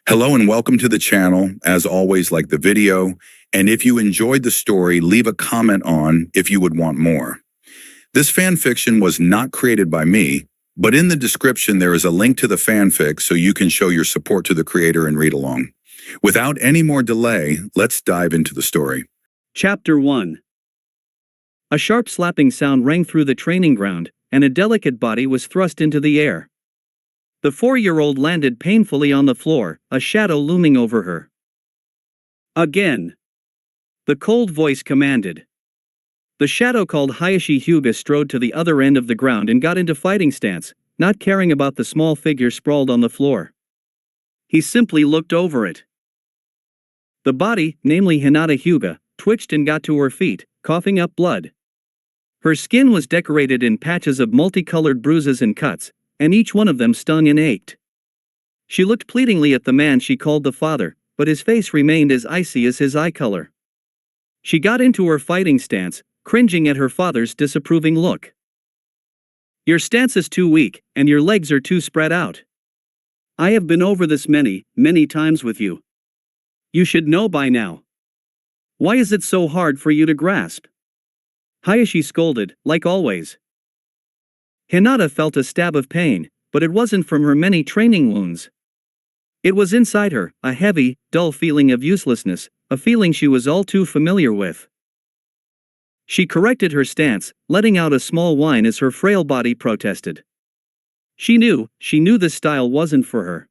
Hello and welcome to the channel. As always, like the video, and if you enjoyed the story, leave a comment on if you would want more. This fan fiction was not created by me, but in the description there is a link to the fanfic so you can show your support to the creator and read along. Without any more delay, let's dive into the story. Chapter 1. A sharp slapping sound rang through the training ground, and a delicate body was thrust into the air. The 4-year-old landed painfully on the floor, a shadow looming over her. Again. The cold voice commanded. The shadow called Hinata Hyuga strode to the other end of the ground and got into fighting stance, not caring about the small figure sprawled on the floor. He simply looked over it. The body, namely Hinata Hyuga, twitched and got to her feet, coughing up blood. Her skin was decorated in patches of multicolored bruises and cuts, and each one of them stung and ached. She looked pleadingly at the man she called the father, but his face remained as icy as his eye color. She got into her fighting stance, cringing at her father's disapproving look. "Your stance is too weak, and your legs are too spread out. I have been over this many times with you. You should know by now. Why is it so hard for you to grasp?" Hinata scolded, like always. Hinata felt a stab of pain, but it wasn't from her many training wounds. It was inside her, a heavy, dull feeling of uselessness, a feeling she was all too familiar with. She corrected her stance, letting out a small whine as her frail body protested. She knew this style wasn't for her.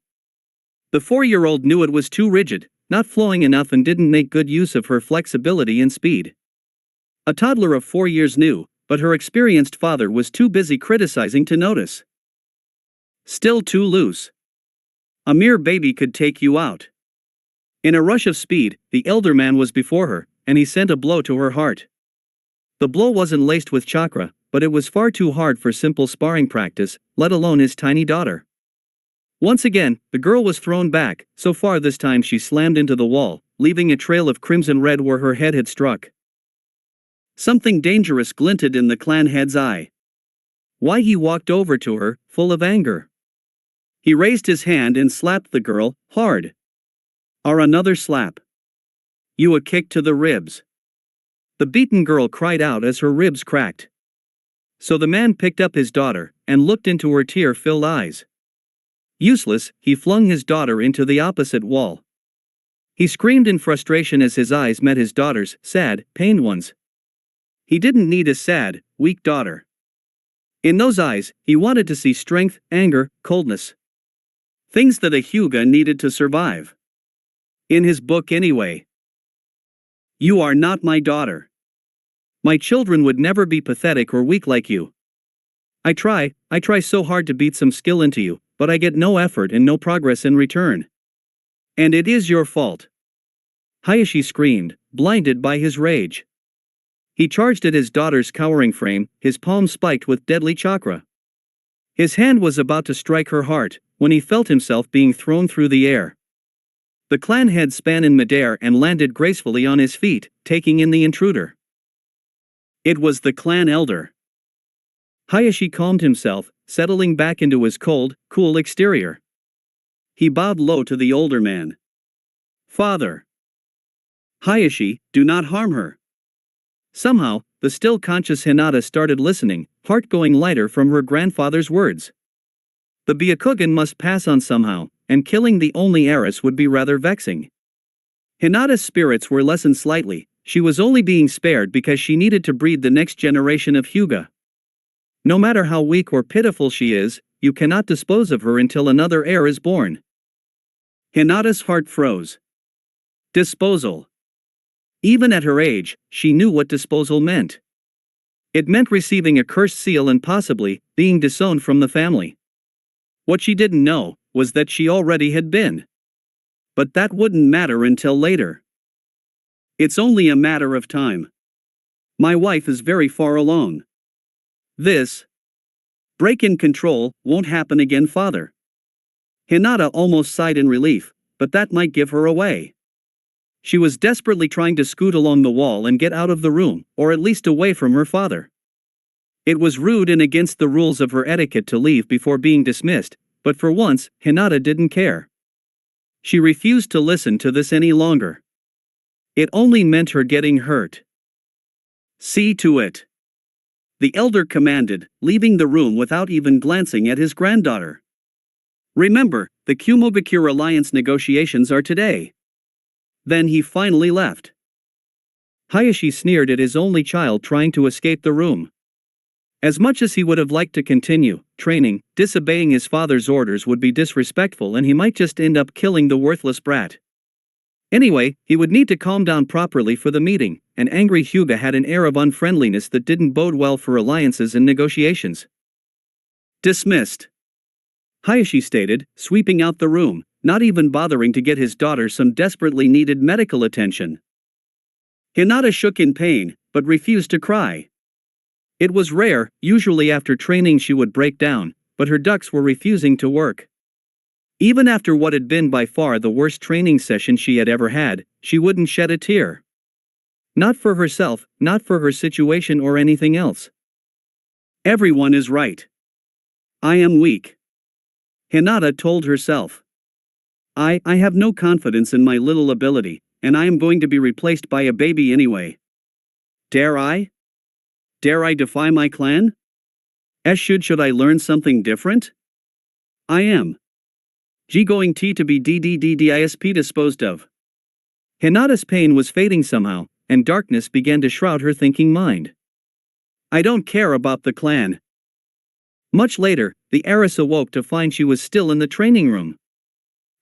The 4-year-old knew it was too rigid, not flowing enough, and didn't make good use of her flexibility and speed. A toddler of 4 years knew, but her experienced father was too busy criticizing to notice. Still too loose. A mere baby could take you out. In a rush of speed, the elder man was before her, and he sent a blow to her heart. The blow wasn't laced with chakra, but it was far too hard for simple sparring practice, let alone his tiny daughter. Once again, the girl was thrown back, so far this time she slammed into the wall, leaving a trail of crimson red where her head had struck. Something dangerous glinted in the clan head's eye. Why he walked over to her, full of anger. He raised his hand and slapped the girl, hard. Another slap. You a kick to the ribs. The beaten girl cried out as her ribs cracked. So the man picked up his daughter, and looked into her tear-filled eyes. Useless, he flung his daughter into the opposite wall. He screamed in frustration as his eyes met his daughter's, sad, pained ones. He didn't need a sad, weak daughter. In those eyes, he wanted to see strength, anger, coldness. Things that a Hyuga needed to survive. In his book anyway. You are not my daughter. My children would never be pathetic or weak like you. I try so hard to beat some skill into you, but I get no effort and no progress in return. And it is your fault. Hinata screamed, blinded by his rage. He charged at his daughter's cowering frame, his palm spiked with deadly chakra. His hand was about to strike her heart, when he felt himself being thrown through the air. The clan head span in midair and landed gracefully on his feet, taking in the intruder. It was the clan elder. Hinata calmed himself, settling back into his cold, cool exterior. He bowed low to the older man. "Father. Hinata, do not harm her." Somehow, the still conscious Hinata started listening, heart going lighter from her grandfather's words. The Byakugan must pass on somehow, and killing the only heiress would be rather vexing. Hinata's spirits were lessened slightly. She was only being spared because she needed to breed the next generation of Hyuga. No matter how weak or pitiful she is, you cannot dispose of her until another heir is born. Hinata's heart froze. Disposal. Even at her age, she knew what disposal meant. It meant receiving a cursed seal and possibly being disowned from the family. What she didn't know was that she already had been. But that wouldn't matter until later. It's only a matter of time. My wife is very far along. This break in control won't happen again, father. Hinata almost sighed in relief, but that might give her away. She was desperately trying to scoot along the wall and get out of the room, or at least away from her father. It was rude and against the rules of her etiquette to leave before being dismissed, but for once, Hinata didn't care. She refused to listen to this any longer. It only meant her getting hurt. See to it. The elder commanded, leaving the room without even glancing at his granddaughter. Remember, the Kumo-Bakure alliance negotiations are today. Then he finally left. Hayashi sneered at his only child trying to escape the room. As much as he would have liked to continue training, disobeying his father's orders would be disrespectful and he might just end up killing the worthless brat. Anyway, he would need to calm down properly for the meeting, and angry Hyuga had an air of unfriendliness that didn't bode well for alliances and negotiations. Dismissed. Hayashi stated, sweeping out the room, not even bothering to get his daughter some desperately needed medical attention. Hinata shook in pain, but refused to cry. It was rare, usually after training she would break down, but her ducts were refusing to work. Even after what had been by far the worst training session she had ever had, she wouldn't shed a tear. Not for herself, not for her situation or anything else. Everyone is right. I am weak. Hinata told herself. I have no confidence in my little ability, and I am going to be replaced by a baby anyway. Dare I? Dare I defy my clan? Should I learn something different? I am. Going to be DDDDISP disposed of. Hinata's pain was fading somehow, and darkness began to shroud her thinking mind. I don't care about the clan. Much later, the heiress awoke to find she was still in the training room.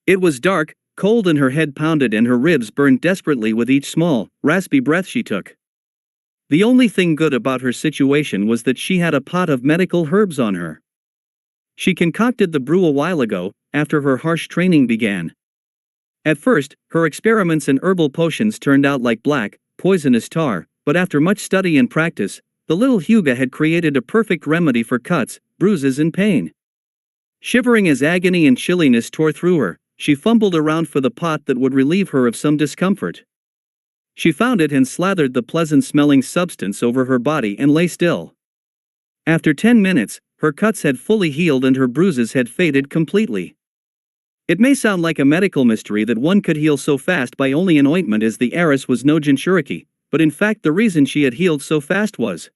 It was dark, cold, and her head pounded and her ribs burned desperately with each small, raspy breath she took. The only thing good about her situation was that she had a pot of medical herbs on her. She concocted the brew a while ago, after her harsh training began. At first, her experiments in herbal potions turned out like black, poisonous tar, but after much study and practice, the little Hyuga had created a perfect remedy for cuts, bruises, and pain. Shivering as agony and chilliness tore through her, she fumbled around for the pot that would relieve her of some discomfort. She found it and slathered the pleasant-smelling substance over her body and lay still. After 10 minutes, her cuts had fully healed and her bruises had faded completely. It may sound like a medical mystery that one could heal so fast by only an ointment, as the heiress was no Jinchuriki, but in fact the reason she had healed so fast was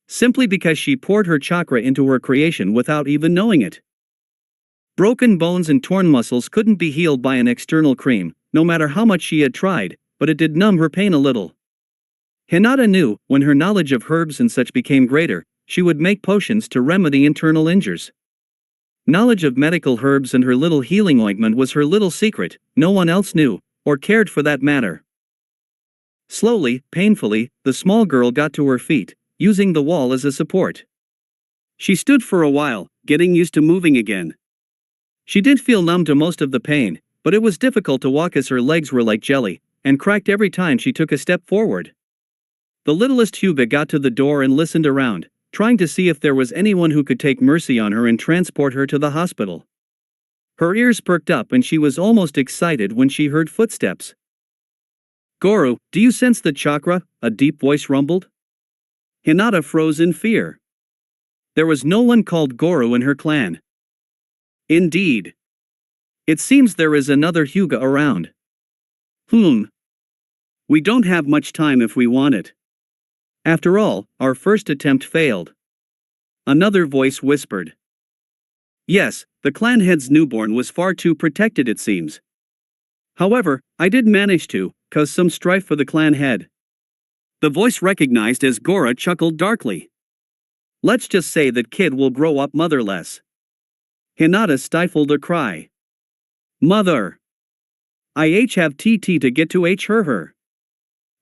simply because she poured her chakra into her creation without even knowing it. Broken bones and torn muscles couldn't be healed by an external cream, no matter how much she had tried, but it did numb her pain a little. Hinata knew, when her knowledge of herbs and such became greater, she would make potions to remedy internal injuries. Knowledge of medical herbs and her little healing ointment was her little secret, no one else knew, or cared for that matter. Slowly, painfully, the small girl got to her feet, using the wall as a support. She stood for a while, getting used to moving again. She did feel numb to most of the pain, but it was difficult to walk as her legs were like jelly, and cracked every time she took a step forward. The littlest Hyuga got to the door and listened around, trying to see if there was anyone who could take mercy on her and transport her to the hospital. Her ears perked up and she was almost excited when she heard footsteps. "Goro, do you sense the chakra?" a deep voice rumbled. Hinata froze in fear. There was no one called Goro in her clan. Indeed. It seems there is another Hyuga around. We don't have much time if we want it. After all, our first attempt failed. Another voice whispered. Yes, the clan head's newborn was far too protected, it seems. However, I did manage to cause some strife for the clan head. The voice recognized as Gora chuckled darkly. Let's just say that kid will grow up motherless. Hinata stifled a cry. Mother! I have TT to get to her.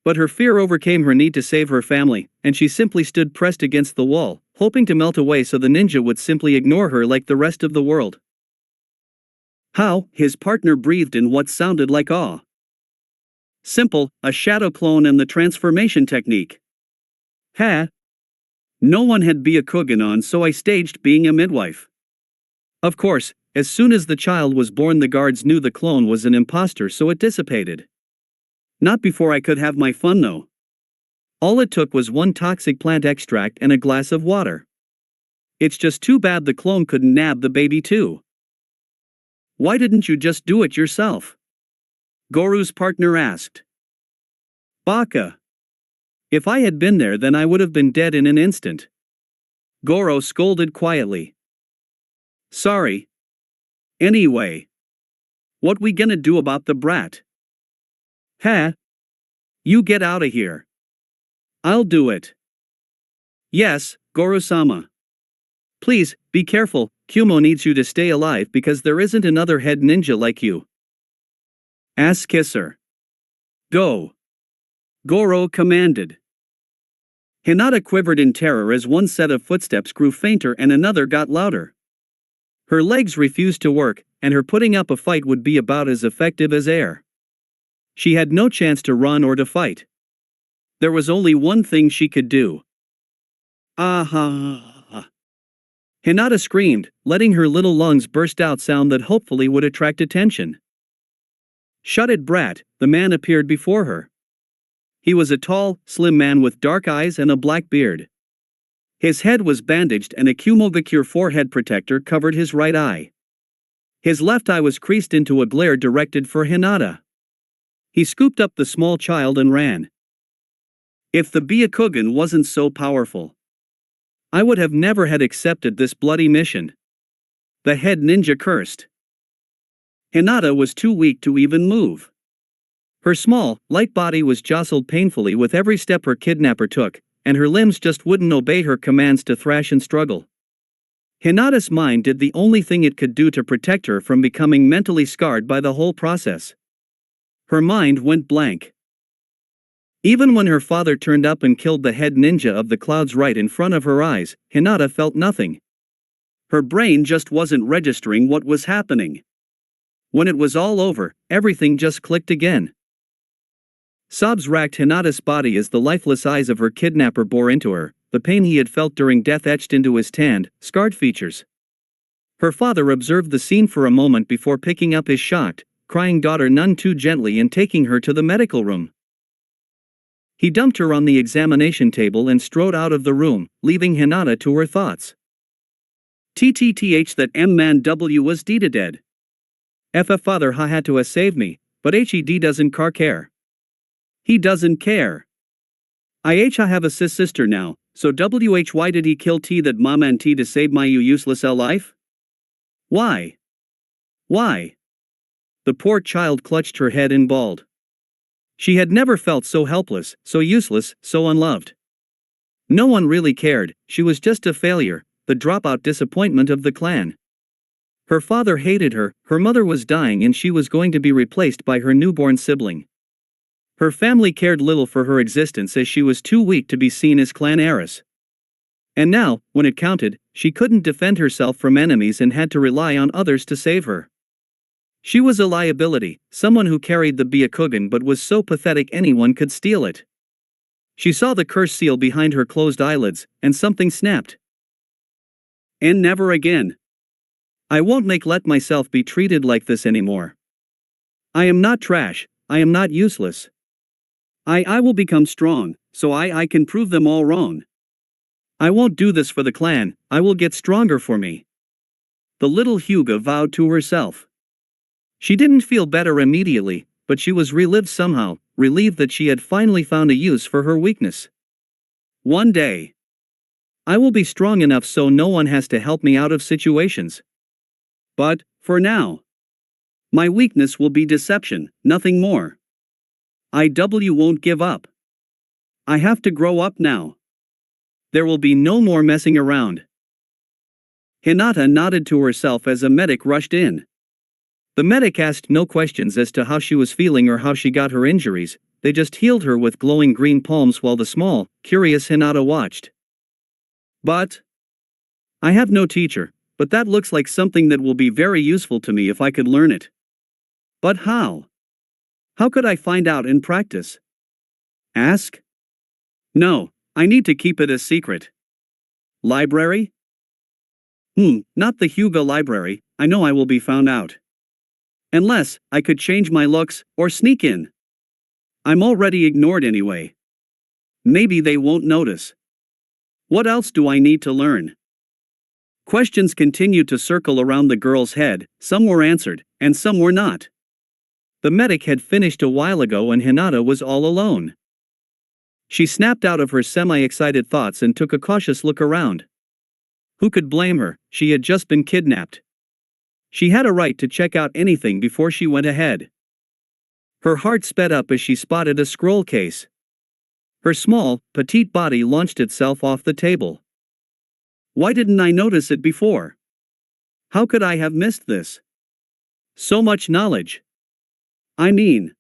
But her fear overcame her need to save her family, and she simply stood pressed against the wall, hoping to melt away so the ninja would simply ignore her like the rest of the world. How? His partner breathed in what sounded like awe. Simple, a shadow clone and the transformation technique. No one had Byakugan on, so I staged being a midwife. Of course, as soon as the child was born the guards knew the clone was an imposter, so it dissipated. Not before I could have my fun though. All it took was one toxic plant extract and a glass of water. It's just too bad the clone couldn't nab the baby too. Why didn't you just do it yourself? Goru's partner asked. Baka. If I had been there, then I would have been dead in an instant. Goro scolded quietly. Sorry. Anyway. What we gonna do about the brat? Huh? You get outta here. I'll do it. Yes, Goro-sama. Please, be careful, Kumo needs you to stay alive because there isn't another head ninja like you. Ass kisser. Go. Goro commanded. Hinata quivered in terror as one set of footsteps grew fainter and another got louder. Her legs refused to work, and her putting up a fight would be about as effective as air. She had no chance to run or to fight. There was only one thing she could do. Ah! Hinata screamed, letting her little lungs burst out sound that hopefully would attract attention. Shut it, brat, the man appeared before her. He was a tall, slim man with dark eyes and a black beard. His head was bandaged and a Kumogakure forehead protector covered his right eye. His left eye was creased into a glare directed for Hinata. He scooped up the small child and ran. If the Byakugan wasn't so powerful, I would have never had accepted this bloody mission. The head ninja cursed. Hinata was too weak to even move. Her small, light body was jostled painfully with every step her kidnapper took, and her limbs just wouldn't obey her commands to thrash and struggle. Hinata's mind did the only thing it could do to protect her from becoming mentally scarred by the whole process. Her mind went blank. Even when her father turned up and killed the head ninja of the clouds right in front of her eyes, Hinata felt nothing. Her brain just wasn't registering what was happening. When it was all over, everything just clicked again. Sobs racked Hinata's body as the lifeless eyes of her kidnapper bore into her, the pain he had felt during death etched into his tanned, scarred features. Her father observed the scene for a moment before picking up his shocked, crying daughter none too gently and taking her to the medical room. He dumped her on the examination table and strode out of the room, leaving Hinata to her thoughts. TTTH that M-man W was dead. FF father ha had to save me, but HED doesn't care. He doesn't care. I have a sister now, so why did he kill T that mom and T to save my useless life? Why? Why? The poor child clutched her head and bawled. She had never felt so helpless, so useless, so unloved. No one really cared, she was just a failure, the dropout disappointment of the clan. Her father hated her, her mother was dying and she was going to be replaced by her newborn sibling. Her family cared little for her existence as she was too weak to be seen as clan heiress. And now, when it counted, she couldn't defend herself from enemies and had to rely on others to save her. She was a liability, someone who carried the Byakugan but was so pathetic anyone could steal it. She saw the curse seal behind her closed eyelids, and something snapped. And never again. I won't let myself be treated like this anymore. I am not trash, I am not useless. I will become strong, so I can prove them all wrong. I won't do this for the clan, I will get stronger for me. The little Hyuga vowed to herself. She didn't feel better immediately, but she was relieved somehow, relieved that she had finally found a use for her weakness. One day, I will be strong enough so no one has to help me out of situations. But, for now, my weakness will be deception, nothing more. I won't give up. I have to grow up now. There will be no more messing around. Hinata nodded to herself as a medic rushed in. The medic asked no questions as to how she was feeling or how she got her injuries, they just healed her with glowing green palms while the small, curious Hinata watched. But I have no teacher, but that looks like something that will be very useful to me if I could learn it. But how? How could I find out and practice? Ask? No, I need to keep it a secret. Library? Not the Hyuga library, I know I will be found out. Unless, I could change my looks, or sneak in. I'm already ignored anyway. Maybe they won't notice. What else do I need to learn? Questions continued to circle around the girl's head, some were answered, and some were not. The medic had finished a while ago and Hinata was all alone. She snapped out of her semi-excited thoughts and took a cautious look around. Who could blame her? She had just been kidnapped. She had a right to check out anything before she went ahead. Her heart sped up as she spotted a scroll case. Her small, petite body launched itself off the table. Why didn't I notice it before? How could I have missed this? So much knowledge. I mean,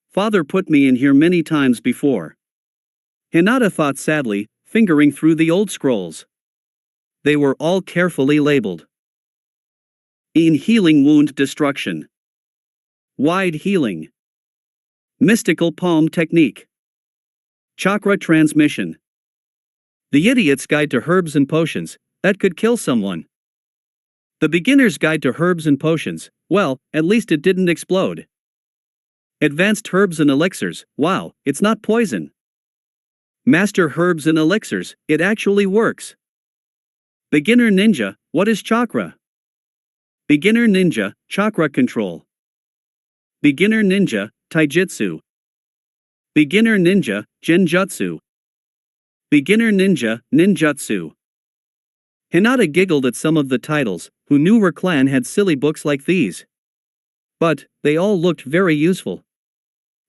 Father put me in here many times before. Hinata thought sadly, fingering through the old scrolls. They were all carefully labeled. In healing wound destruction. Wide healing. Mystical palm technique. Chakra transmission. The idiot's guide to herbs and potions, that could kill someone. The beginner's guide to herbs and potions, well, at least it didn't explode. Advanced herbs and elixirs, wow, it's not poison. Master herbs and elixirs, it actually works. Beginner ninja, what is chakra? Beginner ninja, chakra control. Beginner ninja, taijutsu. Beginner ninja, genjutsu. Beginner ninja, ninjutsu. Hinata giggled at some of the titles, who knew her clan had silly books like these. But, they all looked very useful.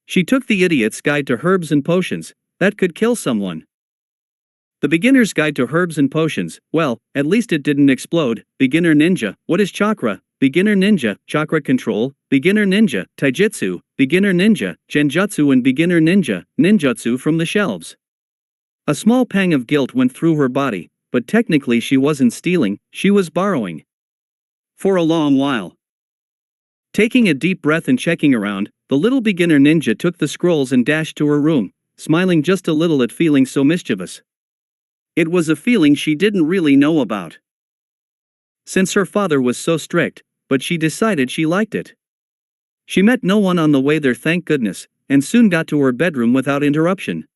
She took the idiot's guide to herbs and potions, that could kill someone. The beginner's guide to herbs and potions, well, at least it didn't explode. Beginner ninja, what is chakra? Beginner ninja, chakra control. Beginner ninja, taijutsu. Beginner ninja, genjutsu and beginner ninja, ninjutsu from the shelves. A small pang of guilt went through her body, but technically she wasn't stealing, she was borrowing. For a long while. Taking a deep breath and checking around, the little beginner ninja took the scrolls and dashed to her room, smiling just a little at feeling so mischievous. It was a feeling she didn't really know about. Since her father was so strict, but she decided she liked it. She met no one on the way there, thank goodness, and soon got to her bedroom without interruption.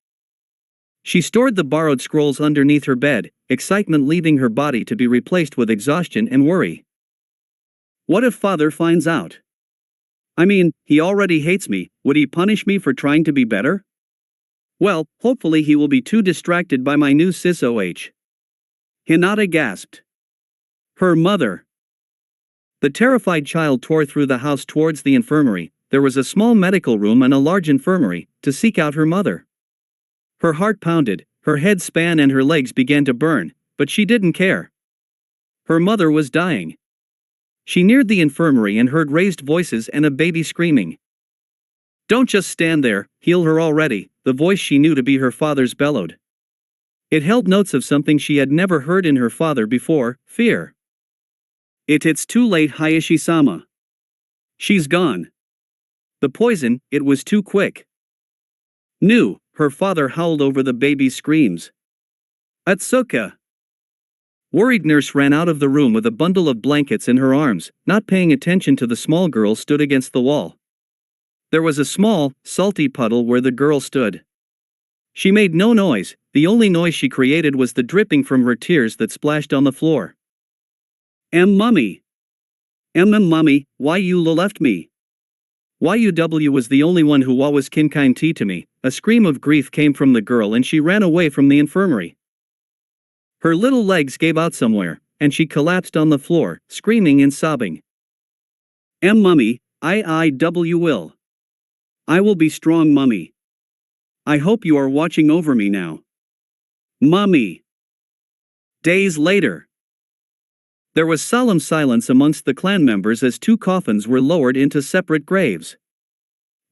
She stored the borrowed scrolls underneath her bed, excitement leaving her body to be replaced with exhaustion and worry. What if father finds out? I mean, he already hates me, would he punish me for trying to be better? Well, hopefully he will be too distracted by my new SISOH. Hinata gasped. Her mother. The terrified child tore through the house towards the infirmary. There was a small medical room and a large infirmary, to seek out her mother. Her heart pounded, her head span and her legs began to burn, but she didn't care. Her mother was dying. She neared the infirmary and heard raised voices and a baby screaming. Don't just stand there, heal her already, the voice she knew to be her father's bellowed. It held notes of something she had never heard in her father before, fear. It's too late, Hayashi-sama. She's gone. The poison, it was too quick. New, her father howled over the baby's screams. Atsuka. Worried nurse ran out of the room with a bundle of blankets in her arms, not paying attention to the small girl stood against the wall. There was a small, salty puddle where the girl stood. She made no noise, the only noise she created was the dripping from her tears that splashed on the floor. Mummy. Mummy, why you left me? YUW was the only one who was kind to me. A scream of grief came from the girl and she ran away from the infirmary. Her little legs gave out somewhere, and she collapsed on the floor, screaming and sobbing. Mummy, I will. I will be strong, Mummy. I hope you are watching over me now. Mummy. Days later. There was solemn silence amongst the clan members as two coffins were lowered into separate graves.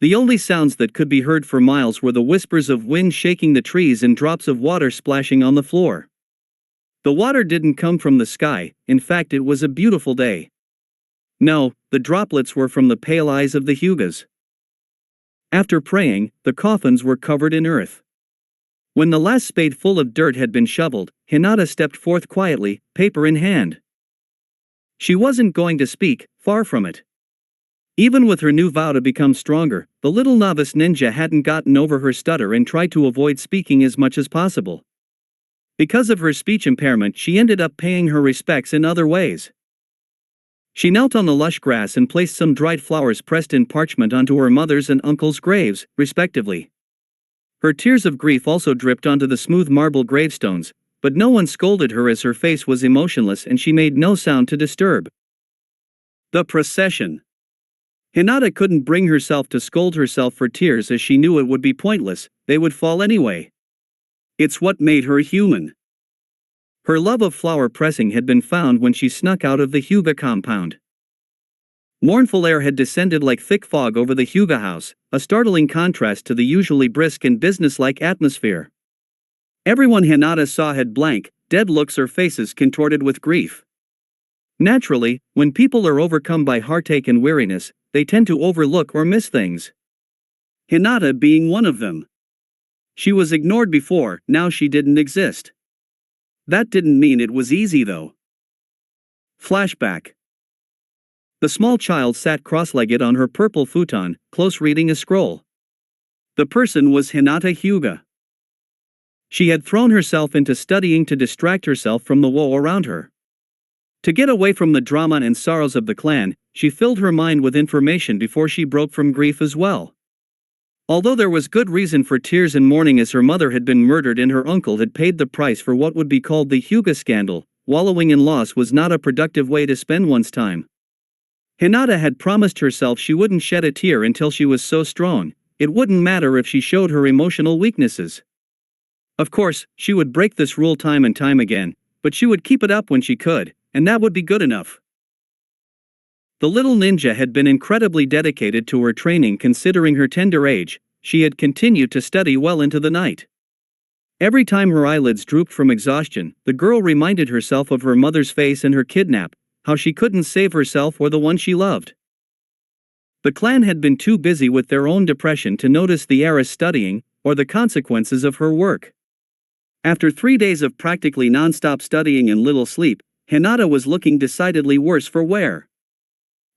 The only sounds that could be heard for miles were the whispers of wind shaking the trees and drops of water splashing on the floor. The water didn't come from the sky, in fact it was a beautiful day. No, the droplets were from the pale eyes of the Hyugas. After praying, the coffins were covered in earth. When the last spade full of dirt had been shoveled, Hinata stepped forth quietly, paper in hand. She wasn't going to speak, far from it. Even with her new vow to become stronger, the little novice ninja hadn't gotten over her stutter and tried to avoid speaking as much as possible. Because of her speech impairment, she ended up paying her respects in other ways. She knelt on the lush grass and placed some dried flowers pressed in parchment onto her mother's and uncle's graves, respectively. Her tears of grief also dripped onto the smooth marble gravestones, but no one scolded her as her face was emotionless and she made no sound to disturb. The procession. Hinata couldn't bring herself to scold herself for tears as she knew it would be pointless, they would fall anyway. It's what made her human. Her love of flower pressing had been found when she snuck out of the Hyuga compound. Mournful air had descended like thick fog over the Hyuga house, a startling contrast to the usually brisk and businesslike atmosphere. Everyone Hinata saw had blank, dead looks or faces contorted with grief. Naturally, when people are overcome by heartache and weariness, they tend to overlook or miss things. Hinata being one of them. She was ignored before, now she didn't exist. That didn't mean it was easy though. Flashback. The small child sat cross-legged on her purple futon, close reading a scroll. The person was Hinata Hyuga. She had thrown herself into studying to distract herself from the woe around her. To get away from the drama and sorrows of the clan, she filled her mind with information before she broke from grief as well. Although there was good reason for tears and mourning as her mother had been murdered and her uncle had paid the price for what would be called the Hyuga scandal, wallowing in loss was not a productive way to spend one's time. Hinata had promised herself she wouldn't shed a tear until she was so strong, it wouldn't matter if she showed her emotional weaknesses. Of course, she would break this rule time and time again, but she would keep it up when she could, and that would be good enough. The little ninja had been incredibly dedicated to her training considering her tender age. She had continued to study well into the night. Every time her eyelids drooped from exhaustion, the girl reminded herself of her mother's face and her kidnap, how she couldn't save herself or the one she loved. The clan had been too busy with their own depression to notice the heiress studying, or the consequences of her work. After 3 days of practically non-stop studying and little sleep, Hinata was looking decidedly worse for wear.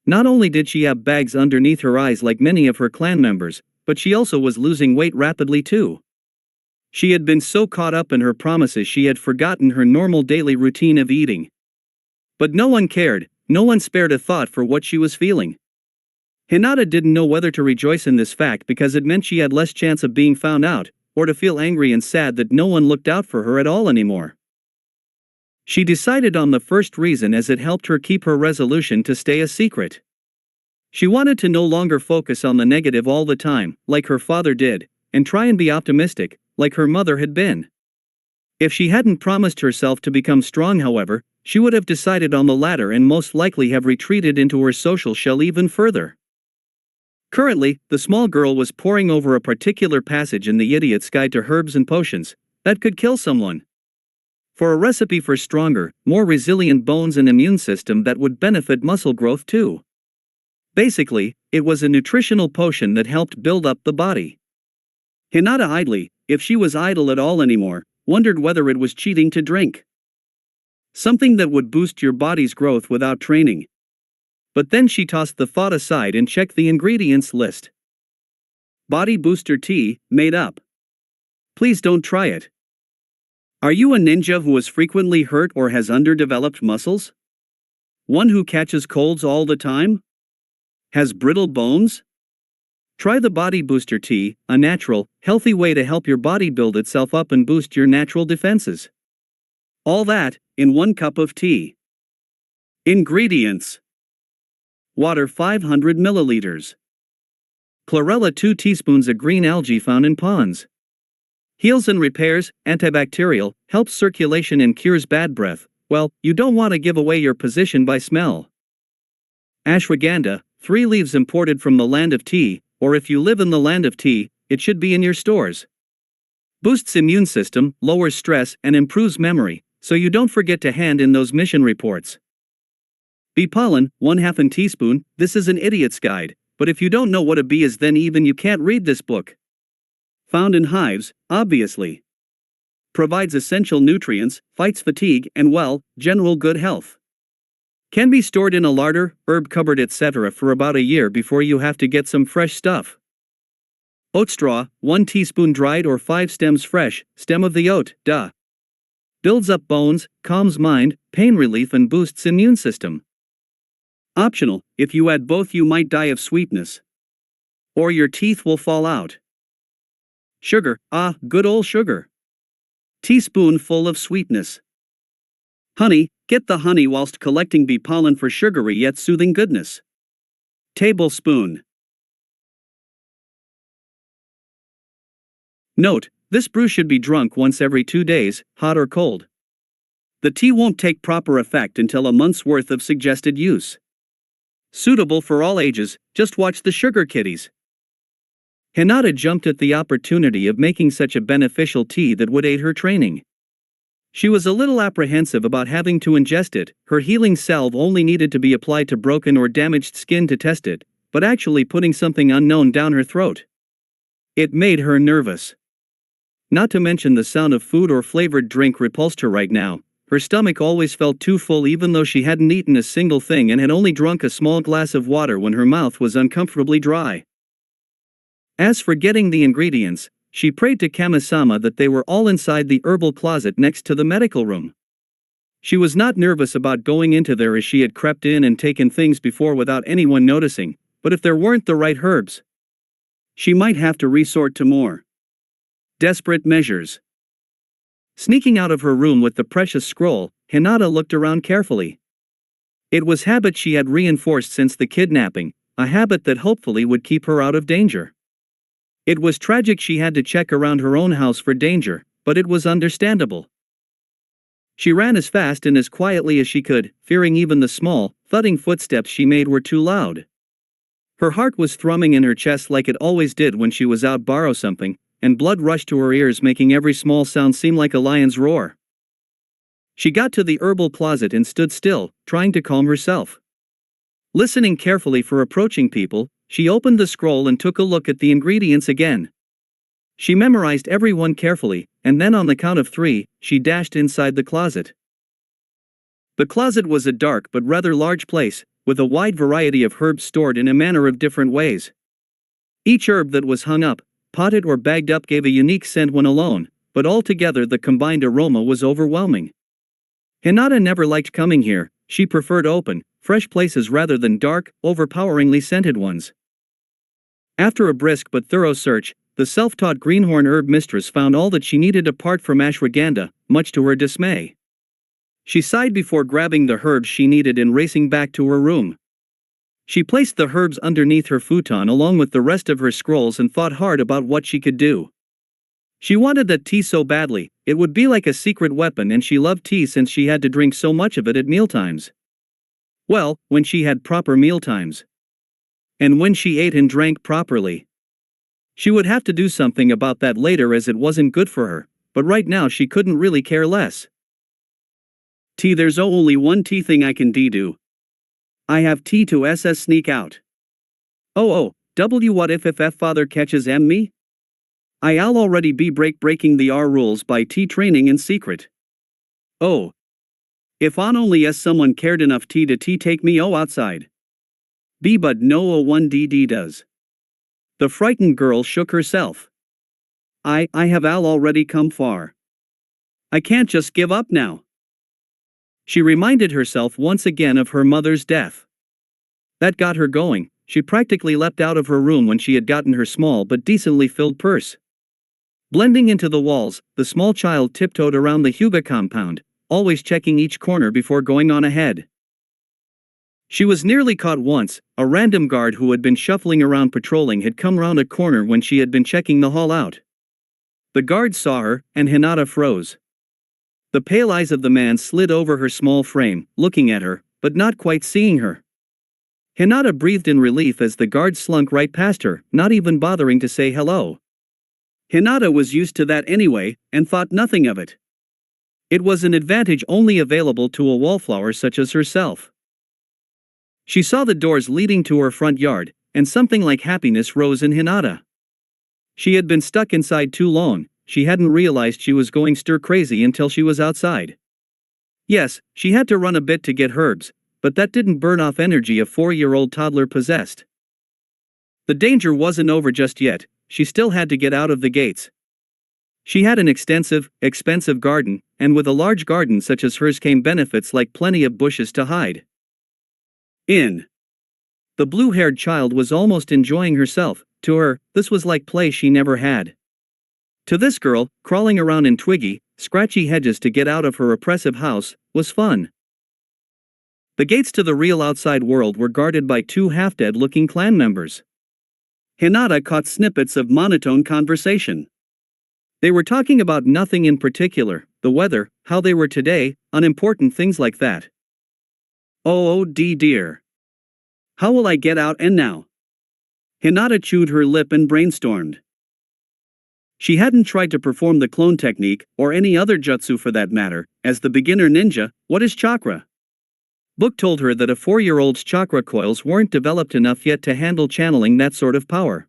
Not only did she have bags underneath her eyes like many of her clan members, but she also was losing weight rapidly too. She had been so caught up in her promises she had forgotten her normal daily routine of eating. But no one cared, no one spared a thought for what she was feeling. Hinata didn't know whether to rejoice in this fact because it meant she had less chance of being found out, or to feel angry and sad that no one looked out for her at all anymore. She decided on the first reason as it helped her keep her resolution to stay a secret. She wanted to no longer focus on the negative all the time, like her father did, and try and be optimistic, like her mother had been. If she hadn't promised herself to become strong, however, she would have decided on the latter and most likely have retreated into her social shell even further. Currently, the small girl was poring over a particular passage in The Idiot's Guide to Herbs and Potions that could kill someone. For a recipe for stronger, more resilient bones and immune system that would benefit muscle growth too. Basically, it was a nutritional potion that helped build up the body. Hinata idly, if she was idle at all anymore, wondered whether it was cheating to drink something that would boost your body's growth without training. But then she tossed the thought aside and checked the ingredients list. Body booster tea, made up. Please don't try it. Are you a ninja who is frequently hurt or has underdeveloped muscles? One who catches colds all the time? Has brittle bones? Try the Body Booster Tea, a natural, healthy way to help your body build itself up and boost your natural defenses. All that, in 1 cup of tea. Ingredients. Water 500 milliliters. Chlorella 2 teaspoons of green algae found in ponds. Heals and repairs, antibacterial, helps circulation and cures bad breath. Well, you don't want to give away your position by smell. Ashwagandha, 3 leaves imported from the land of tea, or if you live in the land of tea, it should be in your stores. Boosts immune system, lowers stress, and improves memory, so you don't forget to hand in those mission reports. Bee pollen, 1/2 teaspoon. This is an idiot's guide, but if you don't know what a bee is, then even you can't read this book. Found in hives, obviously. Provides essential nutrients, fights fatigue, and well, general good health. Can be stored in a larder, herb cupboard, etc. for about a year before you have to get some fresh stuff. Oat straw, 1 teaspoon dried or 5 stems fresh, stem of the oat, duh. Builds up bones, calms mind, pain relief and boosts immune system. Optional, if you add both you might die of sweetness. Or your teeth will fall out. Sugar, good old sugar. Teaspoonful of sweetness. Honey, get the honey whilst collecting bee pollen for sugary yet soothing goodness. Tablespoon. Note, this brew should be drunk once every 2 days, hot or cold. The tea won't take proper effect until a month's worth of suggested use. Suitable for all ages, just watch the sugar kitties. Hinata jumped at the opportunity of making such a beneficial tea that would aid her training. She was a little apprehensive about having to ingest it. Her healing salve only needed to be applied to broken or damaged skin to test it, but actually putting something unknown down her throat. It made her nervous. Not to mention the sound of food or flavored drink repulsed her right now. Her stomach always felt too full even though she hadn't eaten a single thing and had only drunk a small glass of water when her mouth was uncomfortably dry. As for getting the ingredients, she prayed to Kami-sama that they were all inside the herbal closet next to the medical room. She was not nervous about going into there as she had crept in and taken things before without anyone noticing, but if there weren't the right herbs, she might have to resort to more desperate measures. Sneaking out of her room with the precious scroll, Hinata looked around carefully. It was habit she had reinforced since the kidnapping, a habit that hopefully would keep her out of danger. It was tragic she had to check around her own house for danger, but it was understandable. She ran as fast and as quietly as she could, fearing even the small, thudding footsteps she made were too loud. Her heart was thrumming in her chest like it always did when she was out borrow something, and blood rushed to her ears making every small sound seem like a lion's roar. She got to the herbal closet and stood still, trying to calm herself. Listening carefully for approaching people, she opened the scroll and took a look at the ingredients again. She memorized every one carefully, and then on the count of 3, she dashed inside the closet. The closet was a dark but rather large place, with a wide variety of herbs stored in a manner of different ways. Each herb that was hung up, potted or bagged up gave a unique scent when alone, but altogether the combined aroma was overwhelming. Hinata never liked coming here, she preferred open, fresh places rather than dark, overpoweringly scented ones. After a brisk but thorough search, the self-taught greenhorn herb mistress found all that she needed apart from ashwagandha, much to her dismay. She sighed before grabbing the herbs she needed and racing back to her room. She placed the herbs underneath her futon along with the rest of her scrolls and thought hard about what she could do. She wanted that tea so badly, it would be like a secret weapon, and she loved tea since she had to drink so much of it at mealtimes. Well, when she had proper mealtimes. And when she ate and drank properly. She would have to do something about that later as it wasn't good for her, but right now she couldn't really care less. Tea, there's only one tea thing I can do. I have tea to SS sneak out. What if father catches me? I'll already be breaking the R rules by tea training in secret. If on only as someone cared enough tea to take me outside. But no one does. The frightened girl shook herself. I have already come far. I can't just give up now. She reminded herself once again of her mother's death. That got her going. She practically leapt out of her room when she had gotten her small but decently filled purse. Blending into the walls, the small child tiptoed around the Hyuga compound, always checking each corner before going on ahead. She was nearly caught once. A random guard who had been shuffling around patrolling had come round a corner when she had been checking the hall out. The guard saw her, and Hinata froze. The pale eyes of the man slid over her small frame, looking at her, but not quite seeing her. Hinata breathed in relief as the guard slunk right past her, not even bothering to say hello. Hinata was used to that anyway, and thought nothing of it. It was an advantage only available to a wallflower such as herself. She saw the doors leading to her front yard, and something like happiness rose in Hinata. She had been stuck inside too long. She hadn't realized she was going stir-crazy until she was outside. Yes, she had to run a bit to get herbs, but that didn't burn off energy a 4-year-old toddler possessed. The danger wasn't over just yet, she still had to get out of the gates. She had an extensive, expensive garden, and with a large garden such as hers came benefits like plenty of bushes to hide in. The blue-haired child was almost enjoying herself. To her, this was like play she never had. To this girl, crawling around in twiggy, scratchy hedges to get out of her oppressive house, was fun. The gates to the real outside world were guarded by two half-dead-looking clan members. Hinata caught snippets of monotone conversation. They were talking about nothing in particular, the weather, how they were today, unimportant things like that. Oh dear. How will I get out and now? Hinata chewed her lip and brainstormed. She hadn't tried to perform the clone technique, or any other jutsu for that matter, as the beginner ninja. What is chakra? Book told her that a 4-year-old's chakra coils weren't developed enough yet to handle channeling that sort of power.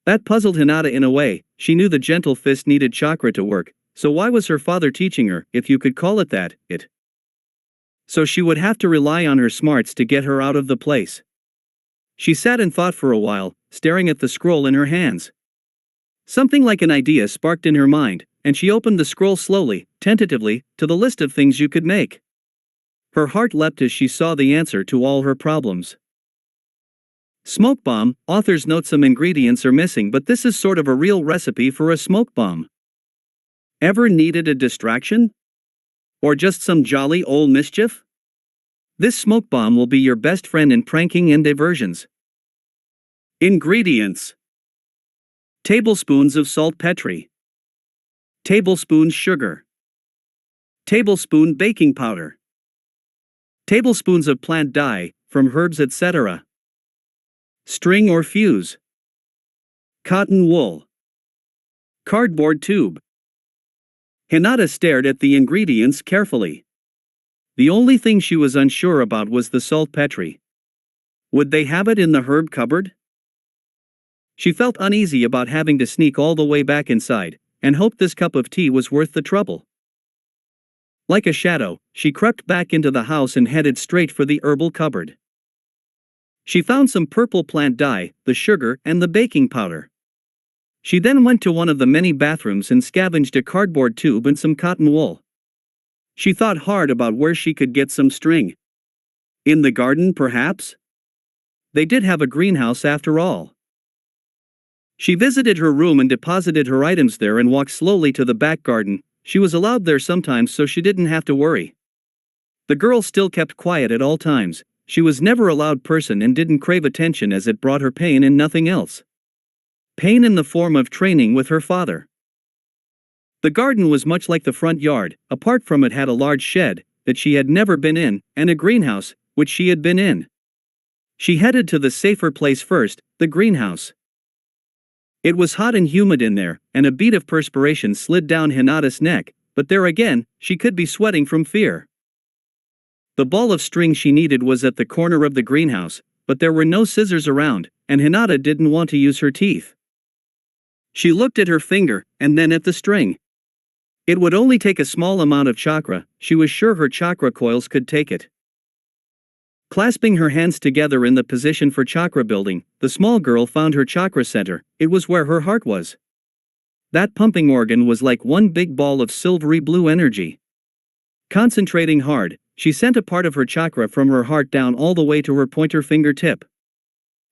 That puzzled Hinata in a way. She knew the gentle fist needed chakra to work, so why was her father teaching her, if you could call it that, it? So she would have to rely on her smarts to get her out of the place. She sat and thought for a while, staring at the scroll in her hands. Something like an idea sparked in her mind, and she opened the scroll slowly, tentatively, to the list of things you could make. Her heart leapt as she saw the answer to all her problems. Smoke bomb. Author's note: some ingredients are missing, but this is sort of a real recipe for a smoke bomb. Ever needed a distraction? Or just some jolly old mischief? This smoke bomb will be your best friend in pranking and diversions. Ingredients: tablespoons of saltpetre, tablespoon sugar, tablespoon baking powder, tablespoons of plant dye, from herbs etc., string or fuse, cotton wool, cardboard tube. Hinata stared at the ingredients carefully. The only thing she was unsure about was the saltpetre. Would they have it in the herb cupboard? She felt uneasy about having to sneak all the way back inside, and hoped this cup of tea was worth the trouble. Like a shadow, she crept back into the house and headed straight for the herbal cupboard. She found some purple plant dye, the sugar, and the baking powder. She then went to one of the many bathrooms and scavenged a cardboard tube and some cotton wool. She thought hard about where she could get some string. In the garden, perhaps? They did have a greenhouse after all. She visited her room and deposited her items there and walked slowly to the back garden. She was allowed there sometimes, so she didn't have to worry. The girl still kept quiet at all times. She was never a loud person and didn't crave attention, as it brought her pain and nothing else. Pain in the form of training with her father. The garden was much like the front yard. Apart from it had a large shed that she had never been in, and a greenhouse, which she had been in. She headed to the safer place first, the greenhouse. It was hot and humid in there, and a bead of perspiration slid down Hinata's neck, but there again, she could be sweating from fear. The ball of string she needed was at the corner of the greenhouse, but there were no scissors around, and Hinata didn't want to use her teeth. She looked at her finger, and then at the string. It would only take a small amount of chakra. She was sure her chakra coils could take it. Clasping her hands together in the position for chakra building, the small girl found her chakra center. It was where her heart was. That pumping organ was like one big ball of silvery blue energy. Concentrating hard, she sent a part of her chakra from her heart down all the way to her pointer finger tip.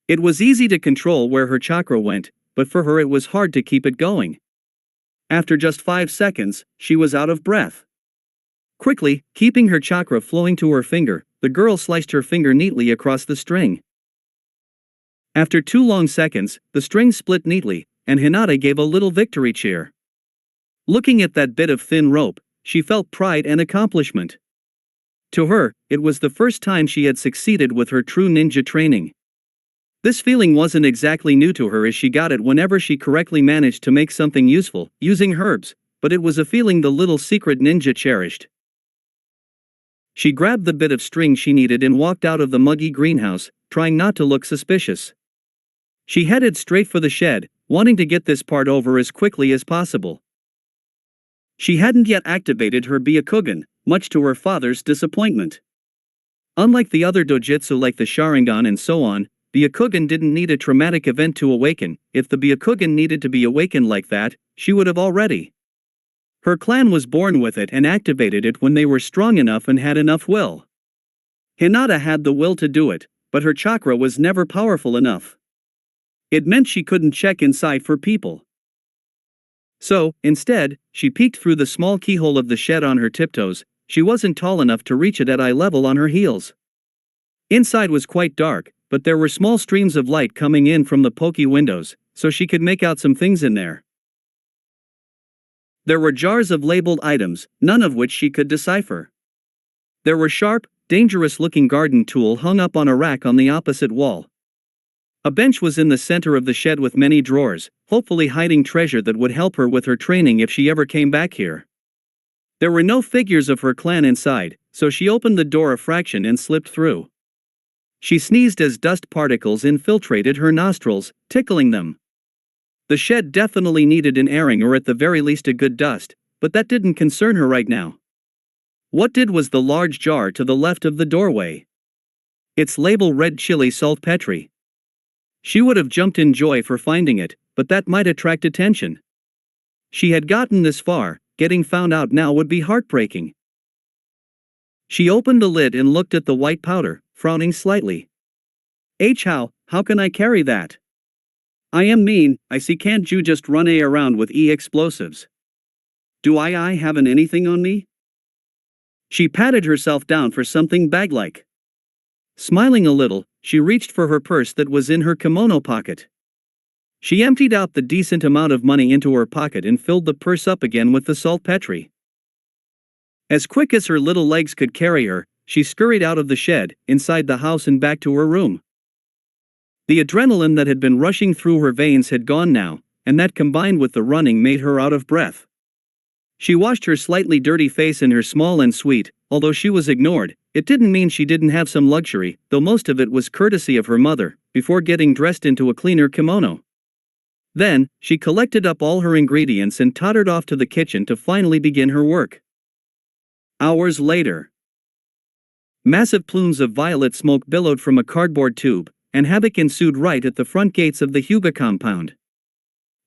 It was easy to control where her chakra went, but for her it was hard to keep it going. After just 5 seconds, she was out of breath. Quickly, keeping her chakra flowing to her finger, the girl sliced her finger neatly across the string. After 2 long seconds, the string split neatly, and Hinata gave a little victory cheer. Looking at that bit of thin rope, she felt pride and accomplishment. To her, it was the first time she had succeeded with her true ninja training. This feeling wasn't exactly new to her, as she got it whenever she correctly managed to make something useful, using herbs, but it was a feeling the little secret ninja cherished. She grabbed the bit of string she needed and walked out of the muggy greenhouse, trying not to look suspicious. She headed straight for the shed, wanting to get this part over as quickly as possible. She hadn't yet activated her Byakugan, much to her father's disappointment. Unlike the other dojutsu like the Sharingan and so on, the Byakugan didn't need a traumatic event to awaken. If the Byakugan needed to be awakened like that, she would have already. Her clan was born with it and activated it when they were strong enough and had enough will. Hinata had the will to do it, but her chakra was never powerful enough. It meant she couldn't check inside for people. So, instead, she peeked through the small keyhole of the shed on her tiptoes. She wasn't tall enough to reach it at eye level on her heels. Inside was quite dark, but there were small streams of light coming in from the pokey windows, so she could make out some things in there. There were jars of labeled items, none of which she could decipher. There were sharp, dangerous-looking garden tool hung up on a rack on the opposite wall. A bench was in the center of the shed with many drawers, hopefully hiding treasure that would help her with her training if she ever came back here. There were no figures of her clan inside, so she opened the door a fraction and slipped through. She sneezed as dust particles infiltrated her nostrils, tickling them. The shed definitely needed an airing or at the very least a good dust, but that didn't concern her right now. What did was the large jar to the left of the doorway. Its label read chili saltpetre. She would have jumped in joy for finding it, but that might attract attention. She had gotten this far, getting found out now would be heartbreaking. She opened the lid and looked at the white powder, frowning slightly. How can I carry that? I am mean, I see, can't you just run around with explosives? Do I haven't anything on me? She patted herself down for something bag-like. Smiling a little, she reached for her purse that was in her kimono pocket. She emptied out the decent amount of money into her pocket and filled the purse up again with the saltpetre. As quick as her little legs could carry her, she scurried out of the shed, inside the house and back to her room. The adrenaline that had been rushing through her veins had gone now, and that combined with the running made her out of breath. She washed her slightly dirty face in her small and sweet, although she was ignored, it didn't mean she didn't have some luxury, though most of it was courtesy of her mother, before getting dressed into a cleaner kimono. Then, she collected up all her ingredients and tottered off to the kitchen to finally begin her work. Hours later. Massive plumes of violet smoke billowed from a cardboard tube, and havoc ensued right at the front gates of the Hyuga compound.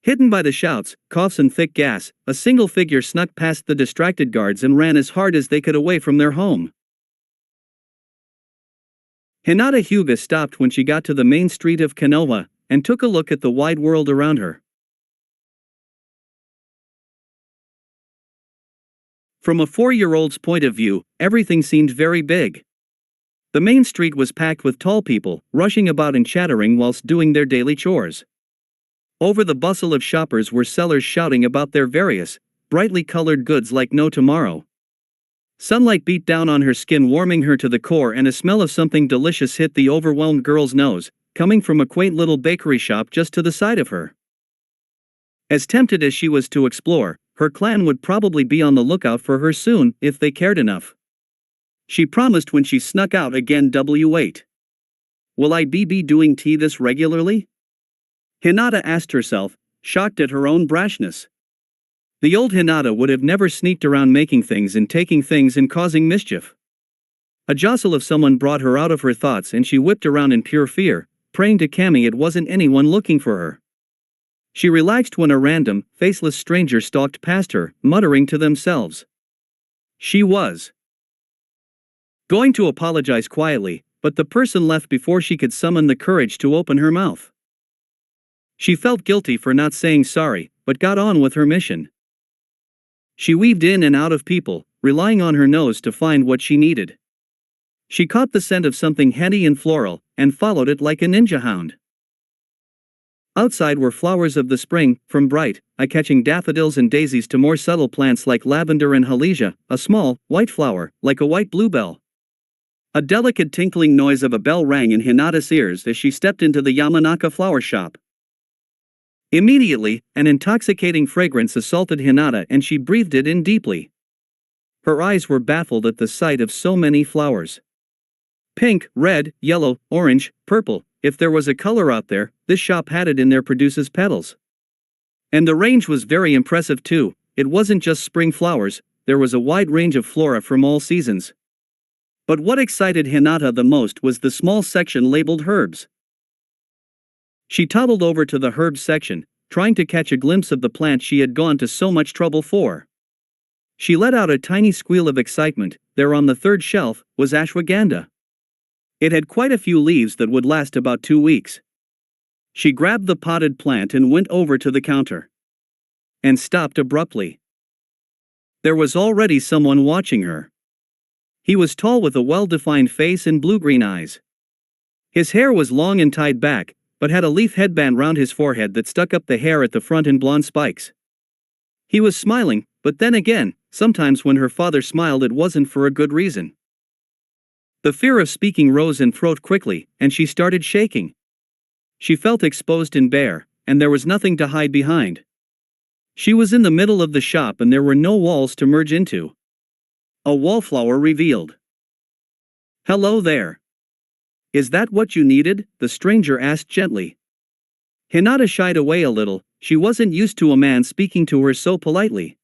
Hidden by the shouts, coughs and thick gas, a single figure snuck past the distracted guards and ran as hard as they could away from their home. Hinata Hyuga stopped when she got to the main street of Konoha, and took a look at the wide world around her. From a 4-year-old's point of view, everything seemed very big. The main street was packed with tall people, rushing about and chattering whilst doing their daily chores. Over the bustle of shoppers were sellers shouting about their various, brightly colored goods like no tomorrow. Sunlight beat down on her skin, warming her to the core, and a smell of something delicious hit the overwhelmed girl's nose, coming from a quaint little bakery shop just to the side of her. As tempted as she was to explore, her clan would probably be on the lookout for her soon, if they cared enough. She promised when she snuck out again. Wait. Will I be doing tea this regularly? Hinata asked herself, shocked at her own brashness. The old Hinata would have never sneaked around making things and taking things and causing mischief. A jostle of someone brought her out of her thoughts and she whipped around in pure fear, praying to Kami it wasn't anyone looking for her. She relaxed when a random, faceless stranger stalked past her, muttering to themselves. She was going to apologize quietly, but the person left before she could summon the courage to open her mouth. She felt guilty for not saying sorry, but got on with her mission. She weaved in and out of people, relying on her nose to find what she needed. She caught the scent of something heady and floral, and followed it like a ninja hound. Outside were flowers of the spring, from bright, eye-catching daffodils and daisies to more subtle plants like lavender and halesia, a small, white flower, like a white bluebell. A delicate tinkling noise of a bell rang in Hinata's ears as she stepped into the Yamanaka flower shop. Immediately, an intoxicating fragrance assaulted Hinata and she breathed it in deeply. Her eyes were baffled at the sight of so many flowers. Pink, red, yellow, orange, purple, if there was a color out there, this shop had it in there. Produces petals. And the range was very impressive too. It wasn't just spring flowers, there was a wide range of flora from all seasons. But what excited Hinata the most was the small section labeled herbs. She toddled over to the herbs section, trying to catch a glimpse of the plant she had gone to so much trouble for. She let out a tiny squeal of excitement. There on the third shelf was ashwagandha. It had quite a few leaves that would last about 2 weeks. She grabbed the potted plant and went over to the counter. And stopped abruptly. There was already someone watching her. He was tall with a well-defined face and blue-green eyes. His hair was long and tied back, but had a leaf headband round his forehead that stuck up the hair at the front in blonde spikes. He was smiling, but then again, sometimes when her father smiled it wasn't for a good reason. The fear of speaking rose in throat quickly, and she started shaking. She felt exposed and bare, and there was nothing to hide behind. She was in the middle of the shop and there were no walls to merge into. A wallflower revealed. "Hello there. Is that what you needed?" the stranger asked gently. Hinata shied away a little. She wasn't used to a man speaking to her so politely.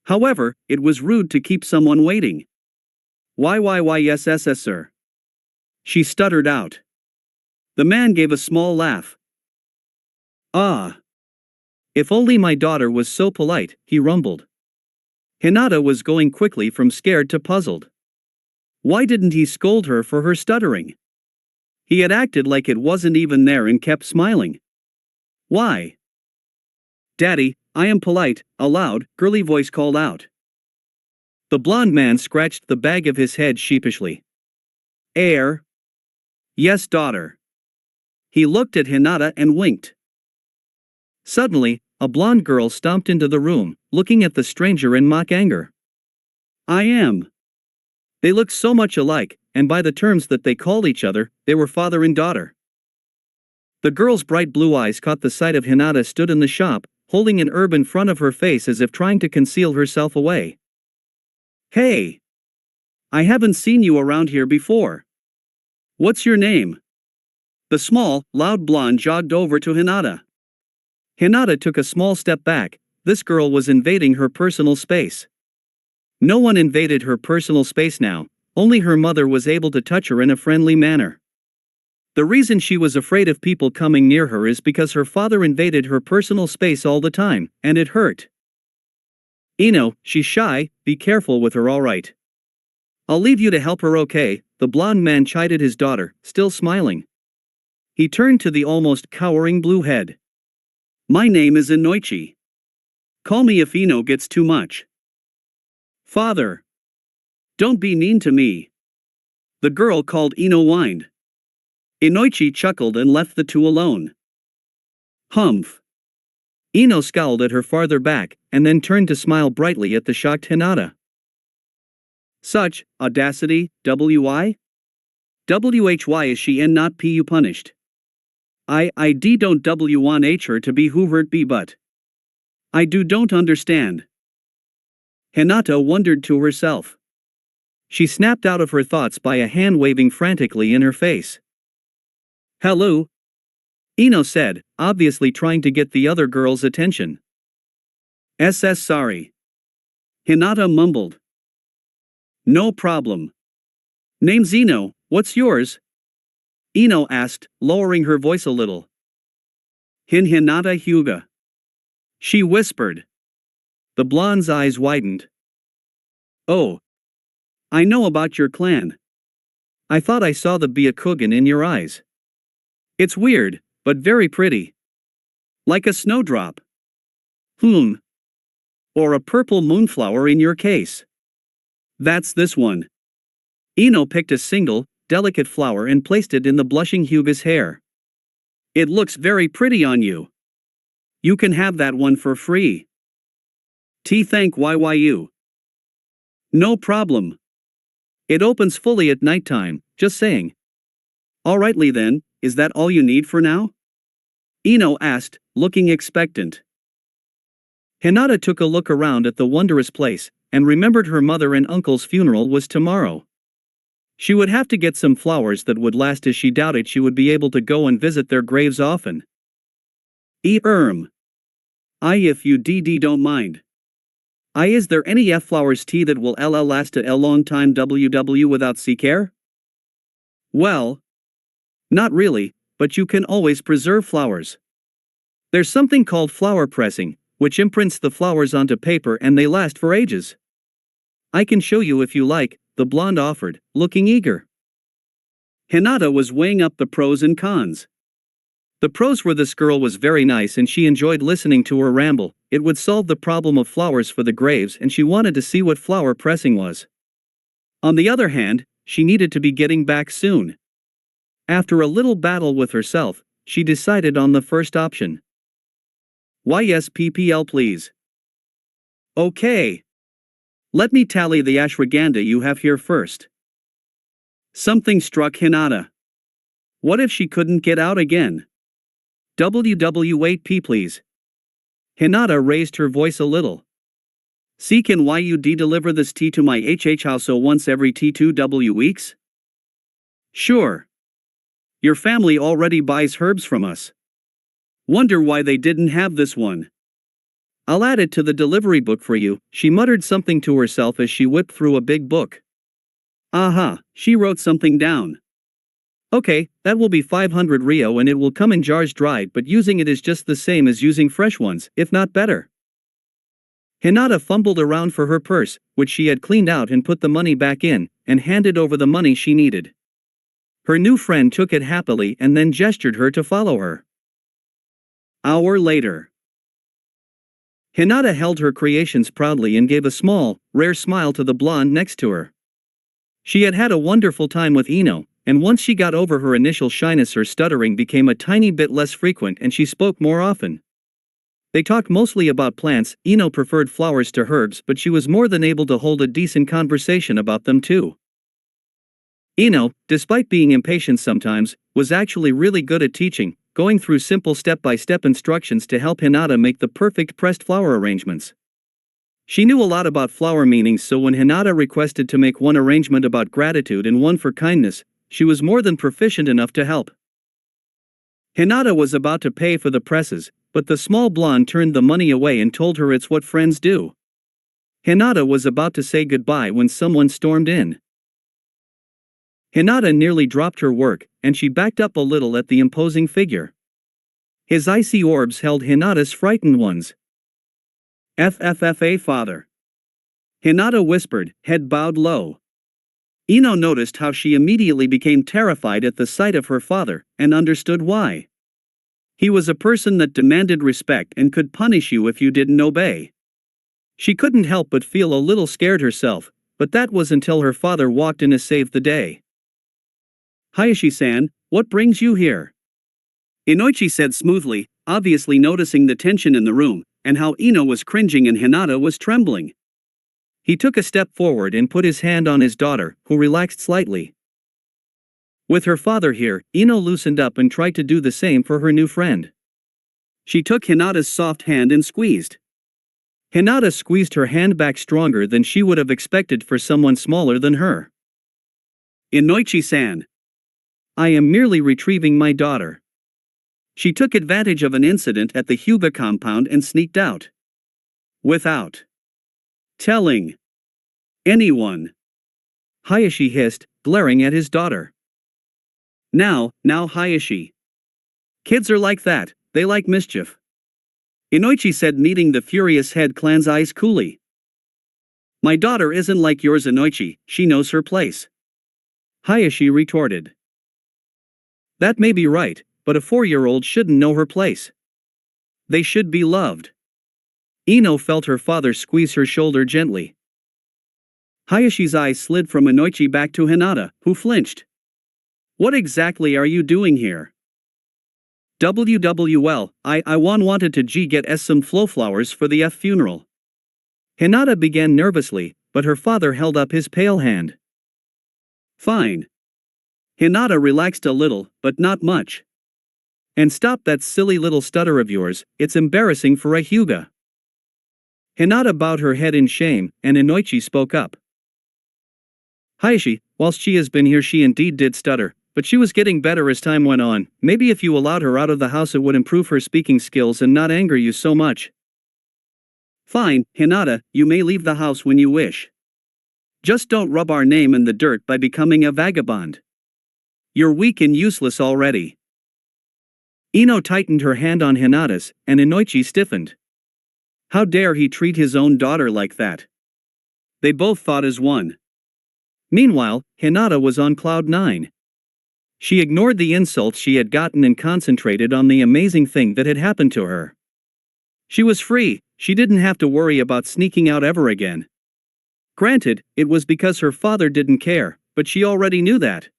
However, it was rude to keep someone waiting. Yes, sir. She stuttered out. The man gave a small laugh. "Ah. If only my daughter was so polite," he rumbled. Hinata was going quickly from scared to puzzled. Why didn't he scold her for her stuttering? He had acted like it wasn't even there and kept smiling. Why? "Daddy, I am polite," a loud, girly voice called out. The blond man scratched the back of his head sheepishly. "Heir?" "Yes, daughter." He looked at Hinata and winked. Suddenly, a blonde girl stomped into the room, looking at the stranger in mock anger. "I am." They looked so much alike, and by the terms that they called each other, they were father and daughter. The girl's bright blue eyes caught the sight of Hinata stood in the shop, holding an herb in front of her face as if trying to conceal herself away. "Hey! I haven't seen you around here before. What's your name?" The small, loud blonde jogged over to Hinata. Hinata took a small step back. This girl was invading her personal space. No one invaded her personal space now, only her mother was able to touch her in a friendly manner. The reason she was afraid of people coming near her is because her father invaded her personal space all the time, and it hurt. "Ino, she's shy, be careful with her, alright. I'll leave you to help her, okay?" the blonde man chided his daughter, still smiling. He turned to the almost cowering blue head. "My name is Inoichi. Call me if Ino gets too much." "Father! Don't be mean to me." The girl called. Ino whined. Inoichi chuckled and left the two alone. "Humph." Ino scowled at her farther back, and then turned to smile brightly at the shocked Hinata. "Such audacity, why? Why is she not pu punished? I don't want her to be who hurt be, but I don't understand." Hinata wondered to herself. She snapped out of her thoughts by a hand waving frantically in her face. "Hello?" Ino said, obviously trying to get the other girl's attention. Sorry." Hinata mumbled. "No problem. Name's Ino, what's yours?" Ino asked, lowering her voice a little. Hinata Hyuga." She whispered. The blonde's eyes widened. "Oh. I know about your clan. I thought I saw the Byakugan in your eyes. It's weird, but very pretty. Like a snowdrop. Or a purple moonflower in your case. That's this one." Ino picked a single, delicate flower and placed it in the blushing Hyuga's hair. "It looks very pretty on you. You can have that one for free." Thank you." "No problem. It opens fully at nighttime, just saying." "Alrightly then, is that all you need for now?" Ino asked, looking expectant. Hinata took a look around at the wondrous place, and remembered her mother and uncle's funeral was tomorrow. She would have to get some flowers that would last, as she doubted she would be able to go and visit their graves often. I if you don't mind. Is there any flowers tea that will last a long time without care? Well, not really, but you can always preserve flowers. There's something called flower pressing, which imprints the flowers onto paper and they last for ages. I can show you if you like, the blonde offered, looking eager. Hinata was weighing up the pros and cons. The pros were this girl was very nice and she enjoyed listening to her ramble, it would solve the problem of flowers for the graves and she wanted to see what flower pressing was. On the other hand, she needed to be getting back soon. After a little battle with herself, she decided on the first option. Yes, PPL please. Okay. Let me tally the ashwagandha you have here first. Something struck Hinata. What if she couldn't get out again? WW8P please. Hinata raised her voice a little. See, can you deliver this tea to my HH house once every T2W weeks? Sure. Your family already buys herbs from us. Wonder why they didn't have this one. I'll add it to the delivery book for you, she muttered something to herself as she whipped through a big book. Aha, she wrote something down. Okay, that will be 500 Rio and it will come in jars dried, but using it is just the same as using fresh ones, if not better. Hinata fumbled around for her purse, which she had cleaned out and put the money back in, and handed over the money she needed. Her new friend took it happily and then gestured her to follow her. Hour later. Hinata held her creations proudly and gave a small, rare smile to the blonde next to her. She had had a wonderful time with Ino, and once she got over her initial shyness her stuttering became a tiny bit less frequent and she spoke more often. They talked mostly about plants. Ino preferred flowers to herbs, but she was more than able to hold a decent conversation about them too. Ino, despite being impatient sometimes, was actually really good at teaching, going through simple step-by-step instructions to help Hinata make the perfect pressed flower arrangements. She knew a lot about flower meanings, so when Hinata requested to make one arrangement about gratitude and one for kindness, she was more than proficient enough to help. Hinata was about to pay for the presses, but the small blonde turned the money away and told her it's what friends do. Hinata was about to say goodbye when someone stormed in. Hinata nearly dropped her work, and she backed up a little at the imposing figure. His icy orbs held Hinata's frightened ones. FFFA father. Hinata whispered, head bowed low. Ino noticed how she immediately became terrified at the sight of her father, and understood why. He was a person that demanded respect and could punish you if you didn't obey. She couldn't help but feel a little scared herself, but that was until her father walked in to save the day. Hayashi-san, what brings you here? Inoichi said smoothly, obviously noticing the tension in the room, and how Ino was cringing and Hinata was trembling. He took a step forward and put his hand on his daughter, who relaxed slightly. With her father here, Ino loosened up and tried to do the same for her new friend. She took Hinata's soft hand and squeezed. Hinata squeezed her hand back stronger than she would have expected for someone smaller than her. Inoichi-san. I am merely retrieving my daughter. She took advantage of an incident at the Hyuga compound and sneaked out. Without telling anyone. Hayashi hissed, glaring at his daughter. Now Hayashi. Kids are like that, they like mischief. Inoichi said, meeting the furious head clan's eyes coolly. My daughter isn't like yours, Inoichi, she knows her place. Hayashi retorted. That may be right, but a 4-year-old shouldn't know her place. They should be loved. Ino felt her father squeeze her shoulder gently. Hayashi's eyes slid from Inoichi back to Hinata, who flinched. What exactly are you doing here? WWL, I wanted to get us some flow flowers for the funeral. Hinata began nervously, but her father held up his pale hand. Fine. Hinata relaxed a little, but not much. And stop that silly little stutter of yours, it's embarrassing for a Hyuga. Hinata bowed her head in shame, and Inoichi spoke up. Hayashi, whilst she has been here she indeed did stutter, but she was getting better as time went on. Maybe if you allowed her out of the house it would improve her speaking skills and not anger you so much. Fine, Hinata, you may leave the house when you wish. Just don't rub our name in the dirt by becoming a vagabond. You're weak and useless already. Ino tightened her hand on Hinata's, and Inoichi stiffened. How dare he treat his own daughter like that? They both thought as one. Meanwhile, Hinata was on cloud 9. She ignored the insults she had gotten and concentrated on the amazing thing that had happened to her. She was free, she didn't have to worry about sneaking out ever again. Granted, it was because her father didn't care, but she already knew that.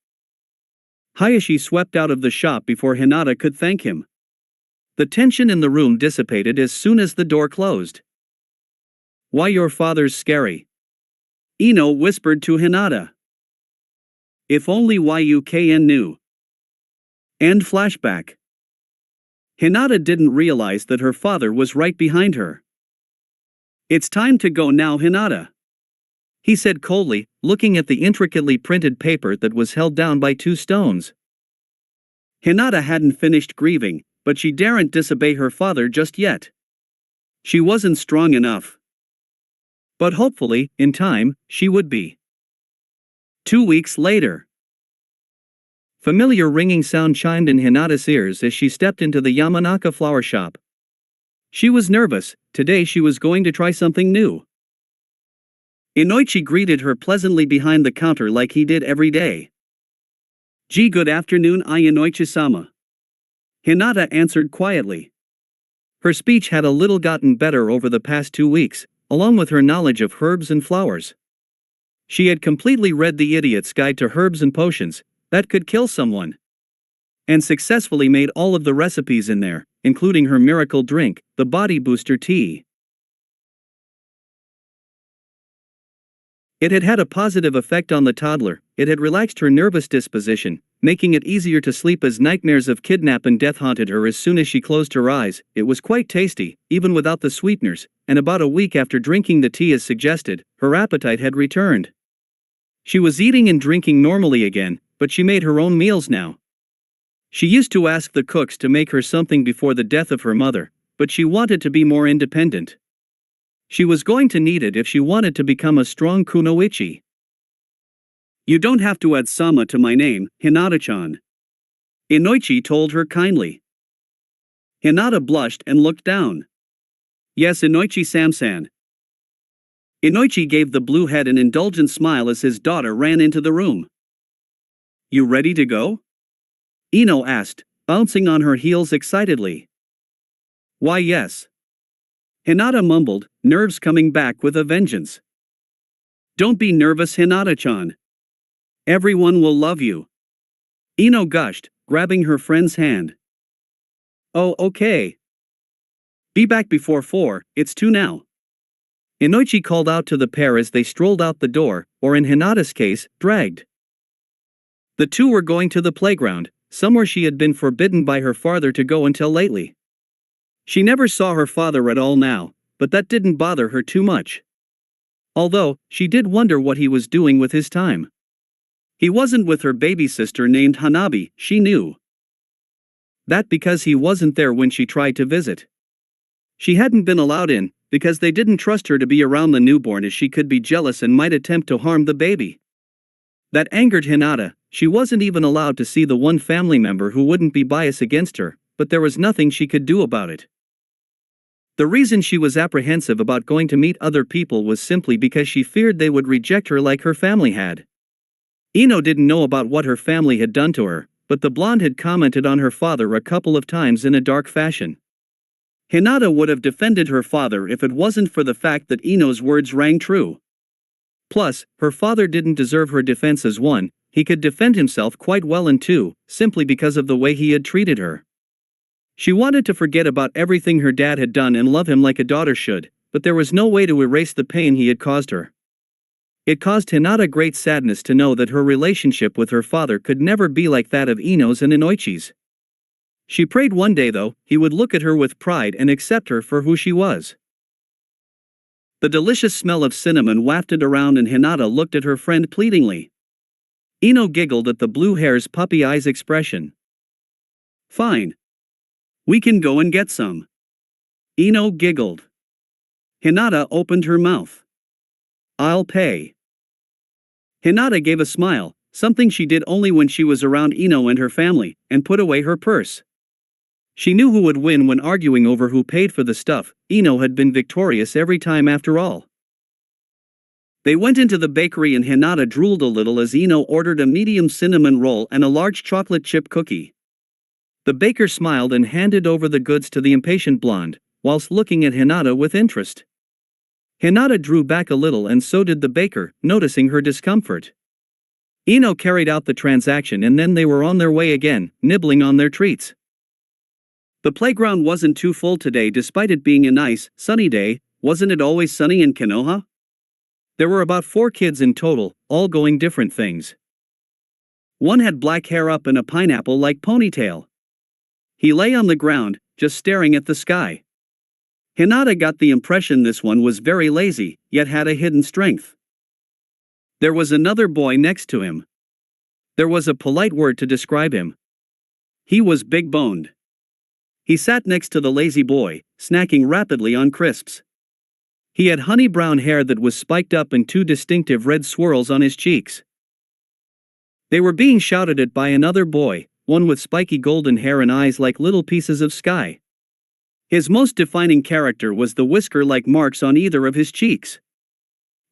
Hayashi swept out of the shop before Hinata could thank him. The tension in the room dissipated as soon as the door closed. Why your father's scary? Ino whispered to Hinata. If only YUKN knew. End flashback. Hinata didn't realize that her father was right behind her. It's time to go now, Hinata, he said coldly, looking at the intricately printed paper that was held down by 2 stones. Hinata hadn't finished grieving, but she daren't disobey her father just yet. She wasn't strong enough. But hopefully, in time, she would be. 2 weeks later. Familiar ringing sound chimed in Hinata's ears as she stepped into the Yamanaka flower shop. She was nervous, today she was going to try something new. Inoichi greeted her pleasantly behind the counter like he did every day. Gee, good afternoon, Inoichi-sama. Hinata answered quietly. Her speech had a little gotten better over the past 2 weeks, along with her knowledge of herbs and flowers. She had completely read The Idiot's Guide to Herbs and Potions that could kill someone, and successfully made all of the recipes in there, including her miracle drink, the body booster tea. It had had a positive effect on the toddler. It had relaxed her nervous disposition, making it easier to sleep as nightmares of kidnap and death haunted her as soon as she closed her eyes. It was quite tasty, even without the sweeteners, and about a week after drinking the tea as suggested, her appetite had returned. She was eating and drinking normally again, but she made her own meals now. She used to ask the cooks to make her something before the death of her mother, but she wanted to be more independent. She was going to need it if she wanted to become a strong kunoichi. You don't have to add sama to my name, Hinata-chan, Inoichi told her kindly. Hinata blushed and looked down. Yes, Inoichi-samsan. Inoichi gave the blue head an indulgent smile as his daughter ran into the room. You ready to go? Ino asked, bouncing on her heels excitedly. Why yes. Hinata mumbled, nerves coming back with a vengeance. Don't be nervous, Hinata-chan. Everyone will love you. Ino gushed, grabbing her friend's hand. Oh, okay. Be back before 4, it's 2 now. Inoichi called out to the pair as they strolled out the door, or in Hinata's case, dragged. The two were going to the playground, somewhere she had been forbidden by her father to go until lately. She never saw her father at all now, but that didn't bother her too much. Although, she did wonder what he was doing with his time. He wasn't with her baby sister named Hanabi, she knew. That because he wasn't there when she tried to visit. She hadn't been allowed in, because they didn't trust her to be around the newborn as she could be jealous and might attempt to harm the baby. That angered Hinata. She wasn't even allowed to see the one family member who wouldn't be biased against her, but there was nothing she could do about it. The reason she was apprehensive about going to meet other people was simply because she feared they would reject her like her family had. Ino didn't know about what her family had done to her, but the blonde had commented on her father a couple of times in a dark fashion. Hinata would have defended her father if it wasn't for the fact that Ino's words rang true. Plus, her father didn't deserve her defense as 1, he could defend himself quite well and 2, simply because of the way he had treated her. She wanted to forget about everything her dad had done and love him like a daughter should, but there was no way to erase the pain he had caused her. It caused Hinata great sadness to know that her relationship with her father could never be like that of Ino's and Inoichi's. She prayed one day though, he would look at her with pride and accept her for who she was. The delicious smell of cinnamon wafted around and Hinata looked at her friend pleadingly. Ino giggled at the blue hair's puppy eyes expression. Fine. We can go and get some. Ino giggled. Hinata opened her mouth. I'll pay. Hinata gave a smile, something she did only when she was around Ino and her family, and put away her purse. She knew who would win when arguing over who paid for the stuff. Ino had been victorious every time after all. They went into the bakery and Hinata drooled a little as Ino ordered a medium cinnamon roll and a large chocolate chip cookie. The baker smiled and handed over the goods to the impatient blonde, whilst looking at Hinata with interest. Hinata drew back a little and so did the baker, noticing her discomfort. Ino carried out the transaction and then they were on their way again, nibbling on their treats. The playground wasn't too full today despite it being a nice, sunny day. Wasn't it always sunny in Konoha? There were about 4 kids in total, all going different things. One had black hair up in a pineapple-like ponytail. He lay on the ground, just staring at the sky. Hinata got the impression this one was very lazy, yet had a hidden strength. There was another boy next to him. There was a polite word to describe him. He was big-boned. He sat next to the lazy boy, snacking rapidly on crisps. He had honey brown hair that was spiked up in 2 distinctive red swirls on his cheeks. They were being shouted at by another boy, one with spiky golden hair and eyes like little pieces of sky. His most defining character was the whisker-like marks on either of his cheeks.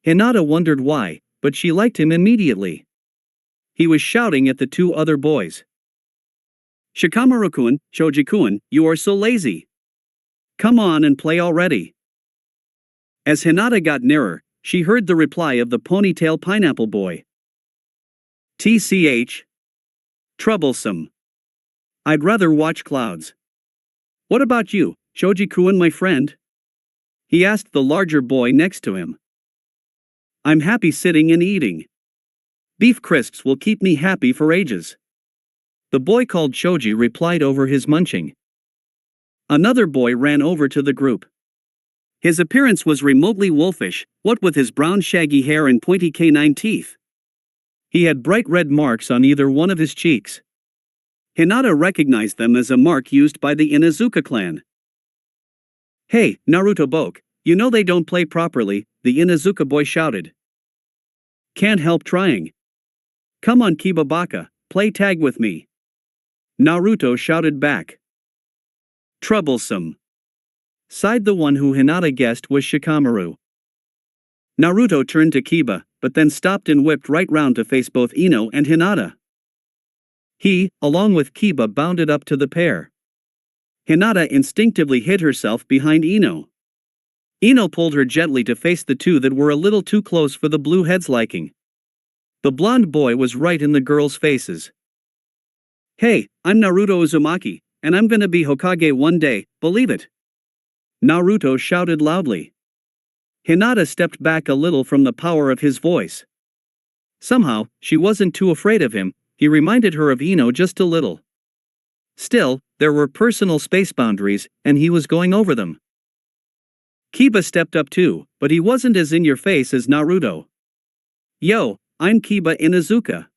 Hinata wondered why, but she liked him immediately. He was shouting at the 2 other boys. "Shikamaru-kun, Shoji-kun, you are so lazy. Come on and play already." As Hinata got nearer, she heard the reply of the ponytail pineapple boy. "TCH. Troublesome. I'd rather watch clouds. What about you, Shoji-kun, my friend?" he asked the larger boy next to him. "I'm happy sitting and eating. Beef crisps will keep me happy for ages." The boy called Shoji replied over his munching. Another boy ran over to the group. His appearance was remotely wolfish, what with his brown shaggy hair and pointy canine teeth. He had bright red marks on either one of his cheeks. Hinata recognized them as a mark used by the Inuzuka clan. "Hey, Naruto Boke, you know they don't play properly," the Inuzuka boy shouted. "Can't help trying. Come on Kiba Baka, play tag with me," Naruto shouted back. "Troublesome," sighed the one who Hinata guessed was Shikamaru. Naruto turned to Kiba, but then stopped and whipped right round to face both Ino and Hinata. He, along with Kiba, bounded up to the pair. Hinata instinctively hid herself behind Ino. Ino pulled her gently to face the 2 that were a little too close for the blue head's liking. The blonde boy was right in the girls' faces. "Hey, I'm Naruto Uzumaki, and I'm gonna be Hokage one day, believe it," Naruto shouted loudly. Hinata stepped back a little from the power of his voice. Somehow, she wasn't too afraid of him. He reminded her of Ino just a little. Still, there were personal space boundaries, and he was going over them. Kiba stepped up too, but he wasn't as in-your-face as Naruto. "Yo, I'm Kiba Inuzuka.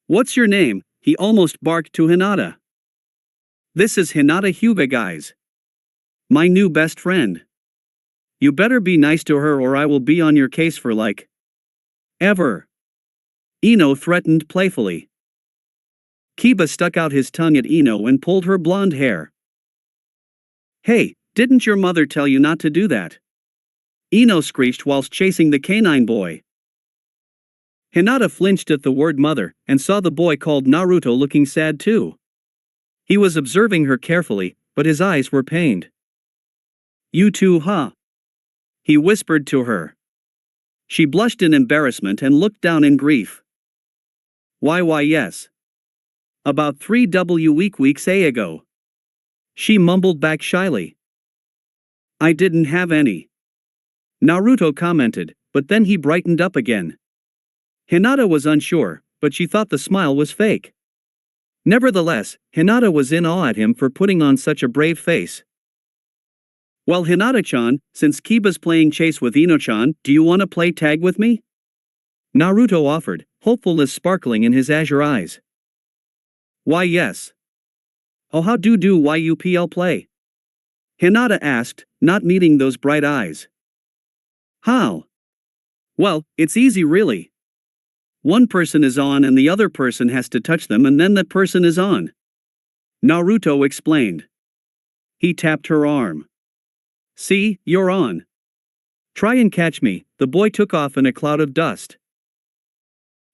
What's your name?" he almost barked to Hinata. "This is Hinata Hyuga, guys. My new best friend. You better be nice to her or I will be on your case for like ever," Ino threatened playfully. Kiba stuck out his tongue at Ino and pulled her blonde hair. "Hey, didn't your mother tell you not to do that?" Ino screeched whilst chasing the canine boy. Hinata flinched at the word mother, and saw the boy called Naruto looking sad too. He was observing her carefully, but his eyes were pained. "You too, huh?" he whispered to her. She blushed in embarrassment and looked down in grief. Why yes. About 3 weeks ago. She mumbled back shyly. "I didn't have any," Naruto commented, but then he brightened up again. Hinata was unsure, but she thought the smile was fake. Nevertheless, Hinata was in awe at him for putting on such a brave face. "Well, Hinata-chan, since Kiba's playing chase with Ino-chan, do you want to play tag with me?" Naruto offered, hopefulness sparkling in his azure eyes. "Why yes. Oh, how do YUPL play?" Hinata asked, not meeting those bright eyes. "How?" "Well, it's easy really. One person is on and the other person has to touch them and then that person is on," Naruto explained. He tapped her arm. See, you're on. Try and catch me. The boy took off in a cloud of dust.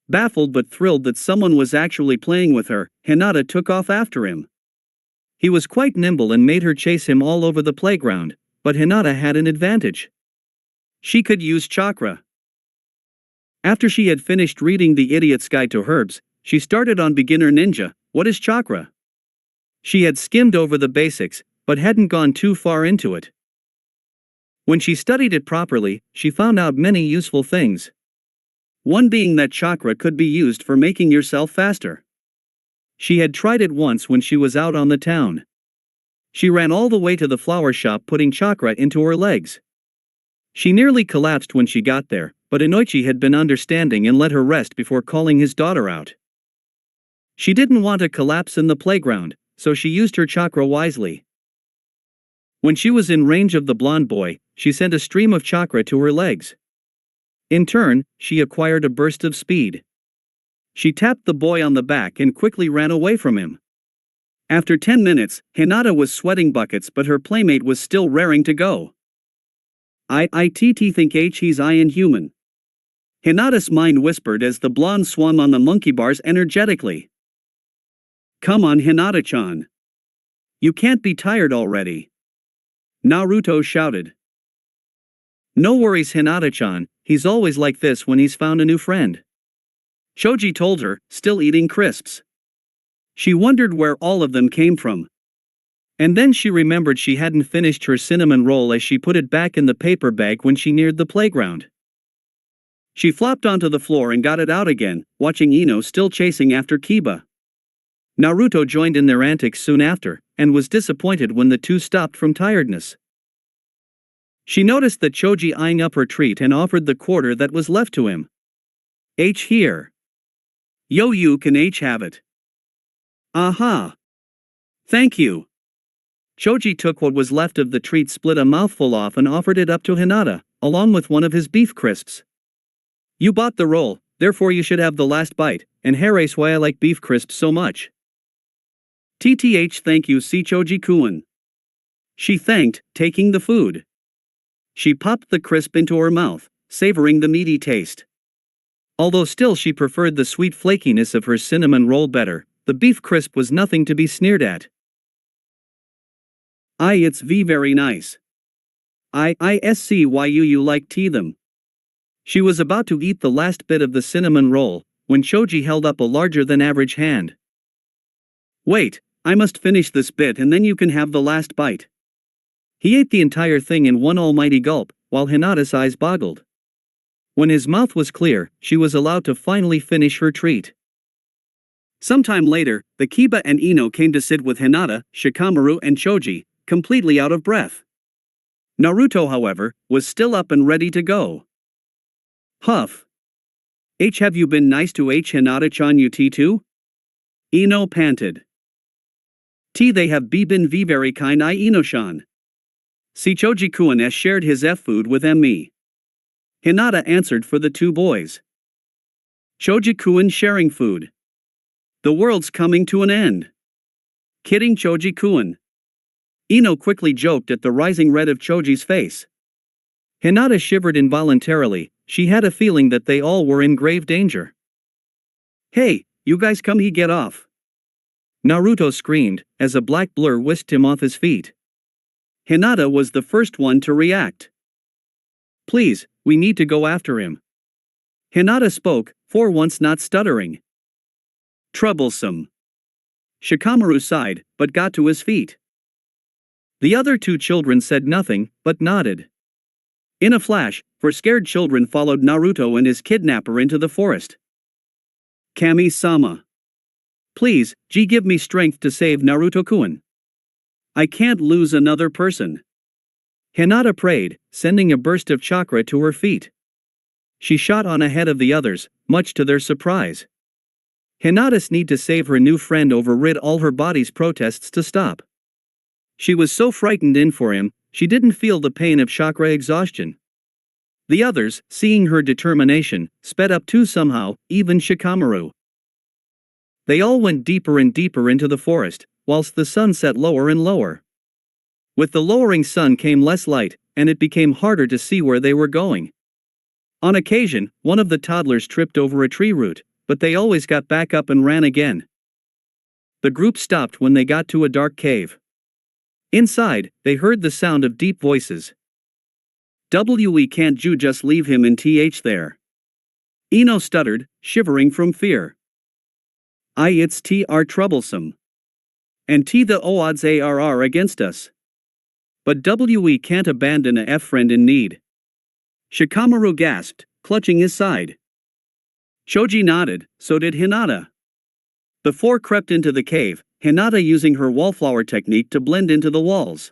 Baffled but thrilled that someone was actually playing with her, Hinata took off after him. He was quite nimble and made her chase him all over the playground, but Hinata had an advantage. She could use chakra. After she had finished reading The Idiot's Guide to Herbs, she started on Beginner Ninja. What is chakra? She had skimmed over the basics, but hadn't gone too far into it. When she studied it properly, she found out many useful things. One being that chakra could be used for making yourself faster. She had tried it once when she was out on the town. She ran all the way to the flower shop putting chakra into her legs. She nearly collapsed when she got there, but Inoichi had been understanding and let her rest before calling his daughter out. She didn't want to collapse in the playground, so she used her chakra wisely. When she was in range of the blonde boy, she sent a stream of chakra to her legs. In turn, she acquired a burst of speed. She tapped the boy on the back and quickly ran away from him. After 10 minutes, Hinata was sweating buckets, but her playmate was still raring to go. I think he's iron human. Hinata's mind whispered as the blonde swung on the monkey bars energetically. Come on, Hinata-chan. You can't be tired already. Naruto shouted. No worries, Hinata-chan, he's always like this when he's found a new friend. Choji told her, still eating crisps. She wondered where all of them came from. And then she remembered she hadn't finished her cinnamon roll as she put it back in the paper bag when she neared the playground. She flopped onto the floor and got it out again, watching Ino still chasing after Kiba. Naruto joined in their antics soon after, and was disappointed when the two stopped from tiredness. She noticed that Choji eyeing up her treat and offered the quarter that was left to him. H here. Yo, you can H have it. Aha. Thank you. Choji took what was left of the treat, split a mouthful off and offered it up to Hinata, along with one of his beef crisps. You bought the roll, therefore you should have the last bite, and heiress why I like beef crisps so much. TTH thank you, see Choji-kun. She thanked, taking the food. She popped the crisp into her mouth, savoring the meaty taste. Although still she preferred the sweet flakiness of her cinnamon roll better, the beef crisp was nothing to be sneered at. It's very nice. See why you like tea them. She was about to eat the last bit of the cinnamon roll, when Choji held up a larger than average hand. Wait, I must finish this bit and then you can have the last bite. He ate the entire thing in one almighty gulp, while Hinata's eyes boggled. When his mouth was clear, she was allowed to finally finish her treat. Sometime later, the Kiba and Ino came to sit with Hinata, Shikamaru and Choji, completely out of breath. Naruto, however, was still up and ready to go. Huff. Have you been nice to Hinata-chan UT too? Ino panted. They have been very kind Ino-shan. See Choji-kun has shared his food with me. Hinata answered for the two boys. Choji-kun sharing food. The world's coming to an end. Kidding Choji-kun. Ino quickly joked at the rising red of Choji's face. Hinata shivered involuntarily, she had a feeling that they all were in grave danger. Hey, you guys come he get off. Naruto screamed, as a black blur whisked him off his feet. Hinata was the first one to react. Please, we need to go after him. Hinata spoke, for once not stuttering. Troublesome. Shikamaru sighed, but got to his feet. The other two children said nothing, but nodded. In a flash, four scared children followed Naruto and his kidnapper into the forest. Kami-sama. Please, give me strength to save Naruto-kun. I can't lose another person. Hinata prayed, sending a burst of chakra to her feet. She shot on ahead of the others, much to their surprise. Hinata's need to save her new friend overrid all her body's protests to stop. She was so frightened in for him, she didn't feel the pain of chakra exhaustion. The others, seeing her determination, sped up too somehow, even Shikamaru. They all went deeper and deeper into the forest, whilst the sun set lower and lower. With the lowering sun came less light, and it became harder to see where they were going. On occasion, one of the toddlers tripped over a tree root, but they always got back up and ran again. The group stopped when they got to a dark cave. Inside, they heard the sound of deep voices. "We can't you just leave him in th there?" Ino stuttered, shivering from fear. It's troublesome. And the odds are against us. But we can't abandon a friend in need. Shikamaru gasped, clutching his side. Choji nodded, so did Hinata. The four crept into the cave, Hinata using her wallflower technique to blend into the walls.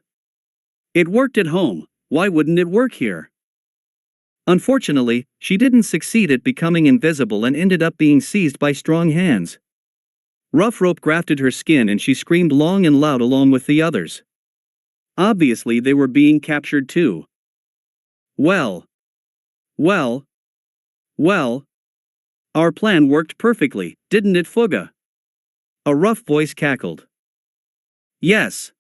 It worked at home, why wouldn't it work here? Unfortunately, she didn't succeed at becoming invisible and ended up being seized by strong hands. Rough rope grafted her skin and she screamed long and loud along with the others. Obviously they were being captured too. Well. Our plan worked perfectly, didn't it, Fuga? A rough voice cackled. Yes.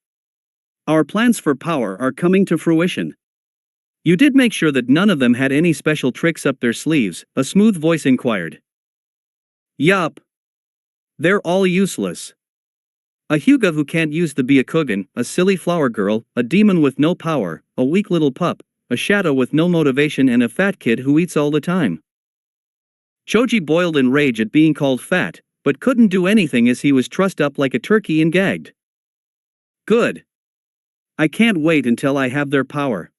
Our plans for power are coming to fruition. You did make sure that none of them had any special tricks up their sleeves, a smooth voice inquired. Yup. They're all useless. A Hyuga who can't use the Byakugan, a silly flower girl, a demon with no power, a weak little pup, a shadow with no motivation and a fat kid who eats all the time. Choji boiled in rage at being called fat, but couldn't do anything as he was trussed up like a turkey and gagged. Good. I can't wait until I have their power.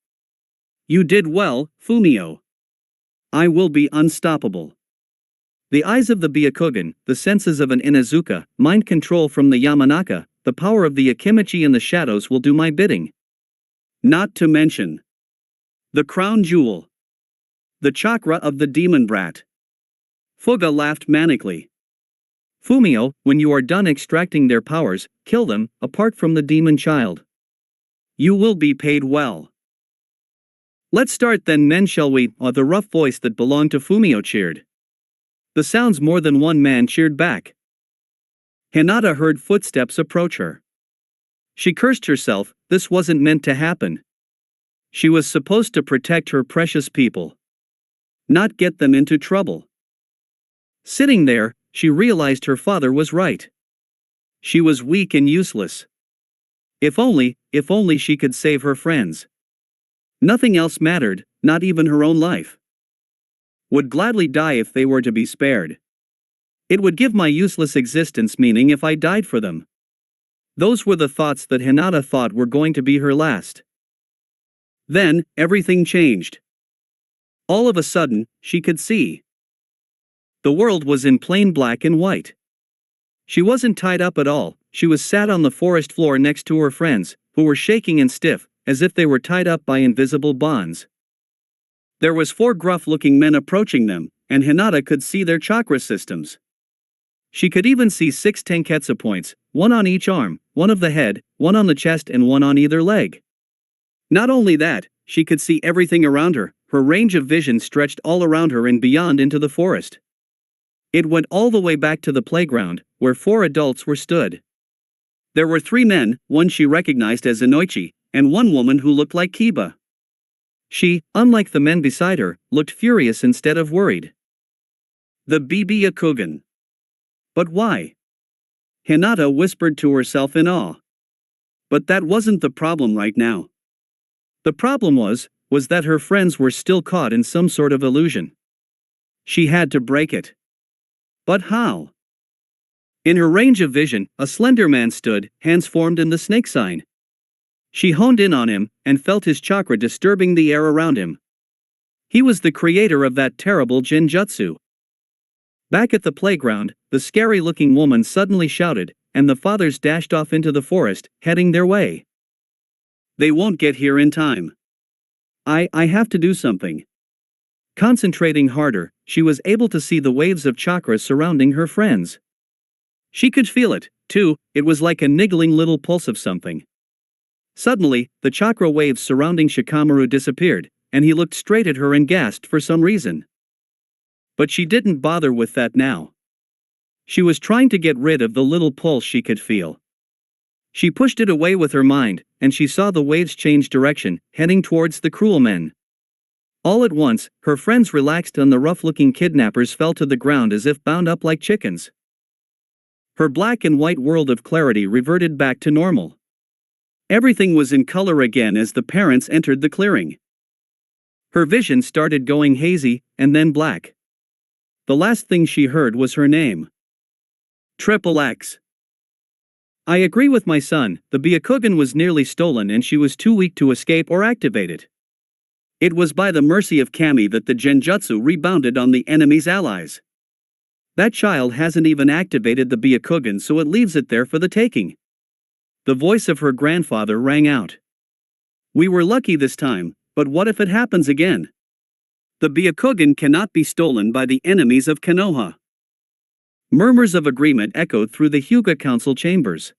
You did well, Fumio. I will be unstoppable. The eyes of the Byakugan, the senses of an Inuzuka, mind control from the Yamanaka, the power of the Akimichi and the shadows will do my bidding. Not to mention the crown jewel. The chakra of the demon brat. Fuga laughed manically. Fumio, when you are done extracting their powers, kill them, apart from the demon child. You will be paid well. Let's start then, men, shall we? The rough voice that belonged to Fumio cheered. The sounds more than one man cheered back. Hinata heard footsteps approach her. She cursed herself, this wasn't meant to happen. She was supposed to protect her precious people. Not get them into trouble. Sitting there, she realized her father was right. She was weak and useless. If only she could save her friends. Nothing else mattered, not even her own life. Would gladly die if they were to be spared. It would give my useless existence meaning if I died for them. Those were the thoughts that Hinata thought were going to be her last. Then, everything changed. All of a sudden, she could see. The world was in plain black and white. She wasn't tied up at all, she was sat on the forest floor next to her friends, who were shaking and stiff, as if they were tied up by invisible bonds. There was 4 gruff-looking men approaching them, and Hinata could see their chakra systems. She could even see 6 tenketsu points, 1 on each arm, 1 of the head, 1 on the chest and 1 on either leg. Not only that, she could see everything around her, her range of vision stretched all around her and beyond into the forest. It went all the way back to the playground, where 4 adults were stood. There were 3 men, one she recognized as Inoichi, and 1 woman who looked like Kiba. She, unlike the men beside her, looked furious instead of worried. The Byakugan. But why? Hinata whispered to herself in awe. But that wasn't the problem right now. The problem was that her friends were still caught in some sort of illusion. She had to break it. But how? In her range of vision, a slender man stood, hands formed in the snake sign. She honed in on him, and felt his chakra disturbing the air around him. He was the creator of that terrible genjutsu. Back at the playground, the scary-looking woman suddenly shouted, and the fathers dashed off into the forest, heading their way. They won't get here in time. I have to do something. Concentrating harder, she was able to see the waves of chakra surrounding her friends. She could feel it, too, it was like a niggling little pulse of something. Suddenly, the chakra waves surrounding Shikamaru disappeared, and he looked straight at her and gasped for some reason. But she didn't bother with that now. She was trying to get rid of the little pulse she could feel. She pushed it away with her mind, and she saw the waves change direction, heading towards the cruel men. All at once, her friends relaxed and the rough-looking kidnappers fell to the ground as if bound up like chickens. Her black and white world of clarity reverted back to normal. Everything was in color again as the parents entered the clearing. Her vision started going hazy, and then black. The last thing she heard was her name. XXX. I agree with my son, the Byakugan was nearly stolen and she was too weak to escape or activate it. It was by the mercy of Kami that the genjutsu rebounded on the enemy's allies. That child hasn't even activated the Byakugan, so it leaves it there for the taking. The voice of her grandfather rang out. We were lucky this time, but what if it happens again? The Byakugan cannot be stolen by the enemies of Konoha. Murmurs of agreement echoed through the Hyuga council chambers.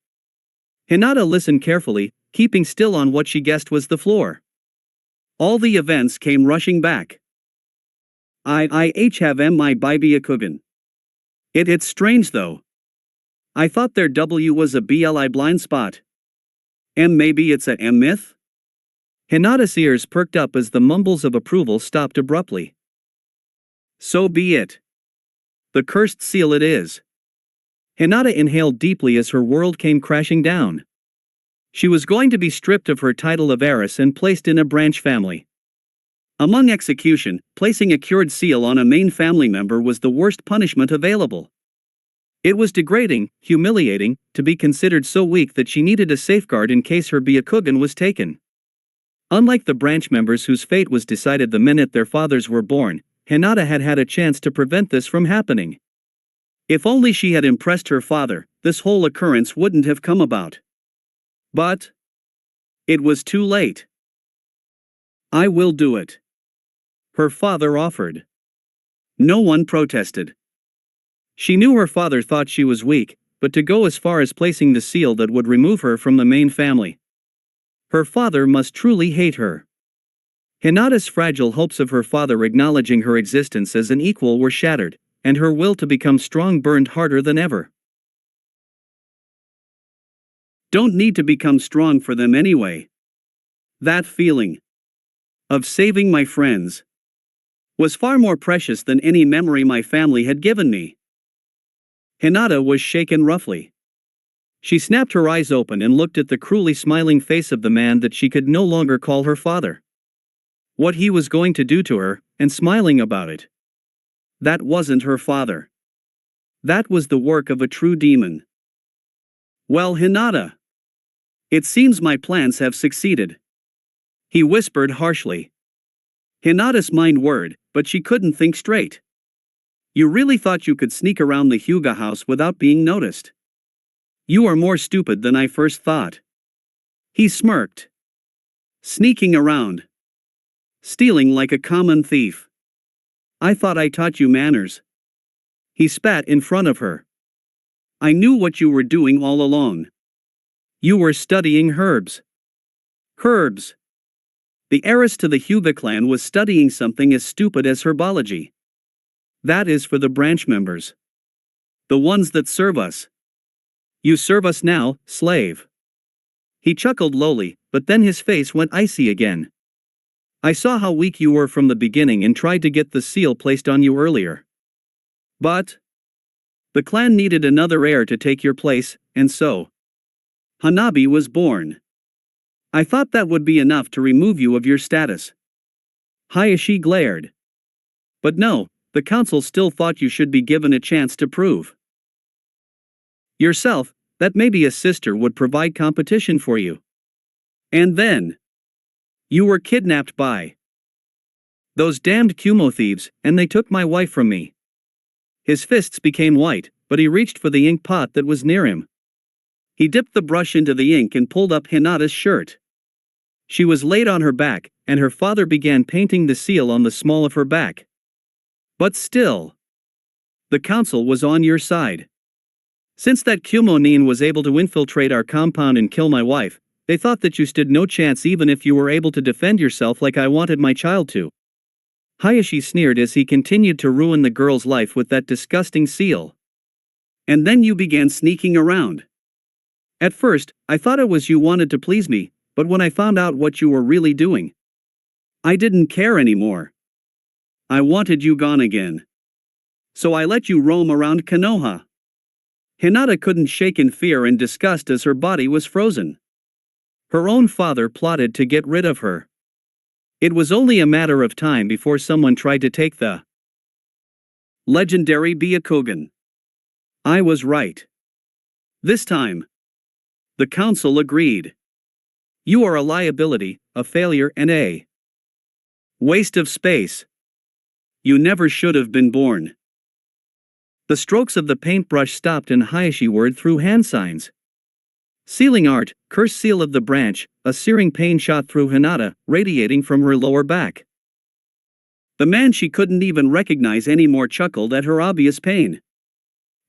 Hinata listened carefully, keeping still on what she guessed was the floor. All the events came rushing back. I have my Byakugan. It's strange though. I thought their W was a BLI blind spot. Maybe it's a M myth? Hinata's ears perked up as the mumbles of approval stopped abruptly. So be it. The cursed seal it is. Hinata inhaled deeply as her world came crashing down. She was going to be stripped of her title of heiress and placed in a branch family. Among execution, placing a cured seal on a main family member was the worst punishment available. It was degrading, humiliating, to be considered so weak that she needed a safeguard in case her Byakugan was taken. Unlike the branch members whose fate was decided the minute their fathers were born, Hinata had had a chance to prevent this from happening. If only she had impressed her father, this whole occurrence wouldn't have come about. But it was too late. I will do it. Her father offered. No one protested. She knew her father thought she was weak, but to go as far as placing the seal that would remove her from the main family. Her father must truly hate her. Hinata's fragile hopes of her father acknowledging her existence as an equal were shattered, and her will to become strong burned harder than ever. Don't need to become strong for them anyway. That feeling of saving my friends was far more precious than any memory my family had given me. Hinata was shaken roughly. She snapped her eyes open and looked at the cruelly smiling face of the man that she could no longer call her father. What he was going to do to her, and smiling about it. That wasn't her father. That was the work of a true demon. Well, Hinata. It seems my plans have succeeded. He whispered harshly. Hinata's mind whirred, but she couldn't think straight. You really thought you could sneak around the Hyuga house without being noticed? You are more stupid than I first thought. He smirked. Sneaking around. Stealing like a common thief. I thought I taught you manners. He spat in front of her. I knew what you were doing all along. You were studying herbs. Herbs. The heiress to the Hyuga clan was studying something as stupid as herbology. That is for the branch members. The ones that serve us. You serve us now, slave. He chuckled lowly, but then his face went icy again. I saw how weak you were from the beginning and tried to get the seal placed on you earlier. But the clan needed another heir to take your place, and so Hanabi was born. I thought that would be enough to remove you of your status. Hayashi glared. But no, the council still thought you should be given a chance to prove yourself, that maybe a sister would provide competition for you. And then you were kidnapped by those damned Kumo thieves, and they took my wife from me. His fists became white, but he reached for the ink pot that was near him. He dipped the brush into the ink and pulled up Hinata's shirt. She was laid on her back, and her father began painting the seal on the small of her back. But still, the council was on your side. Since that Kumo nin was able to infiltrate our compound and kill my wife, they thought that you stood no chance even if you were able to defend yourself like I wanted my child to. Hayashi sneered as he continued to ruin the girl's life with that disgusting seal. And then you began sneaking around. At first, I thought it was you wanted to please me, but when I found out what you were really doing, I didn't care anymore. I wanted you gone again. So I let you roam around Konoha." Hinata couldn't shake in fear and disgust as her body was frozen. Her own father plotted to get rid of her. It was only a matter of time before someone tried to take the legendary Byakugan. I was right. This time, the council agreed. You are a liability, a failure, and a waste of space. You never should have been born. The strokes of the paintbrush stopped and Hayashi word through hand signs. Sealing art, curse seal of the branch, a searing pain shot through Hinata, radiating from her lower back. The man she couldn't even recognize anymore chuckled at her obvious pain.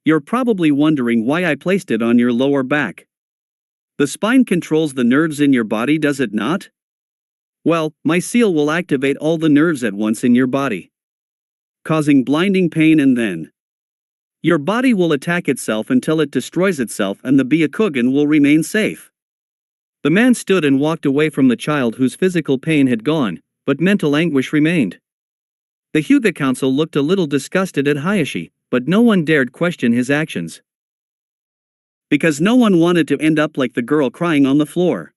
You're probably wondering why I placed it on your lower back. The spine controls the nerves in your body, does it not? Well, my seal will activate all the nerves at once in your body, causing blinding pain, and then your body will attack itself until it destroys itself and the Byakugan will remain safe. The man stood and walked away from the child whose physical pain had gone, but mental anguish remained. The Hyuga Council looked a little disgusted at Hayashi, but no one dared question his actions. Because no one wanted to end up like the girl crying on the floor.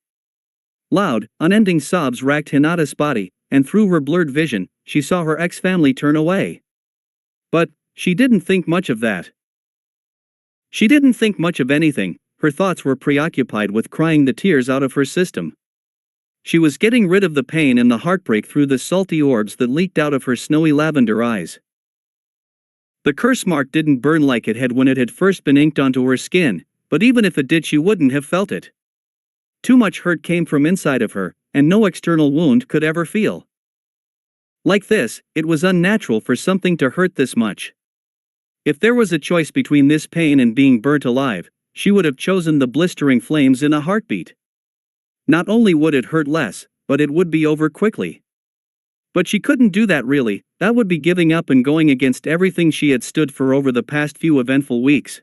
Loud, unending sobs racked Hinata's body, and through her blurred vision, she saw her ex-family turn away. But she didn't think much of that. She didn't think much of anything, her thoughts were preoccupied with crying the tears out of her system. She was getting rid of the pain and the heartbreak through the salty orbs that leaked out of her snowy lavender eyes. The curse mark didn't burn like it had when it had first been inked onto her skin, but even if it did, she wouldn't have felt it. Too much hurt came from inside of her, and no external wound could ever feel like this. It was unnatural for something to hurt this much. If there was a choice between this pain and being burnt alive, she would have chosen the blistering flames in a heartbeat. Not only would it hurt less, but it would be over quickly. But she couldn't do that really, that would be giving up and going against everything she had stood for over the past few eventful weeks.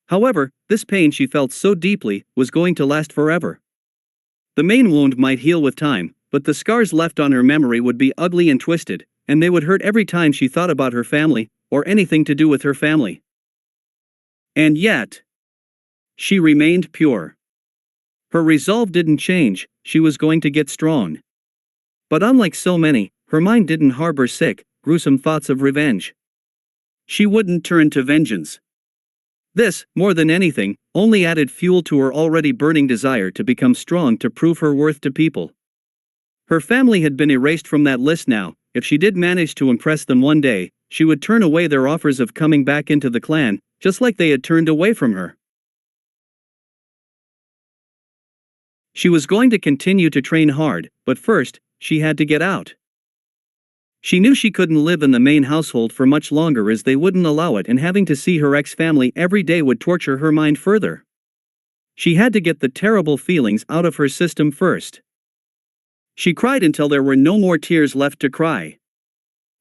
However, this pain she felt so deeply was going to last forever. The main wound might heal with time, but the scars left on her memory would be ugly and twisted, and they would hurt every time she thought about her family, or anything to do with her family. And yet, she remained pure. Her resolve didn't change, she was going to get strong. But unlike so many, her mind didn't harbor sick, gruesome thoughts of revenge. She wouldn't turn to vengeance. This, more than anything, only added fuel to her already burning desire to become strong, to prove her worth to people. Her family had been erased from that list now. If she did manage to impress them one day, she would turn away their offers of coming back into the clan, just like they had turned away from her. She was going to continue to train hard, but first, she had to get out. She knew she couldn't live in the main household for much longer, as they wouldn't allow it, and having to see her ex-family every day would torture her mind further. She had to get the terrible feelings out of her system first. She cried until there were no more tears left to cry.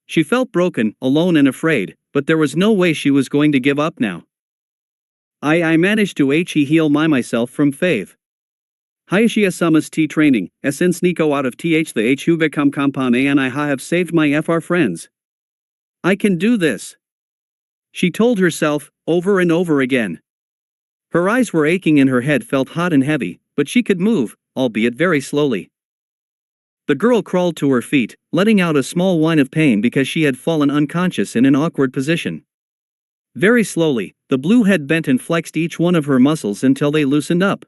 She felt broken, alone and afraid, but there was no way she was going to give up now. I managed to heal myself from faith. Hayashi-sama's tea training, since Nico out of the Hyuga Kampane and I have saved my FR friends. I can do this, she told herself, over and over again. Her eyes were aching and her head felt hot and heavy, but she could move, albeit very slowly. The girl crawled to her feet, letting out a small whine of pain because she had fallen unconscious in an awkward position. Very slowly, the blue head bent and flexed each one of her muscles until they loosened up.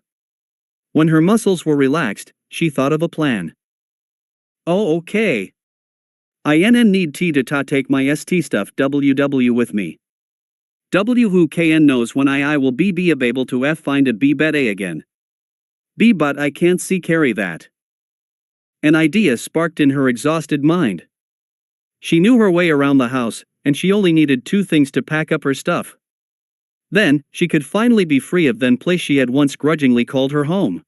When her muscles were relaxed, she thought of a plan. Oh, okay. I need tea to take my ST stuff WW with me. Who KN knows when I will be able to find a bet A again. But I can't see carry that. An idea sparked in her exhausted mind. She knew her way around the house, and she only needed 2 things to pack up her stuff. Then, she could finally be free of the place she had once grudgingly called her home.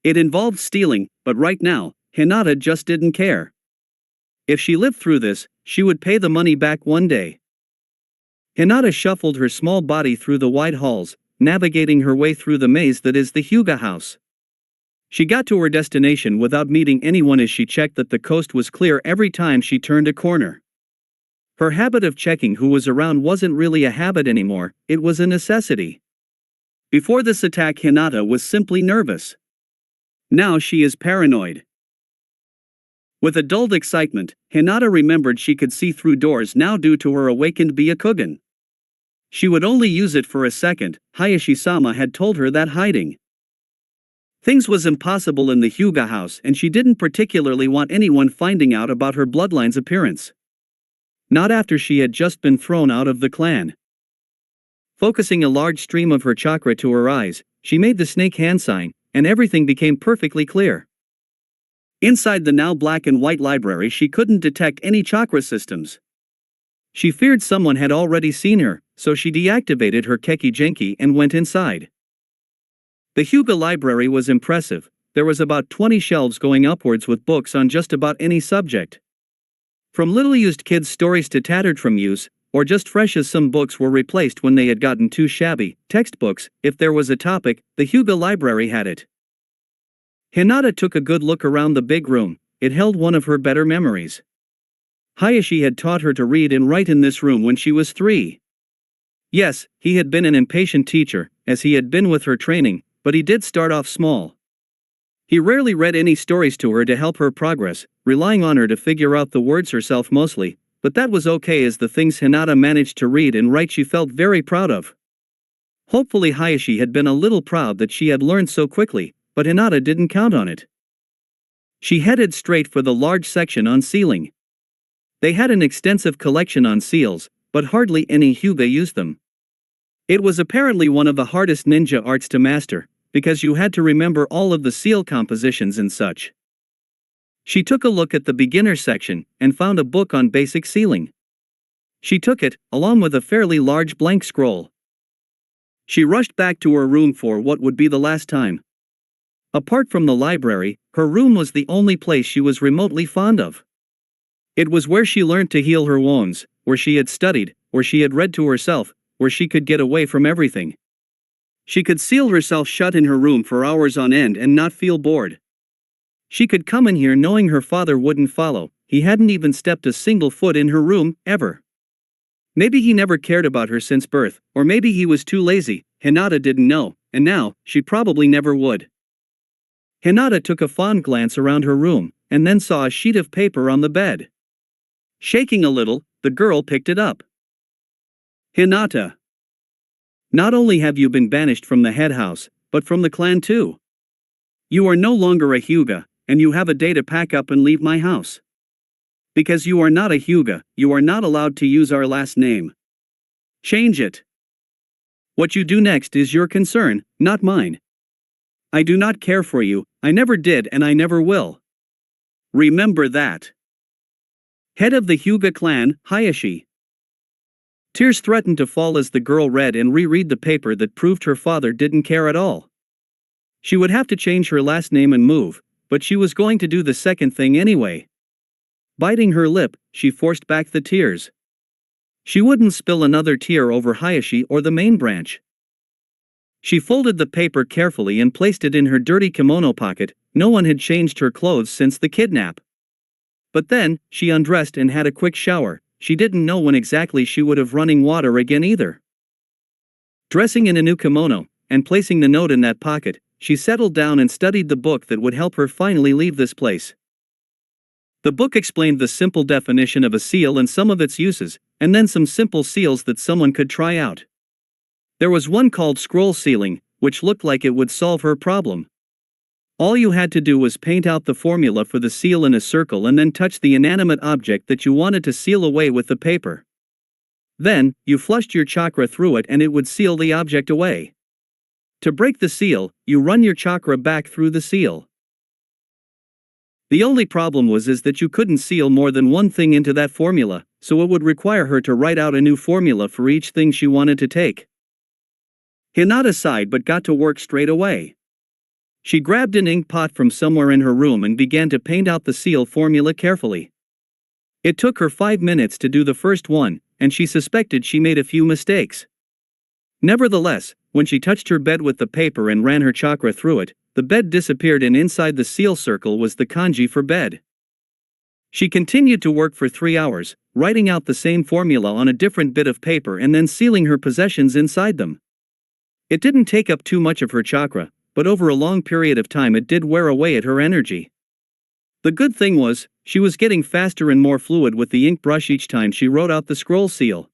It involved stealing, but right now, Hinata just didn't care. If she lived through this, she would pay the money back one day. Hinata shuffled her small body through the wide halls, navigating her way through the maze that is the Hyuga house. She got to her destination without meeting anyone as she checked that the coast was clear every time she turned a corner. Her habit of checking who was around wasn't really a habit anymore, it was a necessity. Before this attack, Hinata was simply nervous. Now she is paranoid. With a dulled excitement, Hinata remembered she could see through doors now due to her awakened Byakugan. She would only use it for a second, Hayashi-sama had told her that hiding things was impossible in the Hyuga house, and she didn't particularly want anyone finding out about her bloodline's appearance. Not after she had just been thrown out of the clan. Focusing a large stream of her chakra to her eyes, she made the snake hand sign, and everything became perfectly clear. Inside the now black and white library, she couldn't detect any chakra systems. She feared someone had already seen her, so she deactivated her Keki Genki and went inside. The Hyuga library was impressive. There was about 20 shelves going upwards with books on just about any subject. From little-used kids' stories to tattered from use, or just fresh as some books were replaced when they had gotten too shabby, textbooks, if there was a topic, the Hyuga library had it. Hinata took a good look around the big room. It held one of her better memories. Hayashi had taught her to read and write in this room when she was 3. Yes, he had been an impatient teacher, as he had been with her training, but he did start off small. He rarely read any stories to her to help her progress, relying on her to figure out the words herself mostly, but that was okay as the things Hinata managed to read and write she felt very proud of. Hopefully Hayashi had been a little proud that she had learned so quickly, but Hinata didn't count on it. She headed straight for the large section on sealing. They had an extensive collection on seals, but hardly any Hyuga used them. It was apparently one of the hardest ninja arts to master, because you had to remember all of the seal compositions and such. She took a look at the beginner section, and found a book on basic sealing. She took it, along with a fairly large blank scroll. She rushed back to her room for what would be the last time. Apart from the library, her room was the only place she was remotely fond of. It was where she learned to heal her wounds, where she had studied, where she had read to herself, where she could get away from everything. She could seal herself shut in her room for hours on end and not feel bored. She could come in here knowing her father wouldn't follow. He hadn't even stepped a single foot in her room, ever. Maybe he never cared about her since birth, or maybe he was too lazy. Hinata didn't know, and now, she probably never would. Hinata took a fond glance around her room, and then saw a sheet of paper on the bed. Shaking a little, the girl picked it up. Hinata. Not only have you been banished from the head house, but from the clan too. You are no longer a Hyuga, and you have a day to pack up and leave my house. Because you are not a Hyuga, you are not allowed to use our last name. Change it. What you do next is your concern, not mine. I do not care for you, I never did and I never will. Remember that. Head of the Hyuga clan, Hayashi. Tears threatened to fall as the girl read and reread the paper that proved her father didn't care at all. She would have to change her last name and move, but she was going to do the second thing anyway. Biting her lip, she forced back the tears. She wouldn't spill another tear over Hayashi or the main branch. She folded the paper carefully and placed it in her dirty kimono pocket. No one had changed her clothes since the kidnap. But then, she undressed and had a quick shower. She didn't know when exactly she would have running water again either. Dressing in a new kimono, and placing the note in that pocket, she settled down and studied the book that would help her finally leave this place. The book explained the simple definition of a seal and some of its uses, and then some simple seals that someone could try out. There was one called scroll sealing, which looked like it would solve her problem. All you had to do was paint out the formula for the seal in a circle and then touch the inanimate object that you wanted to seal away with the paper. Then, you flushed your chakra through it and it would seal the object away. To break the seal, you run your chakra back through the seal. The only problem was that you couldn't seal more than one thing into that formula, so it would require her to write out a new formula for each thing she wanted to take. Hinata sighed but got to work straight away. She grabbed an ink pot from somewhere in her room and began to paint out the seal formula carefully. It took her 5 minutes to do the first one, and she suspected she made a few mistakes. Nevertheless, when she touched her bed with the paper and ran her chakra through it, the bed disappeared and inside the seal circle was the kanji for bed. She continued to work for 3 hours, writing out the same formula on a different bit of paper and then sealing her possessions inside them. It didn't take up too much of her chakra, but over a long period of time it did wear away at her energy. The good thing was, she was getting faster and more fluid with the ink brush each time she wrote out the scroll seal.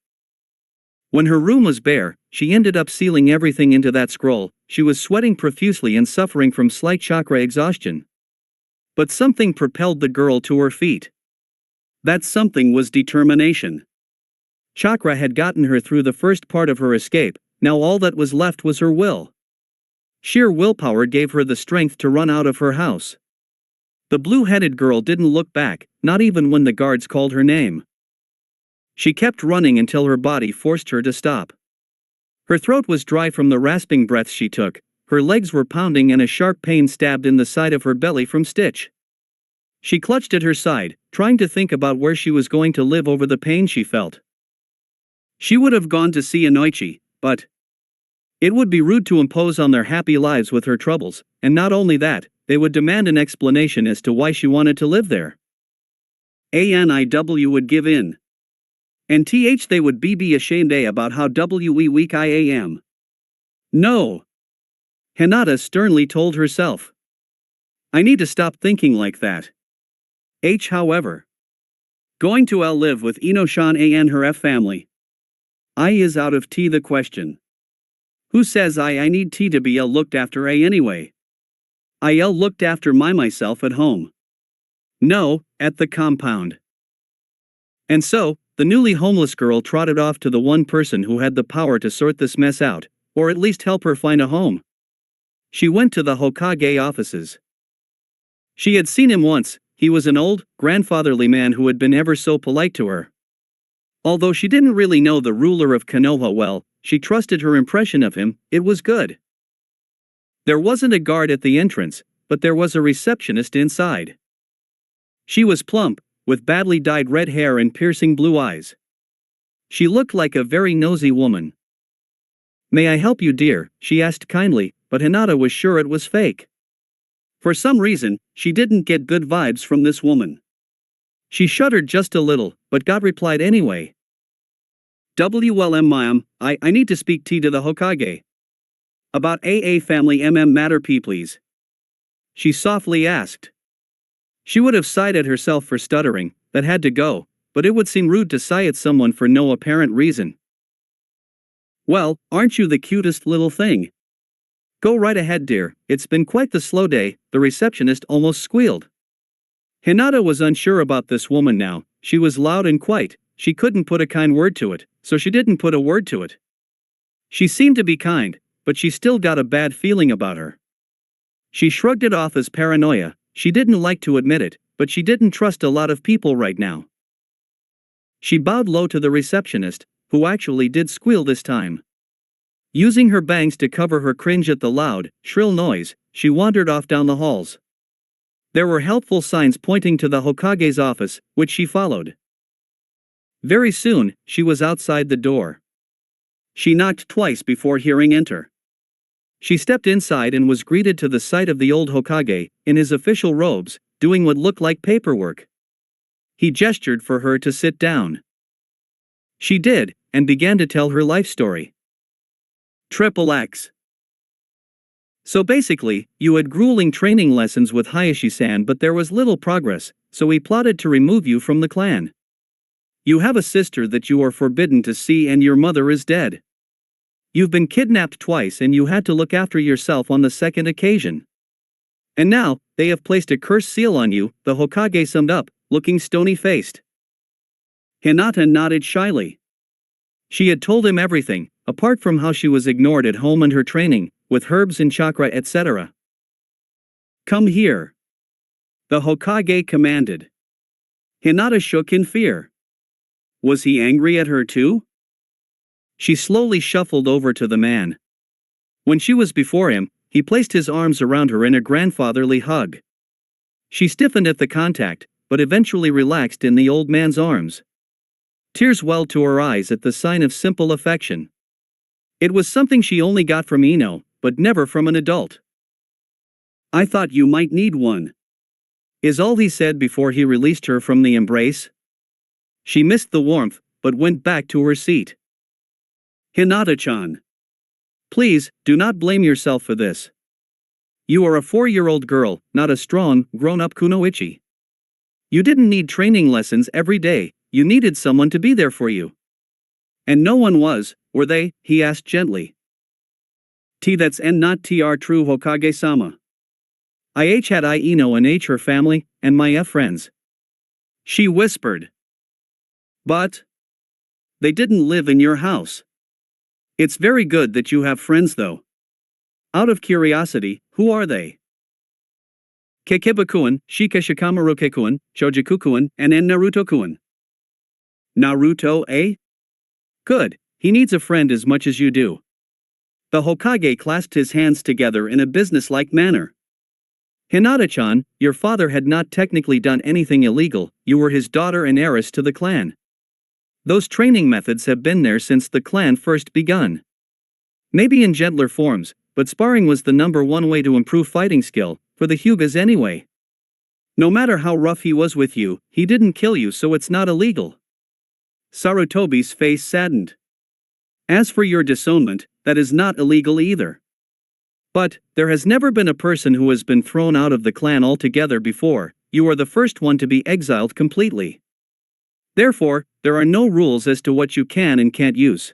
When her room was bare, she ended up sealing everything into that scroll. She was sweating profusely and suffering from slight chakra exhaustion. But something propelled the girl to her feet. That something was determination. Chakra had gotten her through the first part of her escape, now all that was left was her will. Sheer willpower gave her the strength to run out of her house. The blue-headed girl didn't look back, not even when the guards called her name. She kept running until her body forced her to stop. Her throat was dry from the rasping breaths she took, her legs were pounding and a sharp pain stabbed in the side of her belly from Stitch. She clutched at her side, trying to think about where she was going to live over the pain she felt. She would have gone to see Inoichi, but it would be rude to impose on their happy lives with her troubles, and not only that, they would demand an explanation as to why she wanted to live there. ANIW would give in. And they would be ashamed about how weak I am. No. Hinata sternly told herself. I need to stop thinking like that. However. Going to live with Ino-shan and her family. I is out of the question. Who says I need to be looked after anyway? I looked after myself at home. No, at the compound. And so, the newly homeless girl trotted off to the one person who had the power to sort this mess out, or at least help her find a home. She went to the Hokage offices. She had seen him once. He was an old, grandfatherly man who had been ever so polite to her. Although she didn't really know the ruler of Konoha well, she trusted her impression of him. It was good. There wasn't a guard at the entrance, but there was a receptionist inside. She was plump, with badly dyed red hair and piercing blue eyes. She looked like a very nosy woman. May I help you, dear? She asked kindly, but Hinata was sure it was fake. For some reason, she didn't get good vibes from this woman. She shuddered just a little, but God replied anyway. Ma'am, I need to speak to the Hokage. About family matter please. She softly asked. She would have sighed at herself for stuttering, that had to go, but it would seem rude to sigh at someone for no apparent reason. Well, aren't you the cutest little thing? Go right ahead, dear, it's been quite the slow day, the receptionist almost squealed. Hinata was unsure about this woman now. She was loud and quiet, she couldn't put a kind word to it, so she didn't put a word to it. She seemed to be kind, but she still got a bad feeling about her. She shrugged it off as paranoia. She didn't like to admit it, but she didn't trust a lot of people right now. She bowed low to the receptionist, who actually did squeal this time. Using her bangs to cover her cringe at the loud, shrill noise, she wandered off down the halls. There were helpful signs pointing to the Hokage's office, which she followed. Very soon, she was outside the door. She knocked twice before hearing enter. She stepped inside and was greeted to the sight of the old Hokage, in his official robes, doing what looked like paperwork. He gestured for her to sit down. She did, and began to tell her life story. XXX. So basically, you had grueling training lessons with Hayashi-san, but there was little progress, so he plotted to remove you from the clan. You have a sister that you are forbidden to see and your mother is dead. You've been kidnapped twice and you had to look after yourself on the second occasion. And now, they have placed a curse seal on you, the Hokage summed up, looking stony-faced. Hinata nodded shyly. She had told him everything, apart from how she was ignored at home and her training, with herbs and chakra etc. Come here. The Hokage commanded. Hinata shook in fear. Was he angry at her too? She slowly shuffled over to the man. When she was before him, he placed his arms around her in a grandfatherly hug. She stiffened at the contact, but eventually relaxed in the old man's arms. Tears welled to her eyes at the sign of simple affection. It was something she only got from Ino, but never from an adult. I thought you might need one, is all he said before he released her from the embrace. She missed the warmth, but went back to her seat. Hinata-chan. Please, do not blame yourself for this. You are a 4-year-old girl, not a strong, grown-up kunoichi. You didn't need training lessons every day, you needed someone to be there for you. And no one was, were they? He asked gently. That's N not tr true Hokage-sama. I had Ino and her family, and my friends. She whispered. But they didn't live in your house. It's very good that you have friends though. Out of curiosity, who are they? Kekiba-kun, Shikamaru-kun, Chojiku-kun, and Naruto-kun. Naruto, eh? Good, he needs a friend as much as you do. The Hokage clasped his hands together in a businesslike manner. Hinata-chan, your father had not technically done anything illegal, you were his daughter and heiress to the clan. Those training methods have been there since the clan first begun. Maybe in gentler forms, but sparring was the #1 way to improve fighting skill, for the Hyugas anyway. No matter how rough he was with you, he didn't kill you, so it's not illegal. Sarutobi's face saddened. As for your disownment, that is not illegal either. But, there has never been a person who has been thrown out of the clan altogether before, you are the first one to be exiled completely. Therefore, there are no rules as to what you can and can't use.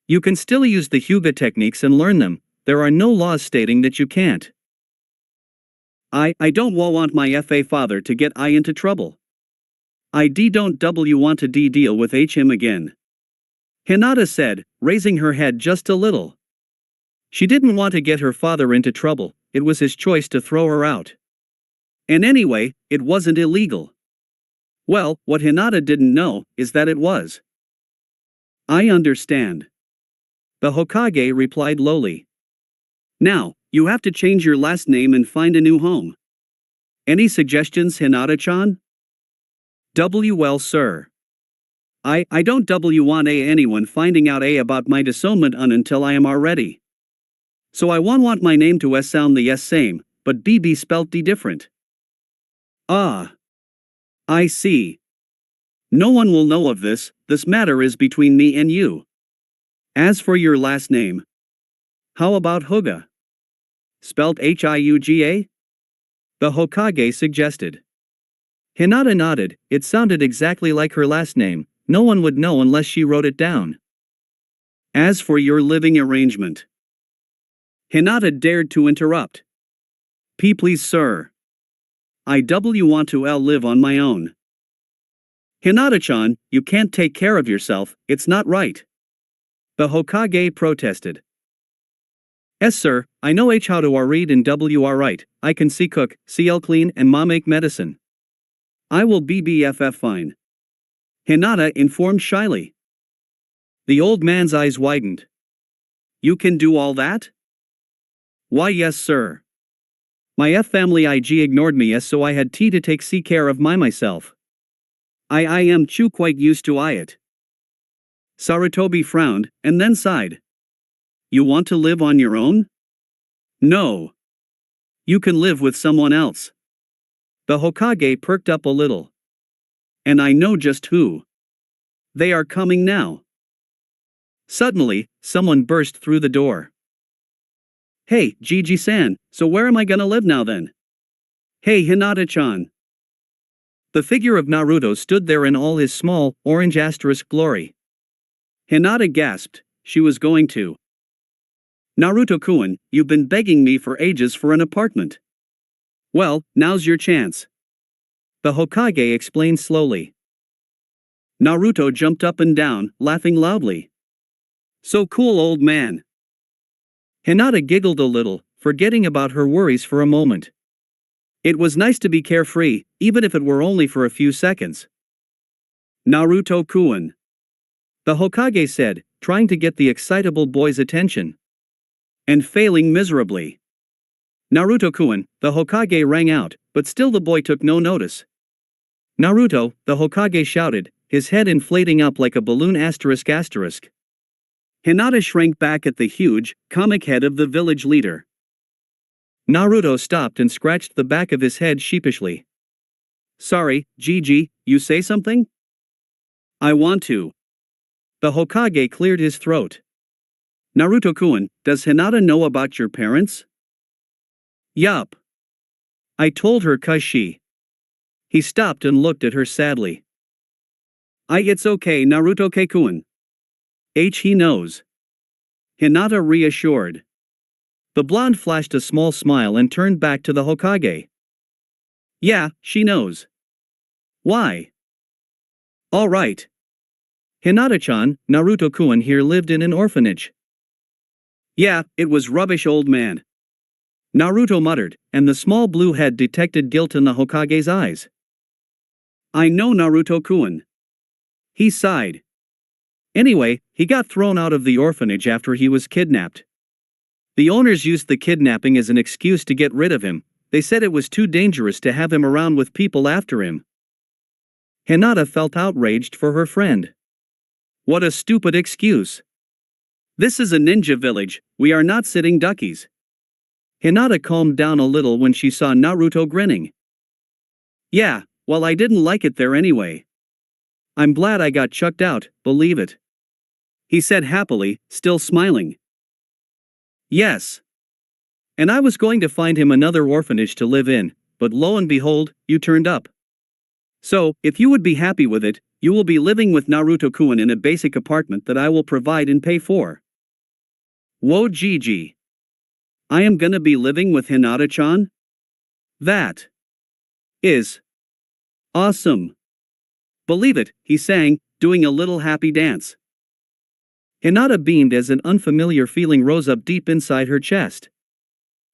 You can still use the Hyuga techniques and learn them, there are no laws stating that you can't. I don't want my father to get into trouble. I don't want to deal with him again. Hinata said, raising her head just a little. She didn't want to get her father into trouble, it was his choice to throw her out. And anyway, it wasn't illegal. Well, what Hinata didn't know is that it was. I understand. The Hokage replied lowly. Now, you have to change your last name and find a new home. Any suggestions, Hinata-chan? Well, sir. I don't want anyone finding out about my disownment until I am ready. So I want my name to sound the same, but be spelt different. Ah. I see. No one will know of this matter is between me and you. As for your last name, how about Hyuga? Spelt Hyuga? The Hokage suggested. Hinata nodded, it sounded exactly like her last name, no one would know unless she wrote it down. As for your living arrangement. Hinata dared to interrupt. Please sir. I want to live on my own. Hinata-chan, you can't take care of yourself, it's not right. The Hokage protested. Yes sir, I know how to read and write, I can see cook, clean and make medicine. I will be BFF fine. Hinata informed shyly. The old man's eyes widened. You can do all that? Why yes sir. My family ignored me so I had to take care of myself. I am quite used to it. Sarutobi frowned, and then sighed. You want to live on your own? No. You can live with someone else. The Hokage perked up a little. And I know just who. They are coming now. Suddenly, someone burst through the door. Hey, Gigi-san, so where am I gonna live now then? Hey Hinata-chan. The figure of Naruto stood there in all his small, orange asterisk glory. Hinata gasped, she was going to. Naruto-kun, you've been begging me for ages for an apartment. Well, now's your chance. The Hokage explained slowly. Naruto jumped up and down, laughing loudly. So cool, old man. Hinata giggled a little, forgetting about her worries for a moment. It was nice to be carefree, even if it were only for a few seconds. Naruto-kun. The Hokage said, trying to get the excitable boy's attention. And failing miserably. Naruto-kun, the Hokage rang out, but still the boy took no notice. Naruto, the Hokage shouted, his head inflating up like a balloon asterisk. Hinata shrank back at the huge, comic head of the village leader. Naruto stopped and scratched the back of his head sheepishly. Sorry, Gigi, you say something? I want to. The Hokage cleared his throat. Naruto-kun, does Hinata know about your parents? Yup. I told her 'cause she. He stopped and looked at her sadly. It's okay Naruto-kun. He knows. Hinata reassured. The blonde flashed a small smile and turned back to the Hokage. Yeah, she knows. Why? Alright. Hinata-chan, Naruto-kun here lived in an orphanage. Yeah, it was rubbish old man. Naruto muttered, and the small blue head detected guilt in the Hokage's eyes. I know Naruto-kun. He sighed. Anyway, he got thrown out of the orphanage after he was kidnapped. The owners used the kidnapping as an excuse to get rid of him. They said it was too dangerous to have him around with people after him. Hinata felt outraged for her friend. What a stupid excuse. This is a ninja village, we are not sitting duckies. Hinata calmed down a little when she saw Naruto grinning. Yeah, well I didn't like it there anyway. I'm glad I got chucked out, believe it. He said happily, still smiling. Yes. And I was going to find him another orphanage to live in, but lo and behold, you turned up. So, if you would be happy with it, you will be living with Naruto-kun in a basic apartment that I will provide and pay for. Whoa Gigi. I am gonna be living with Hinata-chan? That is awesome. Believe it, he sang, doing a little happy dance. Hinata beamed as an unfamiliar feeling rose up deep inside her chest.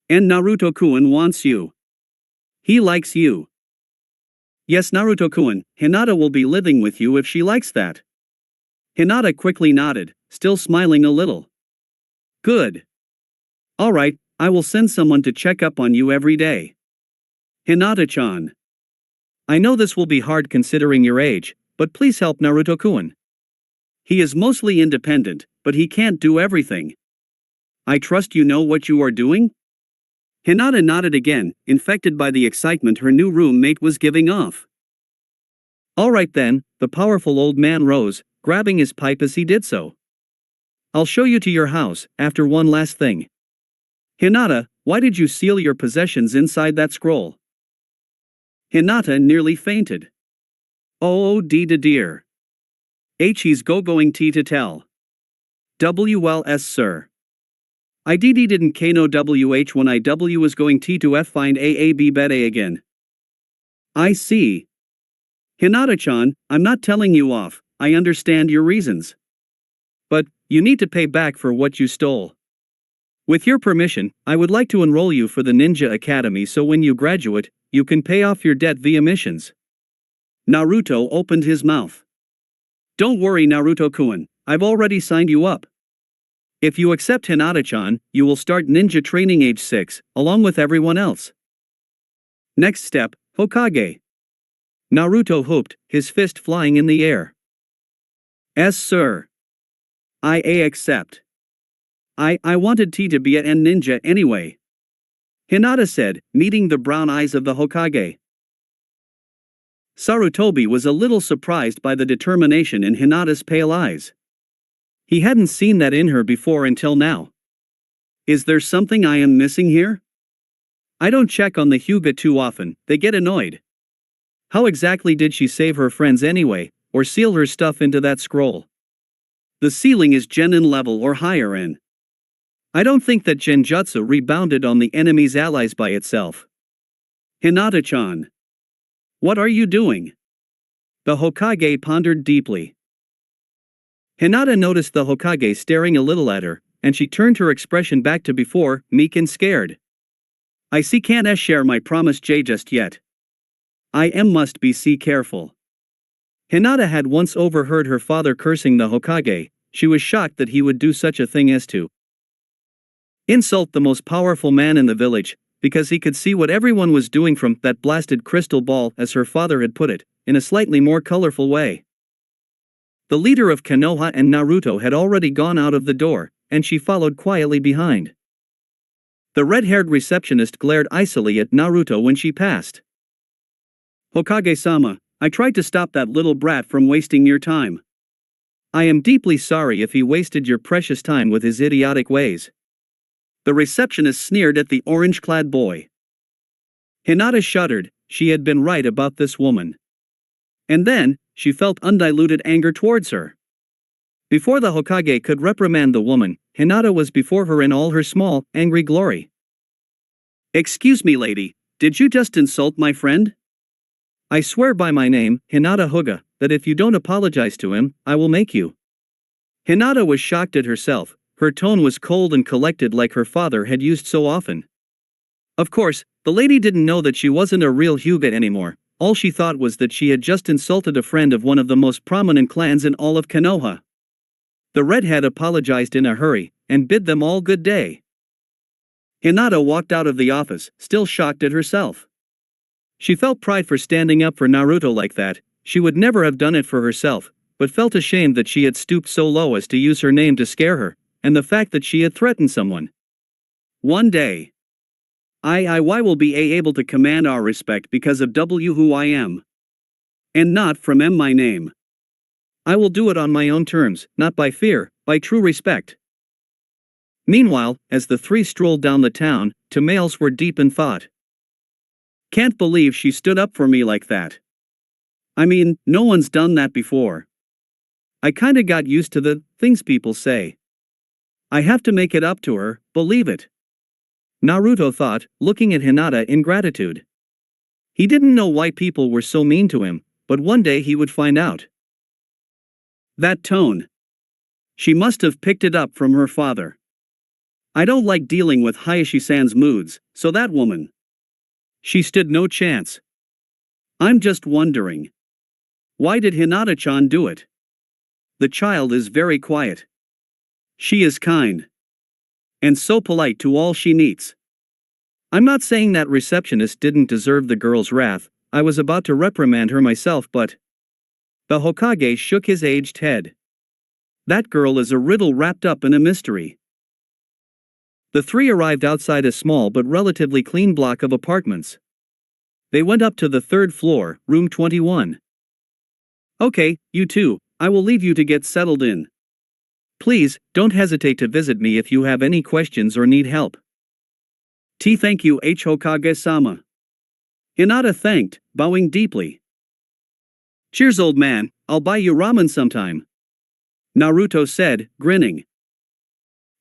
And Naruto-kun wants you. He likes you. Yes Naruto-kun, Hinata will be living with you if she likes that. Hinata quickly nodded, still smiling a little. Good. Alright, I will send someone to check up on you every day. Hinata-chan. I know this will be hard considering your age, but please help Naruto-kun. He is mostly independent, but he can't do everything. I trust you know what you are doing? Hinata nodded again, infected by the excitement her new roommate was giving off. Alright then, the powerful old man rose, grabbing his pipe as he did so. I'll show you to your house, after one last thing. Hinata, why did you seal your possessions inside that scroll? Hinata nearly fainted. Oh dear. He's going to tell. WLS sir. I didn't kno WH when I was going to F find AAB beta again. I see. Hinata-chan, I'm not telling you off, I understand your reasons. But, you need to pay back for what you stole. With your permission, I would like to enroll you for the Ninja Academy so when you graduate, you can pay off your debt via missions. Naruto opened his mouth. Don't worry Naruto-kun, I've already signed you up. If you accept Hinata-chan, you will start ninja training age 6, along with everyone else. Next step, Hokage. Naruto whooped, his fist flying in the air. Yes sir. I accept. I wanted to be an ninja anyway. Hinata said, meeting the brown eyes of the Hokage. Sarutobi was a little surprised by the determination in Hinata's pale eyes. He hadn't seen that in her before until now. Is there something I am missing here? I don't check on the Hyuga too often, they get annoyed. How exactly did she save her friends anyway, or seal her stuff into that scroll? The ceiling is Genin level or higher in. I don't think that Genjutsu rebounded on the enemy's allies by itself. Hinata-chan. What are you doing? The Hokage pondered deeply. Hinata noticed the Hokage staring a little at her, and she turned her expression back to before, meek and scared. I can't share my promise just yet. I must be careful. Hinata had once overheard her father cursing the Hokage. She was shocked that he would do such a thing as to insult the most powerful man in the village, because he could see what everyone was doing from that blasted crystal ball, as her father had put it, in a slightly more colorful way. The leader of Konoha and Naruto had already gone out of the door, and she followed quietly behind. The red-haired receptionist glared icily at Naruto when she passed. Hokage-sama, I tried to stop that little brat from wasting your time. I am deeply sorry if he wasted your precious time with his idiotic ways. The receptionist sneered at the orange-clad boy. Hinata shuddered, she had been right about this woman. And then, she felt undiluted anger towards her. Before the Hokage could reprimand the woman, Hinata was before her in all her small, angry glory. Excuse me, lady, did you just insult my friend? I swear by my name, Hinata Hyuga, that if you don't apologize to him, I will make you. Hinata was shocked at herself, her tone was cold and collected like her father had used so often. Of course, the lady didn't know that she wasn't a real Hyuga anymore, all she thought was that she had just insulted a friend of one of the most prominent clans in all of Konoha. The redhead apologized in a hurry, and bid them all good day. Hinata walked out of the office, still shocked at herself. She felt pride for standing up for Naruto like that. She would never have done it for herself, but felt ashamed that she had stooped so low as to use her name to scare her, and the fact that she had threatened someone. One day, I will be able to command our respect because of who I am. And not from my name. I will do it on my own terms, not by fear, by true respect. Meanwhile, as the three strolled down the town, Tamales were deep in thought. Can't believe she stood up for me like that. I mean, no one's done that before. I kinda got used to the things people say. I have to make it up to her, believe it. Naruto thought, looking at Hinata in gratitude. He didn't know why people were so mean to him, but one day he would find out. That tone. She must have picked it up from her father. I don't like dealing with Hayashi-san's moods, so that woman. She stood no chance. I'm just wondering. Why did Hinata-chan do it? The child is very quiet. She is kind. And so polite to all she meets. I'm not saying that receptionist didn't deserve the girl's wrath, I was about to reprimand her myself but... The Hokage shook his aged head. That girl is a riddle wrapped up in a mystery. The three arrived outside a small but relatively clean block of apartments. They went up to the third floor, room 21. Okay, you two, I will leave you to get settled in. Please, don't hesitate to visit me if you have any questions or need help. Thank you Hokage-sama. Hinata thanked, bowing deeply. Cheers old man, I'll buy you ramen sometime. Naruto said, grinning.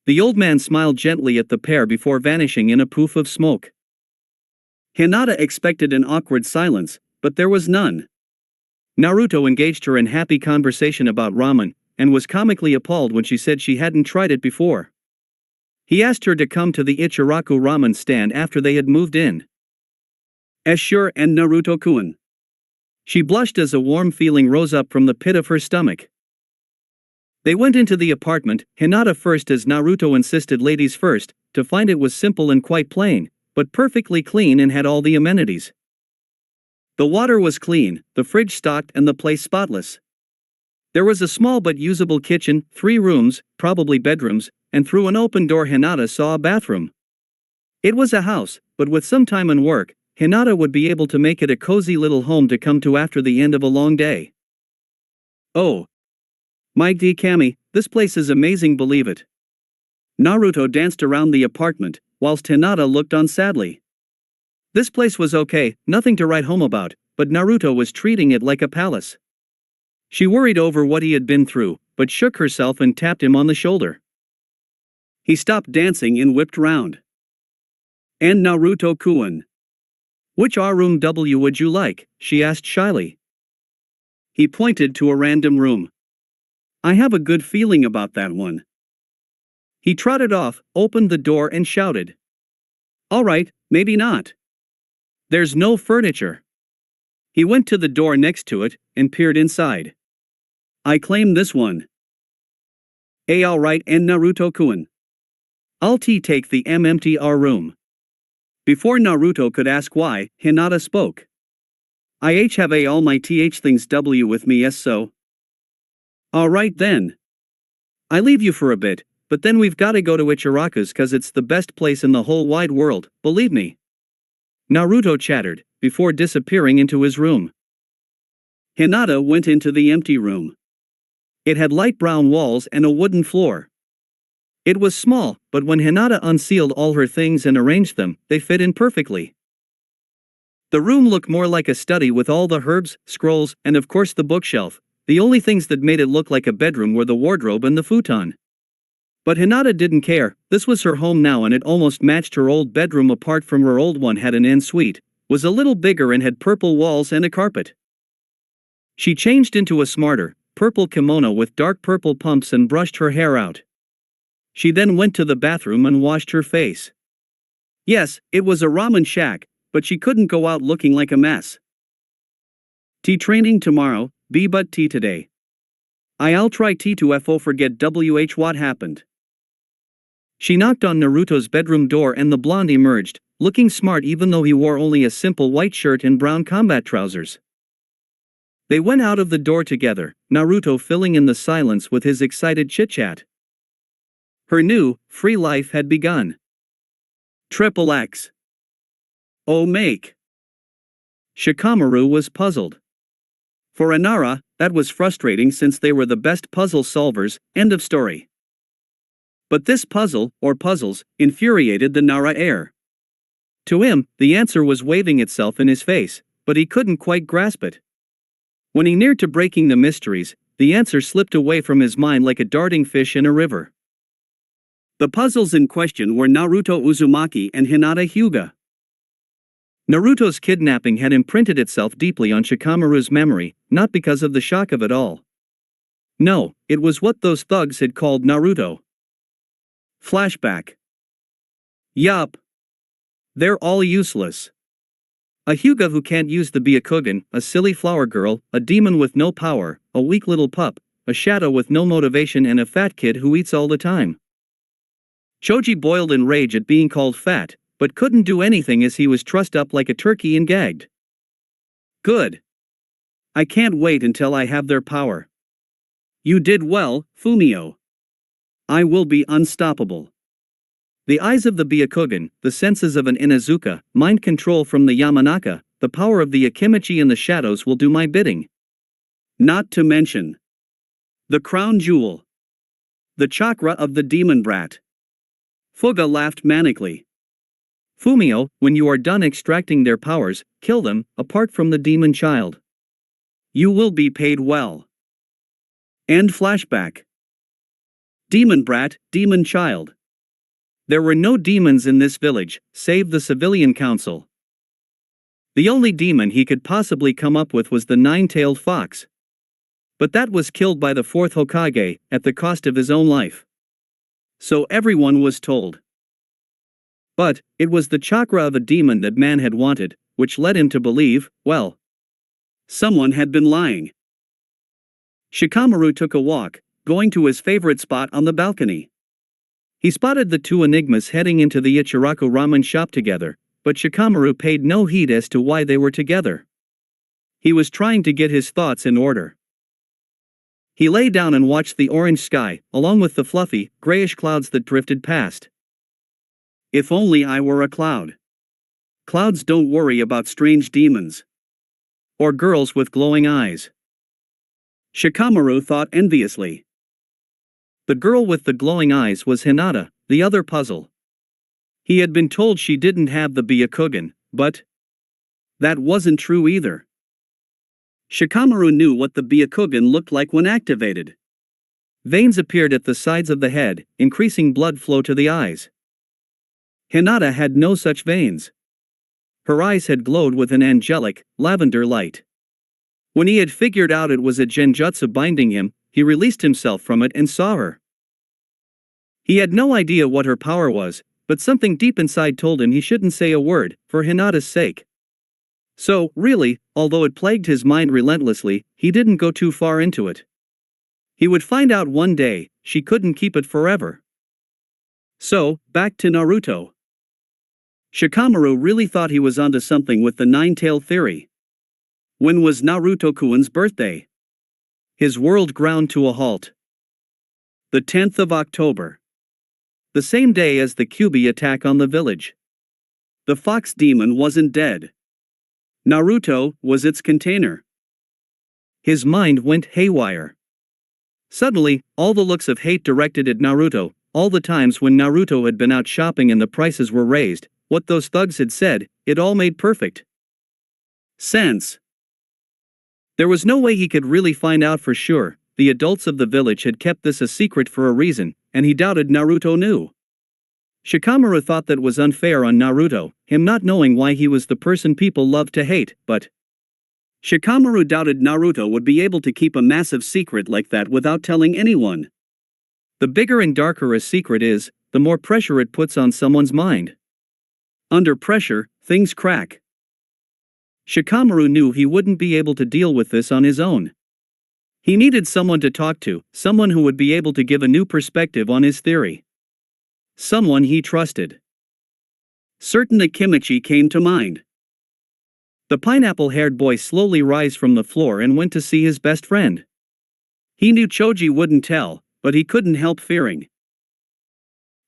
The old man smiled gently at the pair before vanishing in a poof of smoke. Hinata expected an awkward silence, but there was none. Naruto engaged her in happy conversation about ramen, and was comically appalled when she said she hadn't tried it before. He asked her to come to the Ichiraku ramen stand after they had moved in. Sure and Naruto-kun. She blushed as a warm feeling rose up from the pit of her stomach. They went into the apartment, Hinata first as Naruto insisted ladies first, to find it was simple and quite plain, but perfectly clean and had all the amenities. The water was clean, the fridge stocked and the place spotless. There was a small but usable kitchen, 3 rooms, probably bedrooms, and through an open door Hinata saw a bathroom. It was a house, but with some time and work, Hinata would be able to make it a cozy little home to come to after the end of a long day. Oh. My dear Kami, this place is amazing, believe it. Naruto danced around the apartment, whilst Hinata looked on sadly. This place was okay, nothing to write home about, but Naruto was treating it like a palace. She worried over what he had been through, but shook herself and tapped him on the shoulder. He stopped dancing and whipped round. And Naruto-kun. Which room W would you like? She asked shyly. He pointed to a random room. I have a good feeling about that one. He trotted off, opened the door and shouted. All right, maybe not. There's no furniture. He went to the door next to it, and peered inside. I claim this one. Alright and Naruto-kun. I'll take the MMTR room. Before Naruto could ask why, Hinata spoke. I have all my things W with me so. Alright then. I leave you for a bit, but then we've gotta go to Ichiraku's cause it's the best place in the whole wide world, believe me. Naruto chattered, before disappearing into his room. Hinata went into the empty room. It had light brown walls and a wooden floor. It was small, but when Hinata unsealed all her things and arranged them, they fit in perfectly. The room looked more like a study with all the herbs, scrolls, and of course the bookshelf. The only things that made it look like a bedroom were the wardrobe and the futon. But Hinata didn't care, this was her home now and it almost matched her old bedroom apart from her old one had an en-suite, was a little bigger and had purple walls and a carpet. She changed into a smarter, purple kimono with dark purple pumps and brushed her hair out. She then went to the bathroom and washed her face. Yes, it was a ramen shack, but she couldn't go out looking like a mess. Tea training tomorrow, B but tea today. I'll try T2FO forget WH what happened. She knocked on Naruto's bedroom door and the blonde emerged, looking smart even though he wore only a simple white shirt and brown combat trousers. They went out of the door together, Naruto filling in the silence with his excited chit-chat. Her new, free life had begun. Triple X. Oh make. Shikamaru was puzzled. For Inara, that was frustrating since they were the best puzzle solvers, end of story. But this puzzle, or puzzles, infuriated the Nara heir. To him, the answer was waving itself in his face, but he couldn't quite grasp it. When he neared to breaking the mysteries, the answer slipped away from his mind like a darting fish in a river. The puzzles in question were Naruto Uzumaki and Hinata Hyuga. Naruto's kidnapping had imprinted itself deeply on Shikamaru's memory, not because of the shock of it all. No, it was what those thugs had called Naruto. Flashback. Yup. They're all useless. A Hyuga who can't use the Byakugan, a silly flower girl, a demon with no power, a weak little pup, a shadow with no motivation and a fat kid who eats all the time. Choji boiled in rage at being called fat, but couldn't do anything as he was trussed up like a turkey and gagged. Good. I can't wait until I have their power. You did well, Fumio. I will be unstoppable. The eyes of the Byakugan, the senses of an Inuzuka, mind control from the Yamanaka, the power of the Akimichi and the shadows will do my bidding. Not to mention the crown jewel. The chakra of the demon brat. Fuga laughed manically. Fumio, when you are done extracting their powers, kill them, apart from the demon child. You will be paid well. End flashback. Demon brat, demon child. There were no demons in this village, save the civilian council. The only demon he could possibly come up with was the nine-tailed fox. But that was killed by the fourth Hokage, at the cost of his own life. So everyone was told. But, it was the chakra of a demon that man had wanted, which led him to believe, well, someone had been lying. Shikamaru took a walk, going to his favorite spot on the balcony. He spotted the two enigmas heading into the Ichiraku ramen shop together, but Shikamaru paid no heed as to why they were together. He was trying to get his thoughts in order. He lay down and watched the orange sky, along with the fluffy, grayish clouds that drifted past. If only I were a cloud. Clouds don't worry about strange demons. Or girls with glowing eyes. Shikamaru thought enviously. The girl with the glowing eyes was Hinata, the other puzzle. He had been told she didn't have the Byakugan, but that wasn't true either. Shikamaru knew what the Byakugan looked like when activated. Veins appeared at the sides of the head, increasing blood flow to the eyes. Hinata had no such veins. Her eyes had glowed with an angelic, lavender light. When he had figured out it was a genjutsu binding him, he released himself from it and saw her. He had no idea what her power was, but something deep inside told him he shouldn't say a word, for Hinata's sake. So, really, although it plagued his mind relentlessly, he didn't go too far into it. He would find out one day, she couldn't keep it forever. So, back to Naruto. Shikamaru really thought he was onto something with the nine-tail theory. When was Naruto-kun's birthday? His world ground to a halt. The 10th of October. the same day as the Kyuubi attack on the village. The fox demon wasn't dead. Naruto was its container. His mind went haywire. Suddenly, all the looks of hate directed at Naruto, all the times when Naruto had been out shopping and the prices were raised, what those thugs had said, it all made perfect sense. There was no way he could really find out for sure. The adults of the village had kept this a secret for a reason, and he doubted Naruto knew. Shikamaru thought that was unfair on Naruto, him not knowing why he was the person people loved to hate, but Shikamaru doubted Naruto would be able to keep a massive secret like that without telling anyone. The bigger and darker a secret is, the more pressure it puts on someone's mind. Under pressure, things crack. Shikamaru knew he wouldn't be able to deal with this on his own. He needed someone to talk to, someone who would be able to give a new perspective on his theory. Someone he trusted. Certain Akimichi came to mind. The pineapple-haired boy slowly rose from the floor and went to see his best friend. He knew Choji wouldn't tell, but he couldn't help fearing.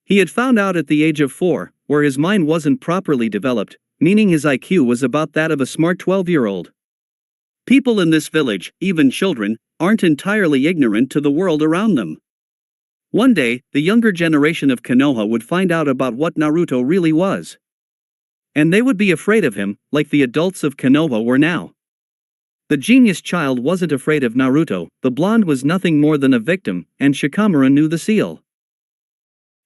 He had found out at the age of 4, where his mind wasn't properly developed, meaning his IQ was about that of a smart 12-year-old. People in this village, even children, aren't entirely ignorant to the world around them. One day, the younger generation of Konoha would find out about what Naruto really was. And they would be afraid of him, like the adults of Konoha were now. The genius child wasn't afraid of Naruto, the blonde was nothing more than a victim, and Shikamaru knew the seal.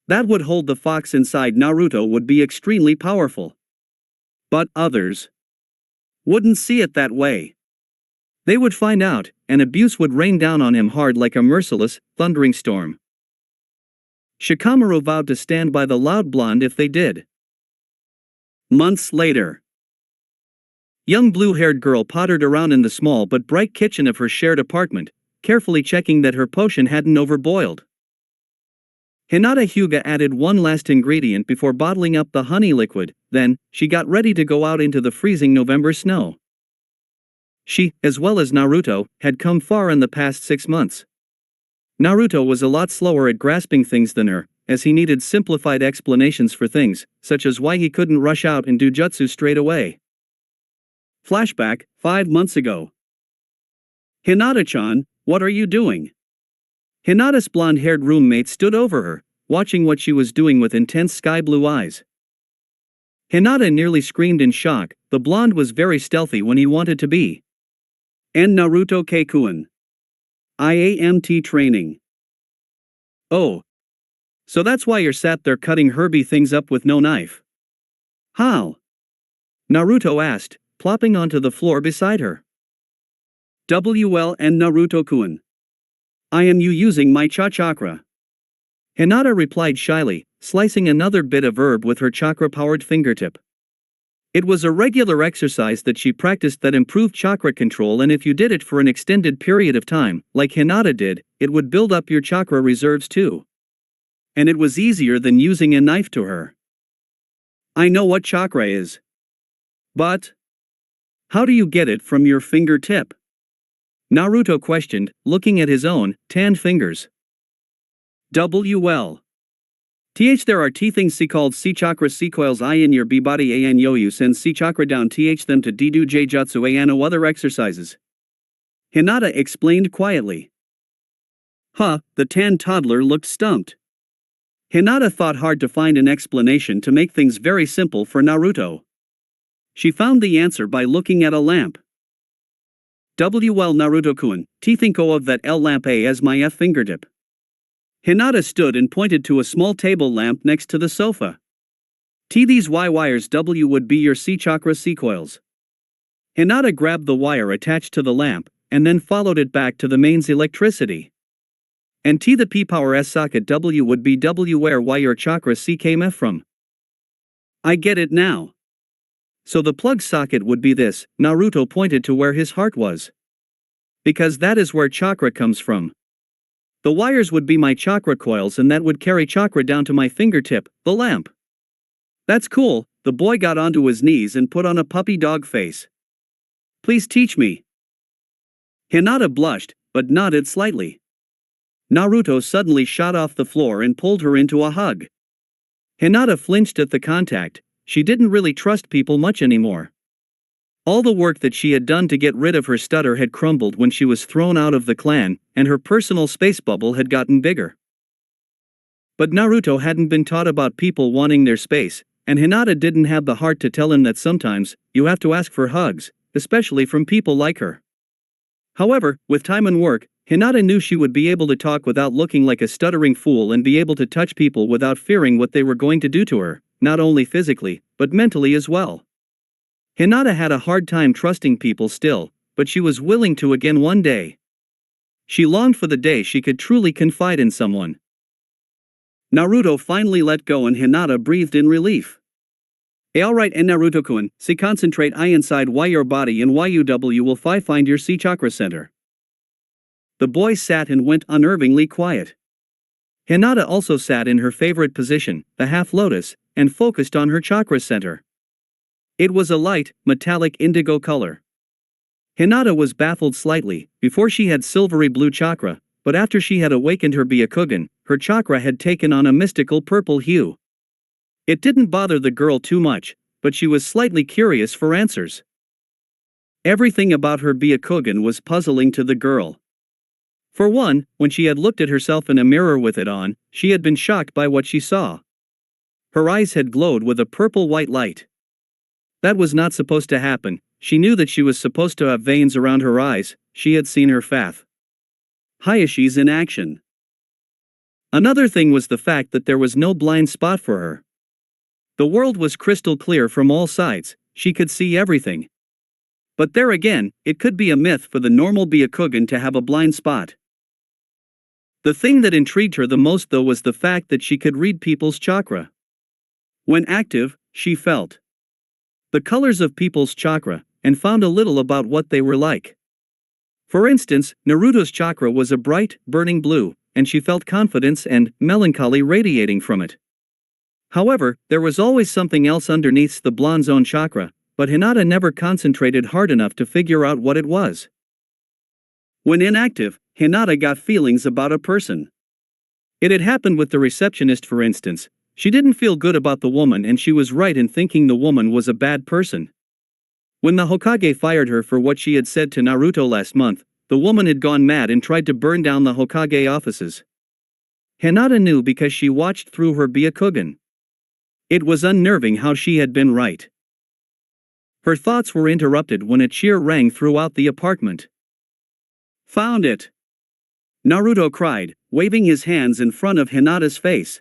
That would hold the fox inside Naruto would be extremely powerful. But others wouldn't see it that way. They would find out, and abuse would rain down on him hard like a merciless, thundering storm. Shikamaru vowed to stand by the loud blonde if they did. Months later. Young blue-haired girl pottered around in the small but bright kitchen of her shared apartment, carefully checking that her potion hadn't overboiled. Hinata Hyuga added one last ingredient before bottling up the honey liquid, then, she got ready to go out into the freezing November snow. She, as well as Naruto, had come far in the past 6 months. Naruto was a lot slower at grasping things than her, as he needed simplified explanations for things, such as why he couldn't rush out and do jutsu straight away. Flashback, 5 months ago. Hinata-chan, what are you doing? Hinata's blonde-haired roommate stood over her, watching what she was doing with intense sky-blue eyes. Hinata nearly screamed in shock. The blonde was very stealthy when he wanted to be. And Naruto Keikuin. IAMT training. Oh. So that's why you're sat there cutting Herbie things up with no knife. How? Naruto asked, plopping onto the floor beside her. WL and Naruto-kun. I am using my chakra. Hinata replied shyly, slicing another bit of herb with her chakra-powered fingertip. It was a regular exercise that she practiced that improved chakra control, and if you did it for an extended period of time, like Hinata did, it would build up your chakra reserves too. And it was easier than using a knife to her. I know what chakra is. But how do you get it from your fingertip? Naruto questioned, looking at his own, tanned fingers. WL. There are things called C chakra sequels I in your B body an yo you send C chakra down them to do J jutsu and other exercises. Hinata explained quietly. The tanned toddler looked stumped. Hinata thought hard to find an explanation to make things very simple for Naruto. She found the answer by looking at a lamp. WL Naruto-kun, thinko of that L lamp A as my F fingertip. Hinata stood and pointed to a small table lamp next to the sofa. These Y wires W would be your C chakra sequels. Hinata grabbed the wire attached to the lamp, and then followed it back to the mains electricity. And the P power S socket W would be W where Y your chakra C came F from. I get it now. So the plug socket would be this. Naruto pointed to where his heart was. Because that is where chakra comes from. The wires would be my chakra coils, and that would carry chakra down to my fingertip, the lamp. That's cool. The boy got onto his knees and put on a puppy dog face. Please teach me. Hinata blushed, but nodded slightly. Naruto suddenly shot off the floor and pulled her into a hug. Hinata flinched at the contact. She didn't really trust people much anymore. All the work that she had done to get rid of her stutter had crumbled when she was thrown out of the clan, and her personal space bubble had gotten bigger. But Naruto hadn't been taught about people wanting their space, and Hinata didn't have the heart to tell him that sometimes, you have to ask for hugs, especially from people like her. However, with time and work, Hinata knew she would be able to talk without looking like a stuttering fool and be able to touch people without fearing what they were going to do to her, not only physically, but mentally as well. Hinata had a hard time trusting people still, but she was willing to again one day. She longed for the day she could truly confide in someone. Naruto finally let go and Hinata breathed in relief. Alright, and Naruto-kun, see, concentrate I inside why your body and YUW will find your C chakra center. The boy sat and went unnervingly quiet. Hinata also sat in her favorite position, the half lotus, and focused on her chakra center. It was a light, metallic indigo color. Hinata was baffled slightly. Before she had silvery blue chakra, but after she had awakened her Byakugan, her chakra had taken on a mystical purple hue. It didn't bother the girl too much, but she was slightly curious for answers. Everything about her Byakugan was puzzling to the girl. For one, when she had looked at herself in a mirror with it on, she had been shocked by what she saw. Her eyes had glowed with a purple-white light. That was not supposed to happen. She knew that she was supposed to have veins around her eyes. She had seen her Fath Hyugas in action. Another thing was the fact that there was no blind spot for her. The world was crystal clear from all sides, she could see everything. But there again, it could be a myth for the normal Byakugan to have a blind spot. The thing that intrigued her the most though was the fact that she could read people's chakra. When active, she felt the colors of people's chakra, and found a little about what they were like. For instance, Naruto's chakra was a bright, burning blue, and she felt confidence and melancholy radiating from it. However, there was always something else underneath the blonde zone chakra, but Hinata never concentrated hard enough to figure out what it was. When inactive, Hinata got feelings about a person. It had happened with the receptionist, for instance. She didn't feel good about the woman, and she was right in thinking the woman was a bad person. When the Hokage fired her for what she had said to Naruto last month, the woman had gone mad and tried to burn down the Hokage offices. Hinata knew because she watched through her Byakugan. It was unnerving how she had been right. Her thoughts were interrupted when a cheer rang throughout the apartment. Found it! Naruto cried, waving his hands in front of Hinata's face.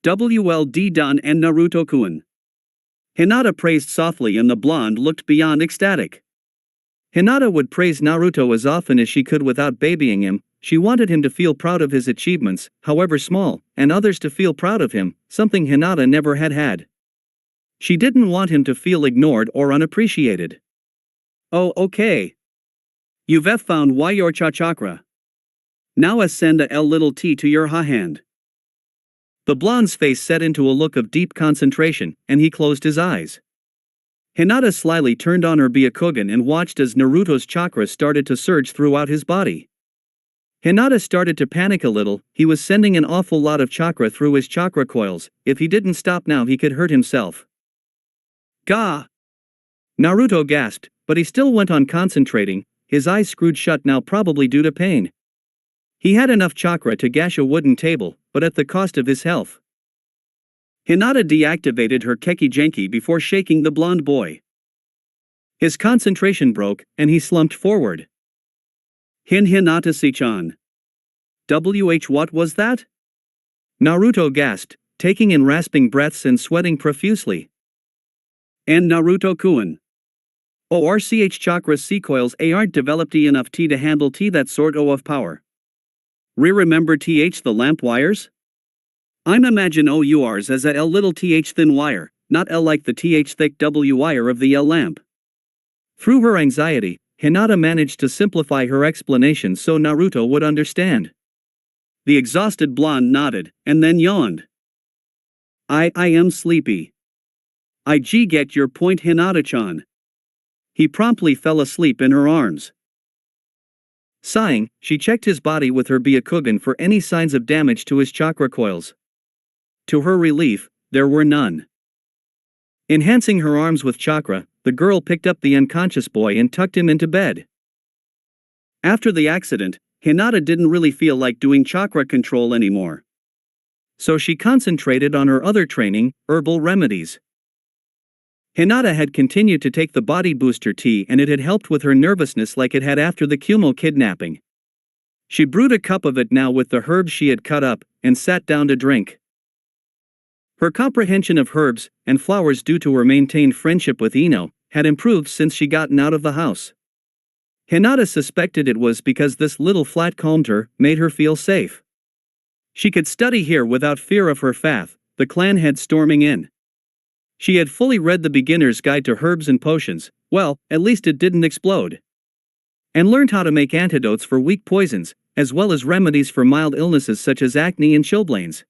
WLD done and Naruto-kun. Hinata praised softly and the blonde looked beyond ecstatic. Hinata would praise Naruto as often as she could without babying him. She wanted him to feel proud of his achievements, however small, and others to feel proud of him, something Hinata never had. She didn't want him to feel ignored or unappreciated. Oh, okay. You've found why your chakra. Now ascend a L to your ha hand. The blonde's face set into a look of deep concentration, and he closed his eyes. Hinata slyly turned on her Byakugan and watched as Naruto's chakra started to surge throughout his body. Hinata started to panic a little. He was sending an awful lot of chakra through his chakra coils. If he didn't stop now, he could hurt himself. Gah! Naruto gasped, but he still went on concentrating, his eyes screwed shut now, probably due to pain. He had enough chakra to gash a wooden table, but at the cost of his health. Hinata deactivated her Keki Genki before shaking the blonde boy. His concentration broke, and he slumped forward. Hinata-chan. What was that? Naruto gasped, taking in rasping breaths and sweating profusely. And Naruto-kun. ORCH chakra C-coils aren't developed enough to handle that sort of power. Remember the lamp wires? I'm imagine yours as a L thin wire, not L like the thick W wire of the L lamp. Through her anxiety, Hinata managed to simplify her explanation so Naruto would understand. The exhausted blonde nodded, and then yawned. I am sleepy. I get your point, Hinata-chan. He promptly fell asleep in her arms. Sighing, she checked his body with her Byakugan for any signs of damage to his chakra coils. to her relief, there were none. Enhancing her arms with chakra, the girl picked up the unconscious boy and tucked him into bed. After the accident, Hinata didn't really feel like doing chakra control anymore. So she concentrated on her other training, herbal remedies. Hinata had continued to take the body booster tea, and it had helped with her nervousness like it had after the Kumo kidnapping. She brewed a cup of it now with the herbs she had cut up, and sat down to drink. Her comprehension of herbs and flowers due to her maintained friendship with Ino had improved since she gotten out of the house. Hinata suspected it was because this little flat calmed her, made her feel safe. She could study here without fear of her fath, the clan head storming in. She had fully read the beginner's guide to herbs and potions, well, at least it didn't explode. And learned how to make antidotes for weak poisons, as well as remedies for mild illnesses such as acne and chilblains.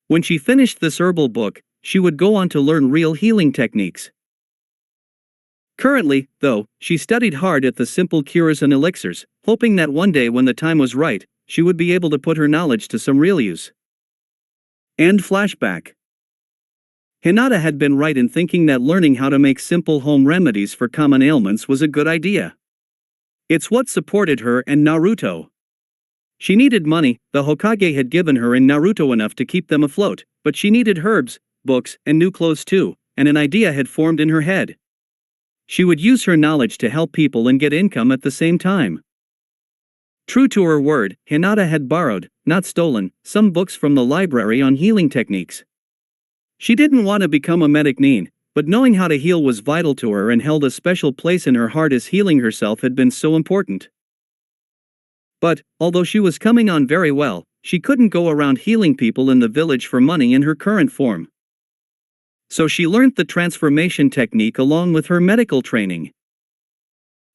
When she finished this herbal book, she would go on to learn real healing techniques. Currently, though, she studied hard at the simple cures and elixirs, hoping that one day when the time was right, she would be able to put her knowledge to some real use. End flashback. Hinata had been right in thinking that learning how to make simple home remedies for common ailments was a good idea. It's what supported her and Naruto. She needed money, the Hokage had given her and Naruto enough to keep them afloat, but she needed herbs, books, and new clothes too, and an idea had formed in her head. She would use her knowledge to help people and get income at the same time. True to her word, Hinata had borrowed, not stolen, some books from the library on healing techniques. She didn't want to become a medic neen, but knowing how to heal was vital to her and held a special place in her heart as healing herself had been so important. But, although she was coming on very well, she couldn't go around healing people in the village for money in her current form. So she learned the transformation technique along with her medical training.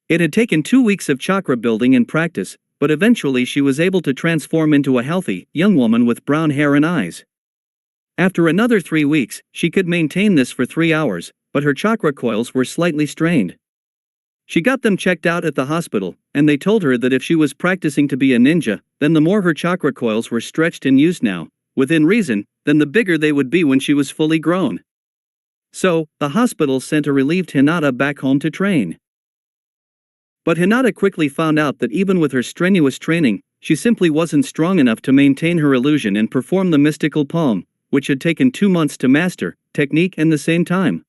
It had taken 2 weeks of chakra building and practice, but eventually she was able to transform into a healthy, young woman with brown hair and eyes. After another 3 weeks, she could maintain this for 3 hours, but her chakra coils were slightly strained. She got them checked out at the hospital, and they told her that if she was practicing to be a ninja, then the more her chakra coils were stretched and used now, within reason, then the bigger they would be when she was fully grown. So, the hospital sent a relieved Hinata back home to train. But Hinata quickly found out that even with her strenuous training, she simply wasn't strong enough to maintain her illusion and perform the mystical palm, which had taken 2 months to master, technique in the same time.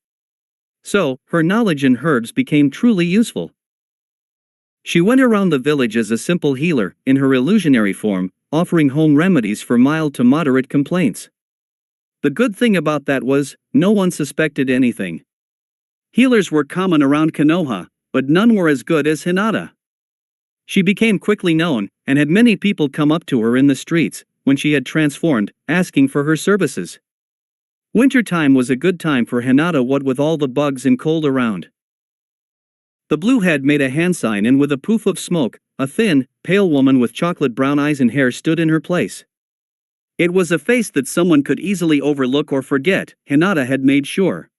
So, her knowledge in herbs became truly useful. She went around the village as a simple healer, in her illusionary form, offering home remedies for mild to moderate complaints. The good thing about that was, no one suspected anything. Healers were common around Konoha, but none were as good as Hinata. She became quickly known, and had many people come up to her in the streets, when she had transformed, asking for her services. Wintertime was a good time for Hinata, what with all the bugs and cold around. The blue head made a hand sign, and with a poof of smoke, a thin, pale woman with chocolate brown eyes and hair stood in her place. It was a face that someone could easily overlook or forget, Hinata had made sure.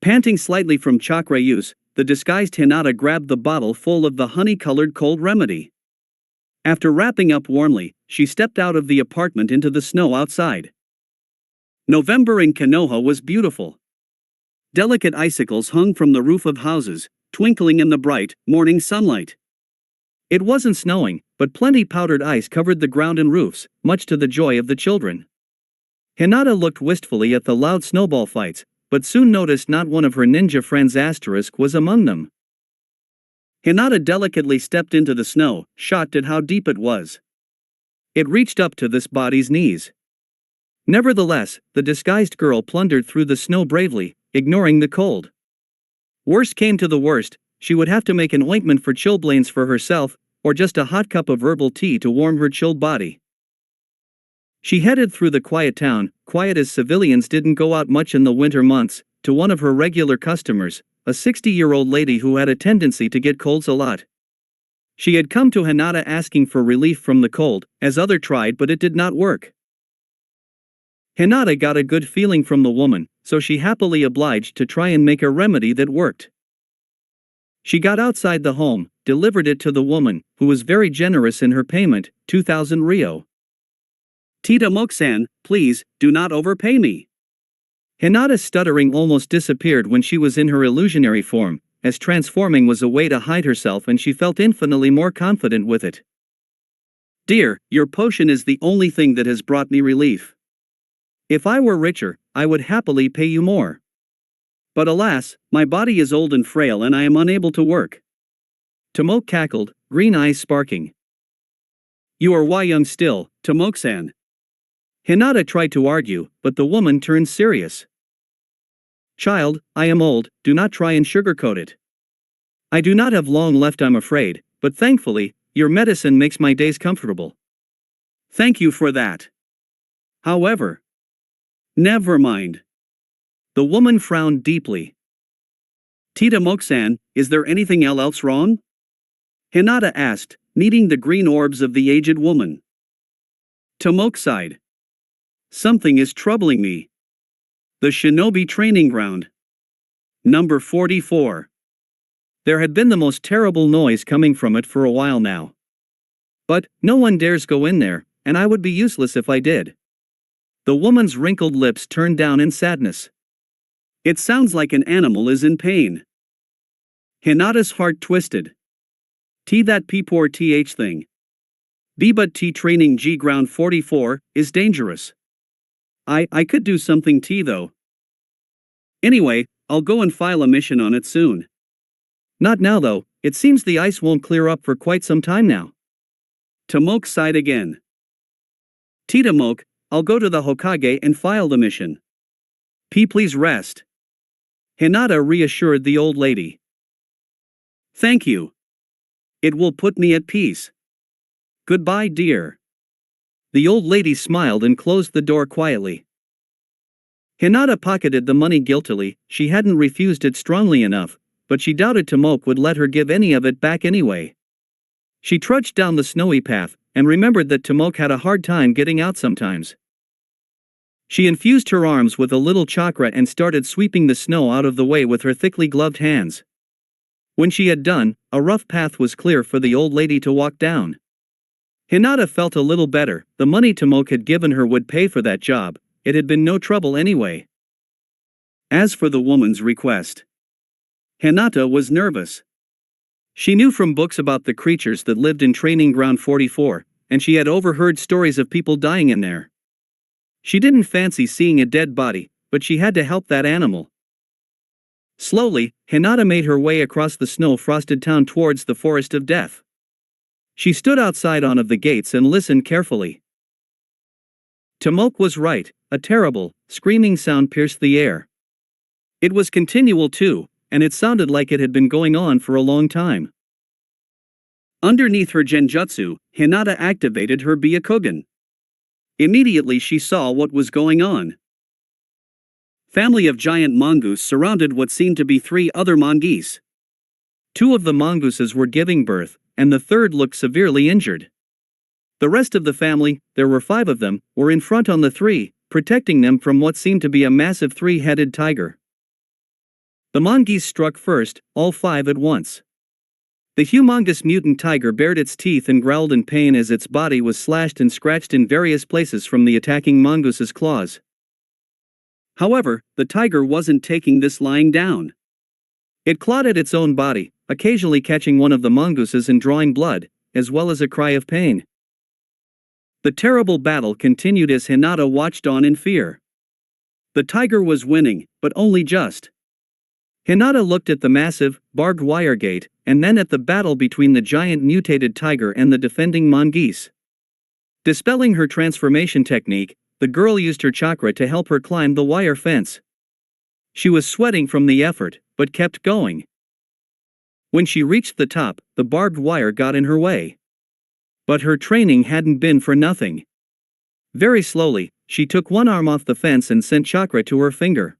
Panting slightly from chakra use, the disguised Hinata grabbed the bottle full of the honey-colored cold remedy. After wrapping up warmly, she stepped out of the apartment into the snow outside. November in Konoha was beautiful. Delicate icicles hung from the roof of houses, twinkling in the bright, morning sunlight. It wasn't snowing, but plenty powdered ice covered the ground and roofs, much to the joy of the children. Hinata looked wistfully at the loud snowball fights, but soon noticed not one of her ninja friends was among them. Hinata delicately stepped into the snow, shocked at how deep it was. It reached up to this body's knees. Nevertheless, the disguised girl plundered through the snow bravely, ignoring the cold. Worst came to the worst, she would have to make an ointment for chilblains for herself, or just a hot cup of herbal tea to warm her chilled body. She headed through the quiet town, quiet as civilians didn't go out much in the winter months, to one of her regular customers, a 60-year-old lady who had a tendency to get colds a lot. She had come to Hinata asking for relief from the cold, as other tried, but it did not work. Hinata got a good feeling from the woman, so she happily obliged to try and make a remedy that worked. She got outside the home, delivered it to the woman, who was very generous in her payment, 2,000 ryo. Tomoke-san, please, do not overpay me. Hinata's stuttering almost disappeared when she was in her illusionary form, as transforming was a way to hide herself and she felt infinitely more confident with it. Dear, your potion is the only thing that has brought me relief. If I were richer, I would happily pay you more. But alas, my body is old and frail and I am unable to work. Tomoke cackled, green eyes sparking. You are why young still, Tomoke-san. Hinata tried to argue, but the woman turned serious. Child, I am old, do not try and sugarcoat it. I do not have long left, I'm afraid, but thankfully, your medicine makes my days comfortable. Thank you for that. However, never mind. The woman frowned deeply. Tomoke-san, is there anything else wrong? Hinata asked, kneading the green orbs of the aged woman. Tomoke sighed. Something is troubling me. The shinobi training ground. Number 44. There had been the most terrible noise coming from it for a while now. But, no one dares go in there, and I would be useless if I did. The woman's wrinkled lips turned down in sadness. It sounds like an animal is in pain. Hinata's heart twisted. That poor th thing. But training G ground 44 is dangerous. I could do something though. Anyway, I'll go and file a mission on it soon. Not now though, it seems the ice won't clear up for quite some time now. Tomoke sighed again. Tomoke, I'll go to the Hokage and file the mission. Please rest. Hinata reassured the old lady. Thank you. It will put me at peace. Goodbye, dear. The old lady smiled and closed the door quietly. Hinata pocketed the money guiltily, she hadn't refused it strongly enough, but she doubted Tomoke would let her give any of it back anyway. She trudged down the snowy path, and remembered that Tomoke had a hard time getting out sometimes. She infused her arms with a little chakra and started sweeping the snow out of the way with her thickly gloved hands. When she had done, a rough path was clear for the old lady to walk down. Hinata felt a little better, the money Tomoke had given her would pay for that job, it had been no trouble anyway. As for the woman's request, Hinata was nervous. She knew from books about the creatures that lived in Training Ground 44, and she had overheard stories of people dying in there. She didn't fancy seeing a dead body, but she had to help that animal. Slowly, Hinata made her way across the snow-frosted town towards the Forest of Death. She stood outside one of the gates and listened carefully. Tomoke was right, a terrible, screaming sound pierced the air. It was continual too, and it sounded like it had been going on for a long time. Underneath her genjutsu, Hinata activated her Byakugan. Immediately she saw what was going on. Family of giant mongoose surrounded what seemed to be 3 other mongoose. 2 of the mongooses were giving birth, and the third looked severely injured. The rest of the family, there were 5 of them, were in front on the 3, protecting them from what seemed to be a massive 3-headed tiger. The mongoose struck first, all 5 at once. The humongous mutant tiger bared its teeth and growled in pain as its body was slashed and scratched in various places from the attacking mongoose's claws. However, the tiger wasn't taking this lying down. It clawed at its own body, occasionally catching one of the mongooses and drawing blood, as well as a cry of pain. The terrible battle continued as Hinata watched on in fear. The tiger was winning, but only just. Hinata looked at the massive, barbed wire gate, and then at the battle between the giant mutated tiger and the defending mongoose. Dispelling her transformation technique, the girl used her chakra to help her climb the wire fence. She was sweating from the effort, but kept going. When she reached the top, the barbed wire got in her way. But her training hadn't been for nothing. Very slowly, she took one arm off the fence and sent chakra to her finger.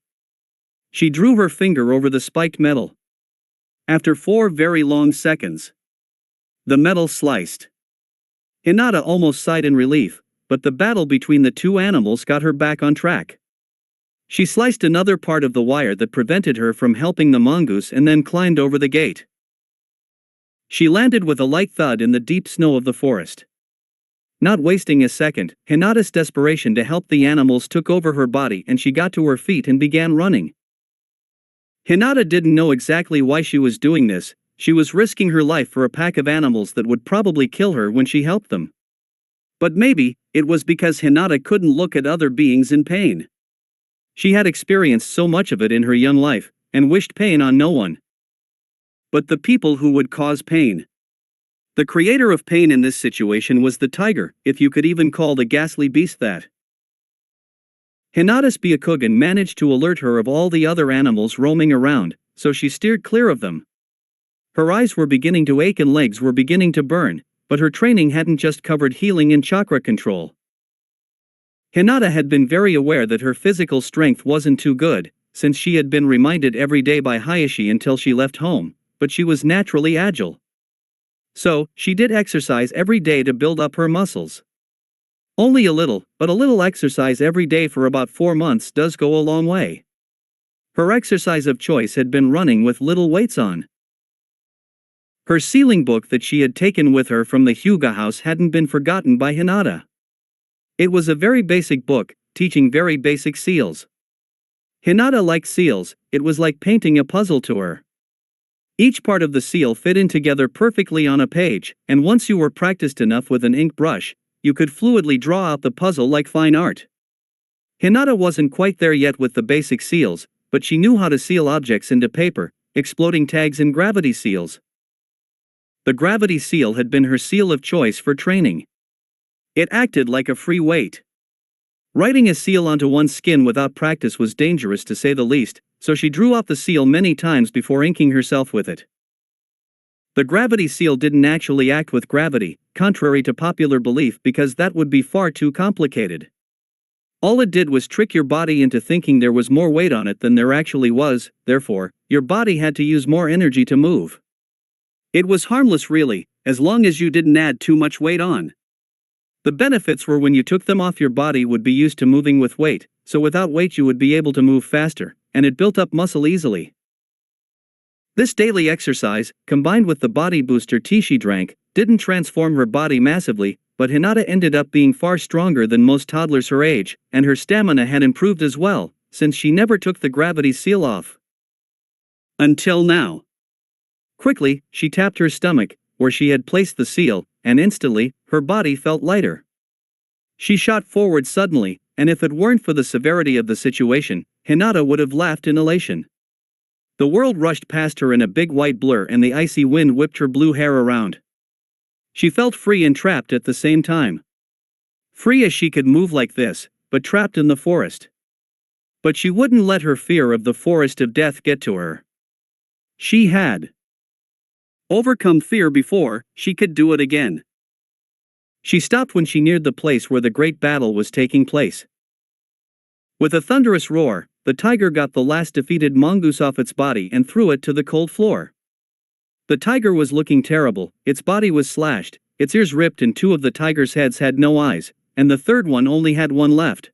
She drew her finger over the spiked metal. After 4 very long seconds, the metal sliced. Hinata almost sighed in relief, but the battle between the 2 animals got her back on track. She sliced another part of the wire that prevented her from helping the mongoose and then climbed over the gate. She landed with a light thud in the deep snow of the forest. Not wasting a second, Hinata's desperation to help the animals took over her body and she got to her feet and began running. Hinata didn't know exactly why she was doing this. She was risking her life for a pack of animals that would probably kill her when she helped them. But maybe, it was because Hinata couldn't look at other beings in pain. She had experienced so much of it in her young life, and wished pain on no one. But the people who would cause pain. The creator of pain in this situation was the tiger, if you could even call the ghastly beast that. Hinata's Byakugan managed to alert her of all the other animals roaming around, so she steered clear of them. Her eyes were beginning to ache and legs were beginning to burn, but her training hadn't just covered healing and chakra control. Hinata had been very aware that her physical strength wasn't too good, since she had been reminded every day by Hayashi until she left home, but she was naturally agile. So, she did exercise every day to build up her muscles. Only a little, but a little exercise every day for about 4 months does go a long way. Her exercise of choice had been running with little weights on. Her sealing book that she had taken with her from the Hyuga house hadn't been forgotten by Hinata. It was a very basic book, teaching very basic seals. Hinata liked seals, it was like painting a puzzle to her. Each part of the seal fit in together perfectly on a page, and once you were practiced enough with an ink brush, you could fluidly draw out the puzzle like fine art. Hinata wasn't quite there yet with the basic seals, but she knew how to seal objects into paper, exploding tags and gravity seals. The gravity seal had been her seal of choice for training. It acted like a free weight. Writing a seal onto one's skin without practice was dangerous to say the least, so she drew out the seal many times before inking herself with it. The gravity seal didn't actually act with gravity, contrary to popular belief, because that would be far too complicated. All it did was trick your body into thinking there was more weight on it than there actually was, therefore, your body had to use more energy to move. It was harmless really, as long as you didn't add too much weight on. The benefits were when you took them off your body would be used to moving with weight, so without weight you would be able to move faster, and it built up muscle easily. This daily exercise, combined with the body booster tea she drank, didn't transform her body massively, but Hinata ended up being far stronger than most toddlers her age, and her stamina had improved as well, since she never took the gravity seal off. Until now. Quickly, she tapped her stomach, where she had placed the seal, and instantly, her body felt lighter. She shot forward suddenly, and if it weren't for the severity of the situation, Hinata would have laughed in elation. The world rushed past her in a big white blur and the icy wind whipped her blue hair around. She felt free and trapped at the same time. Free as she could move like this, but trapped in the forest. But she wouldn't let her fear of the forest of death get to her. She had overcome fear before, she could do it again. She stopped when she neared the place where the great battle was taking place. With a thunderous roar, the tiger got the last defeated mongoose off its body and threw it to the cold floor. The tiger was looking terrible, its body was slashed, its ears ripped and 2 of the tiger's heads had no eyes, and the third one only had one left.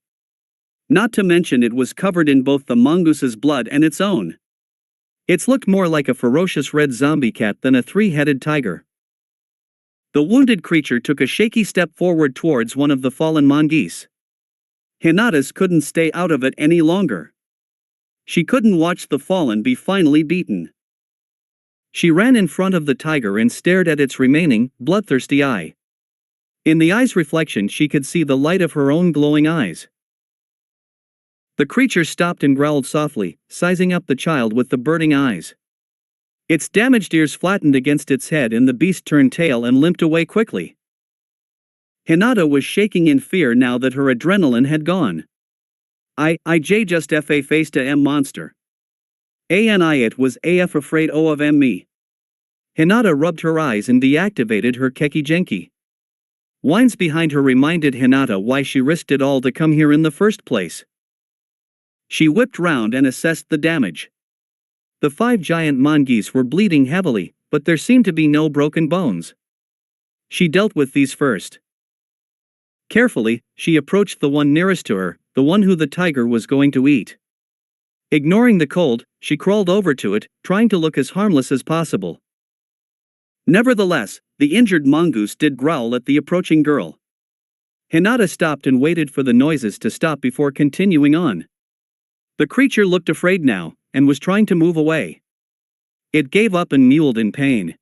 Not to mention it was covered in both the mongoose's blood and its own. It looked more like a ferocious red zombie cat than a 3-headed tiger. The wounded creature took a shaky step forward towards one of the fallen mongoose. Hinata couldn't stay out of it any longer. She couldn't watch the fallen be finally beaten. She ran in front of the tiger and stared at its remaining, bloodthirsty eye. In the eye's reflection she could see the light of her own glowing eyes. The creature stopped and growled softly, sizing up the child with the burning eyes. Its damaged ears flattened against its head and the beast turned tail and limped away quickly. Hinata was shaking in fear now that her adrenaline had gone. I just fa faced a m monster. Ani it was af afraid o of me. Hinata rubbed her eyes and deactivated her kekigenki. Whines behind her reminded Hinata why she risked it all to come here in the first place. She whipped round and assessed the damage. The 5 giant mongoose were bleeding heavily, but there seemed to be no broken bones. She dealt with these first. Carefully, she approached the one nearest to her, the one who the tiger was going to eat. Ignoring the cold, she crawled over to it, trying to look as harmless as possible. Nevertheless, the injured mongoose did growl at the approaching girl. Hinata stopped and waited for the noises to stop before continuing on. The creature looked afraid now, and was trying to move away. It gave up and mewed in pain.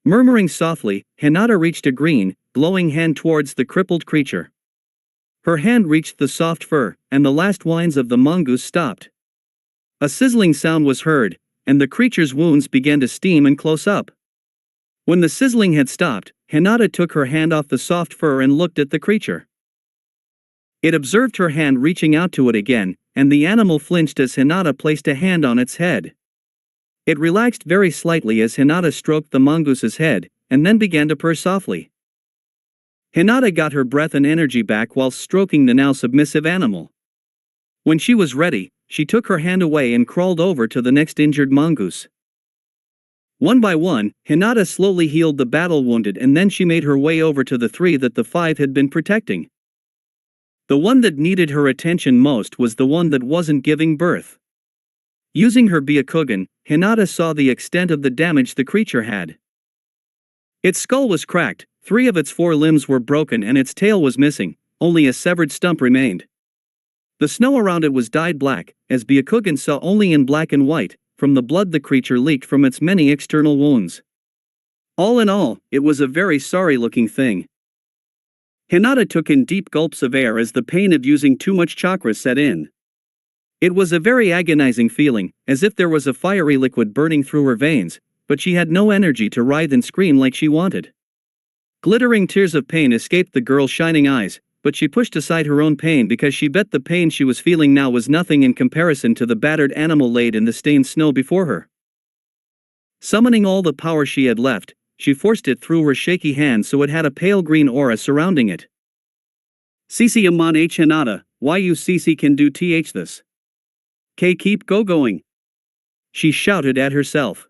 Murmuring softly, Hinata reached a green, glowing hand towards the crippled creature. Her hand reached the soft fur, and the last whines of the mongoose stopped. A sizzling sound was heard, and the creature's wounds began to steam and close up. When the sizzling had stopped, Hinata took her hand off the soft fur and looked at the creature. It observed her hand reaching out to it again, and the animal flinched as Hinata placed a hand on its head. It relaxed very slightly as Hinata stroked the mongoose's head, and then began to purr softly. Hinata got her breath and energy back while stroking the now submissive animal. When she was ready, she took her hand away and crawled over to the next injured mongoose. One by one, Hinata slowly healed the battle-wounded, and then she made her way over to the three that the five had been protecting. The one that needed her attention most was the one that wasn't giving birth. Using her Byakugan, Hinata saw the extent of the damage the creature had. Its skull was cracked, 3 of its 4 limbs were broken, and its tail was missing, only a severed stump remained. The snow around it was dyed black, as Byakugan saw only in black and white, from the blood the creature leaked from its many external wounds. All in all, it was a very sorry-looking thing. Hinata took in deep gulps of air as the pain of using too much chakra set in. It was a very agonizing feeling, as if there was a fiery liquid burning through her veins, but she had no energy to writhe and scream like she wanted. Glittering tears of pain escaped the girl's shining eyes, but she pushed aside her own pain because she bet the pain she was feeling now was nothing in comparison to the battered animal laid in the stained snow before her. Summoning all the power she had left, she forced it through her shaky hand so it had a pale green aura surrounding it. "Cc Amon H Hinata, why you cc can do th this? K keep going," she shouted at herself.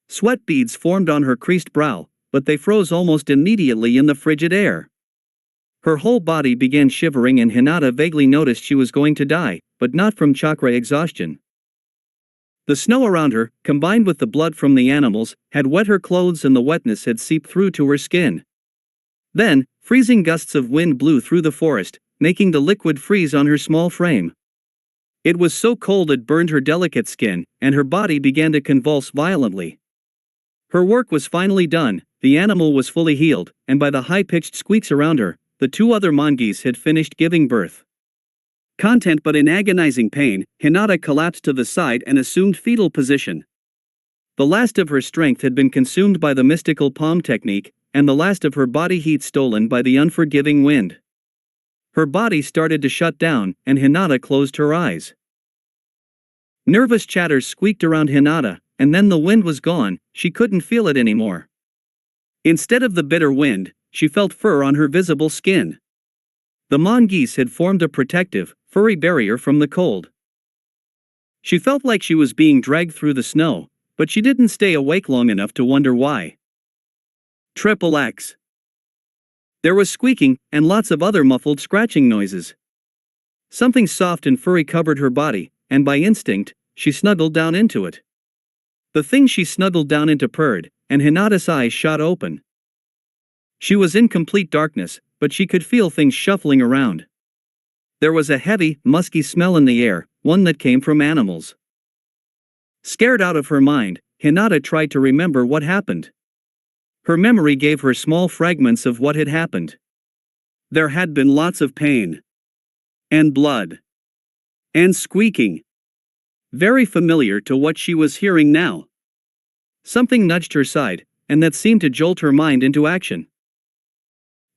Sweat beads formed on her creased brow, but they froze almost immediately in the frigid air. Her whole body began shivering, and Hinata vaguely noticed she was going to die, but not from chakra exhaustion. The snow around her, combined with the blood from the animals, had wet her clothes, and the wetness had seeped through to her skin. Then, freezing gusts of wind blew through the forest, making the liquid freeze on her small frame. It was so cold it burned her delicate skin, and her body began to convulse violently. Her work was finally done, the animal was fully healed, and by the high-pitched squeaks around her, the 2 other mongoose had finished giving birth. Content but in agonizing pain, Hinata collapsed to the side and assumed fetal position. The last of her strength had been consumed by the mystical palm technique, and the last of her body heat stolen by the unforgiving wind. Her body started to shut down, and Hinata closed her eyes. Nervous chatters squeaked around Hinata, and then the wind was gone, she couldn't feel it anymore. Instead of the bitter wind, she felt fur on her visible skin. The mongoose had formed a protective, furry barrier from the cold. She felt like she was being dragged through the snow, but she didn't stay awake long enough to wonder why. XXX. There was squeaking, and lots of other muffled scratching noises. Something soft and furry covered her body, and by instinct, she snuggled down into it. The thing she snuggled down into purred, and Hinata's eyes shot open. She was in complete darkness, but she could feel things shuffling around. There was a heavy, musky smell in the air, one that came from animals. Scared out of her mind, Hinata tried to remember what happened. Her memory gave her small fragments of what had happened. There had been lots of pain. And blood. And squeaking. Very familiar to what she was hearing now. Something nudged her side, and that seemed to jolt her mind into action.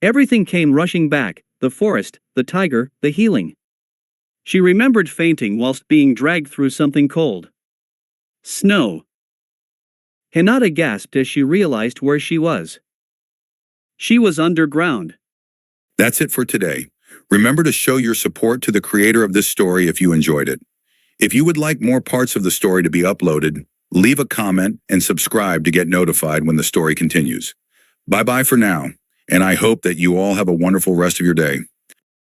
Everything came rushing back, the forest, the tiger, the healing. She remembered fainting whilst being dragged through something cold. Snow. Hinata gasped as she realized where she was. She was underground. That's it for today. Remember to show your support to the creator of this story if you enjoyed it. If you would like more parts of the story to be uploaded, leave a comment and subscribe to get notified when the story continues. Bye-bye for now, and I hope that you all have a wonderful rest of your day.